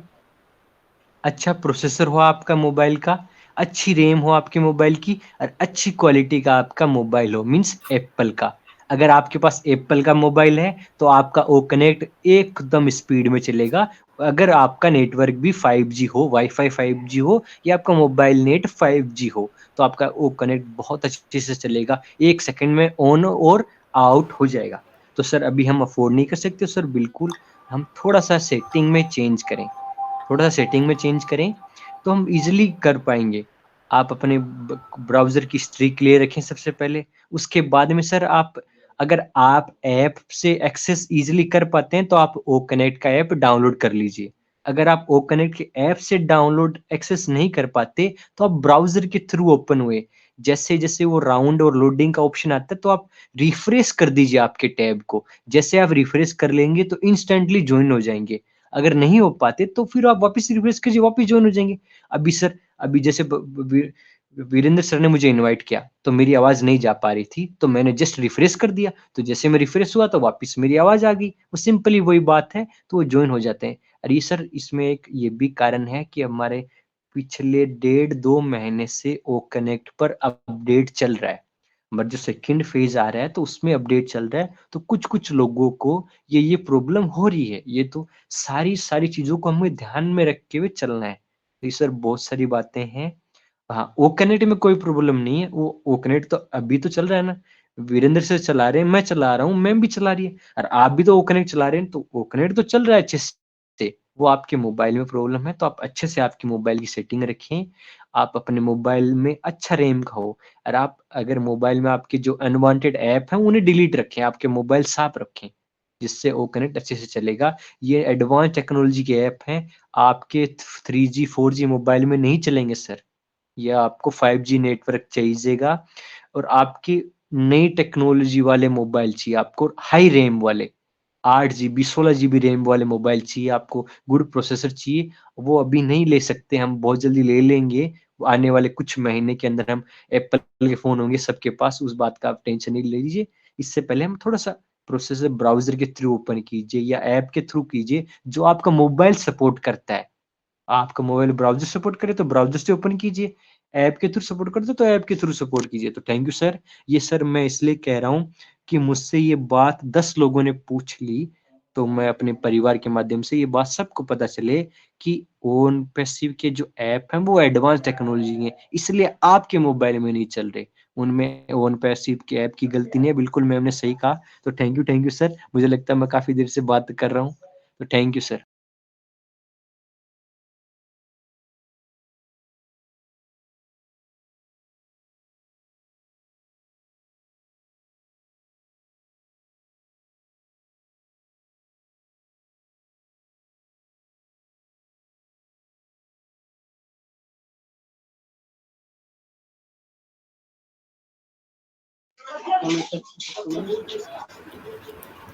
अच्छा प्रोसेसर हो आपका मोबाइल का, अच्छी रैम हो आपके मोबाइल की, और अच्छी क्वालिटी का आपका मोबाइल हो, मीन्स एप्पल का। अगर आपके पास एप्पल का मोबाइल है तो आपका ओ कनेक्ट एकदम स्पीड में चलेगा। अगर आपका नेटवर्क भी 5G हो, वाईफाई 5G हो, या आपका मोबाइल नेट 5G हो, तो आपका ओ कनेक्ट बहुत अच्छे से चलेगा, 1 सेकंड में ऑन और आउट हो जाएगा। तो सर अभी हम अफोर्ड नहीं कर सकते सर, बिल्कुल हम थोड़ा सा सेटिंग में चेंज करें, थोड़ा सा सेटिंग में चेंज करें तो हम इजीली कर पाएंगे। आप अपने ब्राउजर की हिस्ट्री क्लियर रखें सबसे पहले, उसके बाद में सर आप अगर आप ऐप से एक्सेस इजीली कर पाते हैं तो आप ओ कनेक्ट का ऐप डाउनलोड कर लीजिए। अगर आप ओ कनेक्ट के ऐप से डाउनलोड एक्सेस नहीं कर पाते तो आप ब्राउजर के थ्रू ओपन हुए जैसे जैसे वो राउंड और लोडिंग का ऑप्शन आता है तो आप रिफ्रेश कर दीजिए आपके टैब को। जैसे आप रिफ्रेश कर लेंगे तो इंस्टेंटली ज्वाइन हो जाएंगे। अगर नहीं हो पाते तो फिर आप वापस रिफ्रेश कीजिए, वापस ज्वाइन हो जाएंगे। अभी सर अभी जैसे वीरेंद्र सर ने मुझे इनवाइट किया तो मेरी आवाज नहीं जा पा रही थी, तो मैंने जस्ट रिफ्रेश कर दिया, तो जैसे मैं रिफ्रेश हुआ तो वापस मेरी आवाज आ गई। वो सिंपली वही बात है, तो वो ज्वाइन हो जाते हैं। और ये सर इसमें एक ये भी कारण है कि हमारे पिछले 1.5-2 महीने से ओ कनेक्ट पर अपडेट चल रहा है, मतलब जो सेकंड फेज आ रहा है तो उसमें अपडेट चल रहा है, तो कुछ कुछ लोगों को ये प्रॉब्लम हो रही है। ये तो सारी सारी चीजों को हमें ध्यान में रखते हुए चलना है। तो ये सर बहुत सारी बातें हैं। हाँ ओ कनेक्ट में कोई प्रॉब्लम नहीं है, वो ओ कनेक्ट तो अभी तो चल रहा है ना, वीरेंद्र से चला रहे हैं, मैं चला रहा हूँ, मैम भी चला रही है, और आप भी तो ओ कनेक्ट चला रहे हैं, तो ओ कनेक्ट तो चल रहा है अच्छे से। वो आपके मोबाइल में प्रॉब्लम है, तो आप अच्छे से आपकी मोबाइल की सेटिंग रखें। आप अपने मोबाइल में अच्छा रैम का हो, और आप अगर मोबाइल में आपके जो अनवांटेड ऐप हैं उन्हें डिलीट रखें, आपके मोबाइल साफ रखें, जिससे ओ कनेक्ट अच्छे से चलेगा। ये एडवांस टेक्नोलॉजी के ऐप हैं, आपके 3G 4G मोबाइल में नहीं चलेंगे सर। या आपको 5G नेटवर्क चाहिएगा, और आपकी नई टेक्नोलॉजी वाले मोबाइल चाहिए, आपको हाई रैम वाले 8 GB 16 GB रैम वाले मोबाइल चाहिए, आपको गुड प्रोसेसर चाहिए। वो अभी नहीं ले सकते, हम बहुत जल्दी ले लेंगे, आने वाले कुछ महीने के अंदर हम एप्पल के फोन होंगे सबके पास, उस बात का आप टेंशन नहीं लीजिए। इससे पहले हम थोड़ा सा प्रोसेस ब्राउजर के थ्रू ओपन कीजिए या ऐप के थ्रू कीजिए जो आपका मोबाइल सपोर्ट करता है। आपका मोबाइल ब्राउजर सपोर्ट करे तो ब्राउजर से ओपन कीजिए, ऐप के थ्रू सपोर्ट करते तो ऐप के थ्रू सपोर्ट कीजिए। तो थैंक यू सर। ये सर मैं इसलिए कह रहा हूँ कि मुझसे ये बात 10 लोगों ने पूछ ली, तो मैं अपने परिवार के माध्यम से ये बात सबको पता चले कि ओन पैसिव के जो ऐप हैं वो एडवांस टेक्नोलॉजी है, इसलिए आपके मोबाइल में नहीं चल रहे। उनमें ओन पैसिव के ऐप की गलती नहीं है, बिल्कुल मैम ने सही कहा। तो थैंक यू सर। मुझे लगता है मैं काफी देर से बात कर रहा हूँ, तो थैंक यू सर।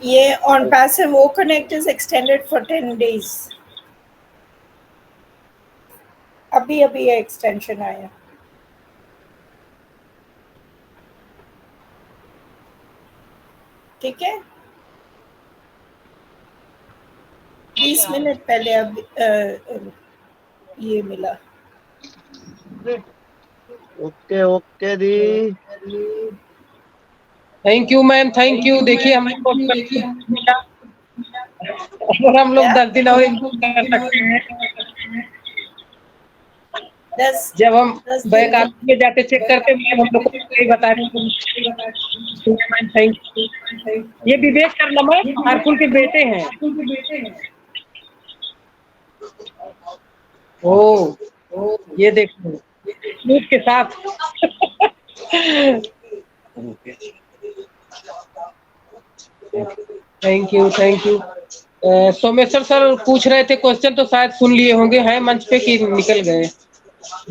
ये on passive वो connect is extended for 10 days. अभी ये extension आया। ठीक है, 20 मिनट पहले अब ये मिला। Okay the. Thank you ma'am, thank you. देखिए हम लोग अगर हम लोग 10 दिन और कर सकते हैं, जब हम बैक आते जाके चेक करते हैं हम लोग को सही बता रहे हैं। Thank you. ये विवेक सर नमक हारपुर के बेटे हैं। ओ ये देखो दूध के साथ। थैंक यू सोमेश्वर सर पूछ रहे थे क्वेश्चन, तो शायद सुन लिए होंगे। हैं मंच पे कि निकल गए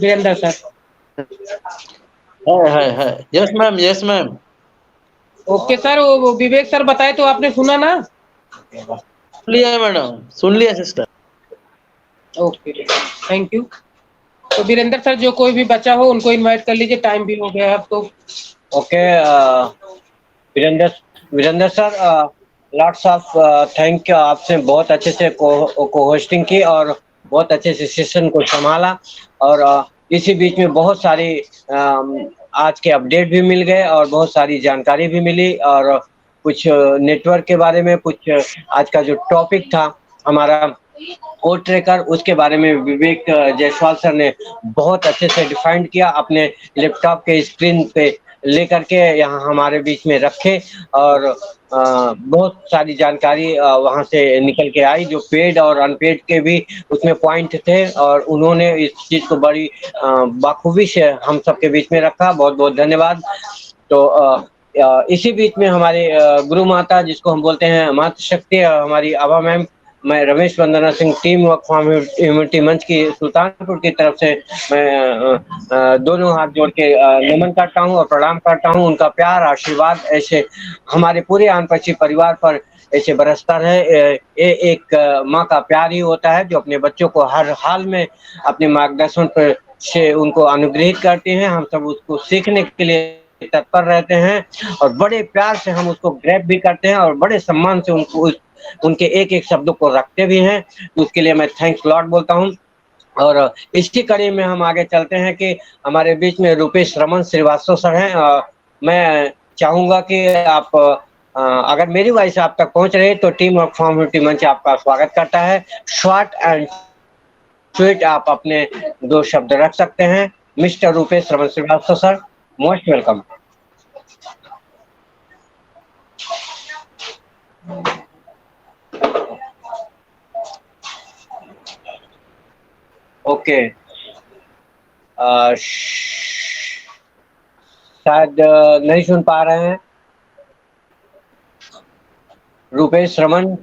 वीरेंद्र सर? है। Yes ma'am. ओके सर, वो विवेक सर बताए तो आपने सुना ना? सुन लिया मैडम, सुन लिया सिस्टर। Okay thank you. तो वीरेंद्र सर जो कोई भी बचा हो उनको इनवाइट कर लीजिए, टाइम भी हो गया है अब तो। Okay Virendra sir, lots of thank you. आपसे बहुत अच्छे से को होस्टिंग की और बहुत अच्छे से सेशन को संभाला, और इसी बीच में बहुत सारी आज के अपडेट भी मिल गए और बहुत सारी जानकारी भी मिली, और कुछ नेटवर्क के बारे में, कुछ आज का जो टॉपिक था हमारा कोड ट्रैकर, उसके बारे में विवेक जायसवाल सर ने बहुत अच्छे से डिफाइंड किया, अपने लैपटॉप के स्क्रीन पे लेकर के यहाँ हमारे बीच में रखे, और बहुत सारी जानकारी वहाँ से निकल के आई, जो पेड और अनपेड के भी उसमें पॉइंट थे, और उन्होंने इस चीज़ को बड़ी बाखूबी से हम सबके बीच में रखा। बहुत बहुत धन्यवाद। तो इसी बीच में हमारे गुरु माता, जिसको हम बोलते हैं मातृशक्ति, हमारी आभा मैम, मैं Ramesh Vandana Singh, team work for humanity मंच की सुल्तानपुर की तरफ से मैं दोनों हाथ जोड़ के नमन करता हूं और प्रणाम करता हूं। उनका प्यार आशीर्वाद ऐसे हमारे पूरे आनपक्षी परिवार पर ऐसे बरसता रहे। ये एक माँ का प्यार ही होता है, जो अपने बच्चों को हर हाल में अपने मार्गदर्शन पर से उनको अनुग्रहित करते हैं। हम सब उसको सीखने के लिए तत्पर रहते हैं, और बड़े प्यार से हम उसको ग्रैब भी करते हैं, और बड़े सम्मान से उनको उनके एक एक शब्दों को रखते भी हैं। उसके लिए मैं थैंक्स लॉट बोलता हूं। और इसकी कड़ी में हम आगे चलते हैं कि हमारे बीच में रूपेश रमन श्रीवास्तव सर हैं। मैं चाहूंगा कि आप अगर मेरी वॉइस आप तक पहुंच रही है तो टीम ऑफ फॉर्म ह्यूमैनिटी मंच आपका स्वागत करता है। शॉर्ट एंड स्वीट आप अपने 2 शब्द रख सकते हैं। Mister Rupesh Raman Srivastava sir, most welcome. Okay, शायद नहीं सुन पा रहे हैं रूपेश रमन।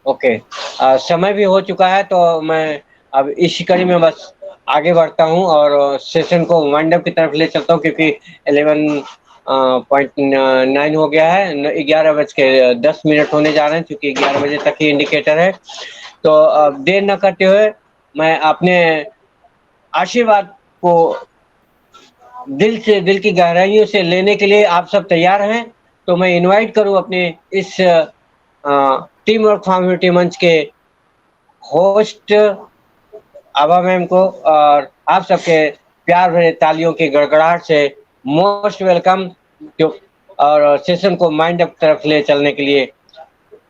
ओके, समय भी हो चुका है, तो मैं अब इसी कड़ी में बस आगे बढ़ता हूं और सेशन को वाइंड अप की तरफ ले चलता हूं, क्योंकि 11:09 हो गया है। 11:10 होने जा रहे हैं, क्योंकि 11 बजे तक ही इंडिकेटर है। तो देर न करते हुए मैं अपने आशीर्वाद को दिल की गहराइयों से लेने के लिए आप सब तैयार हैं? तो मैं इनवाइट करूं अपने इस टीम वर्क कम्युनिटी मंच के होस्ट आभा मैम को, और आप सबके प्यार भरे तालियों की गड़गड़ाहट से मोस्ट वेलकम और सेशन को माइंड अप तरफ ले चलने के लिए।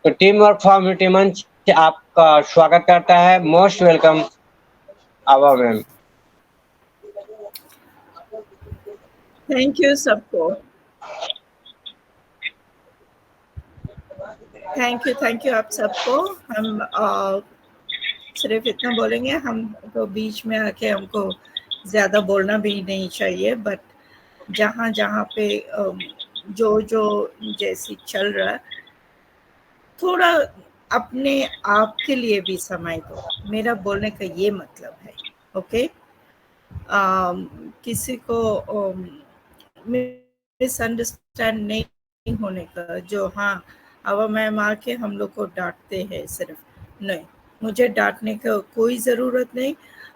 तो टीम वर्क कम्युनिटी मंच आपका स्वागत करता है। Most welcome Abha ma'am. Thank you सबको। थैंक यू आप सबको। हम सिर्फ इतना बोलेंगे, हम तो बीच में आके हमको ज़्यादा बोलना भी नहीं चाहिए, बट जहाँ जहाँ पे जो जैसी चल रहा है, थोड़ा अपने आप के लिए भी समय दो। मेरा बोलने का ये मतलब है, ओके? किसी को मिसअंडरस्टैंड नहीं होने का, जो हाँ अब मैम आके हम लोग को डांटते हैं, सिर्फ नहीं, मुझे डांटने का कोई ज़रूरत नहीं।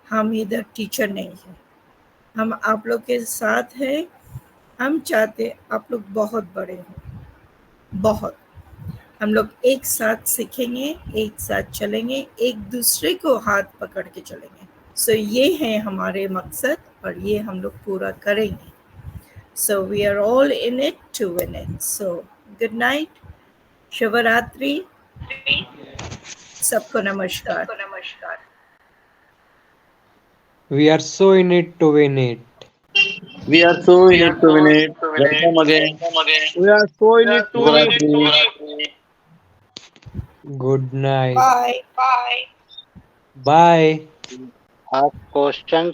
हम इधर टीचर नहीं हैं, हम आप लोग के साथ हैं। हम चाहते आप लोग बहुत बड़े हो, बहुत। हम लोग एक साथ सीखेंगे, एक साथ चलेंगे, एक दूसरे को हाथ पकड़ के चलेंगे। सो ये है हमारे मकसद और ये हम लोग पूरा करेंगे। So we are all in it to win it. So good night, Shivratri, सबको नमस्कार। We are so in it to win it. We are so in it to win it. Welcome again. We are so in it to win. Shivratri. Good night. Bye. Bye. आप question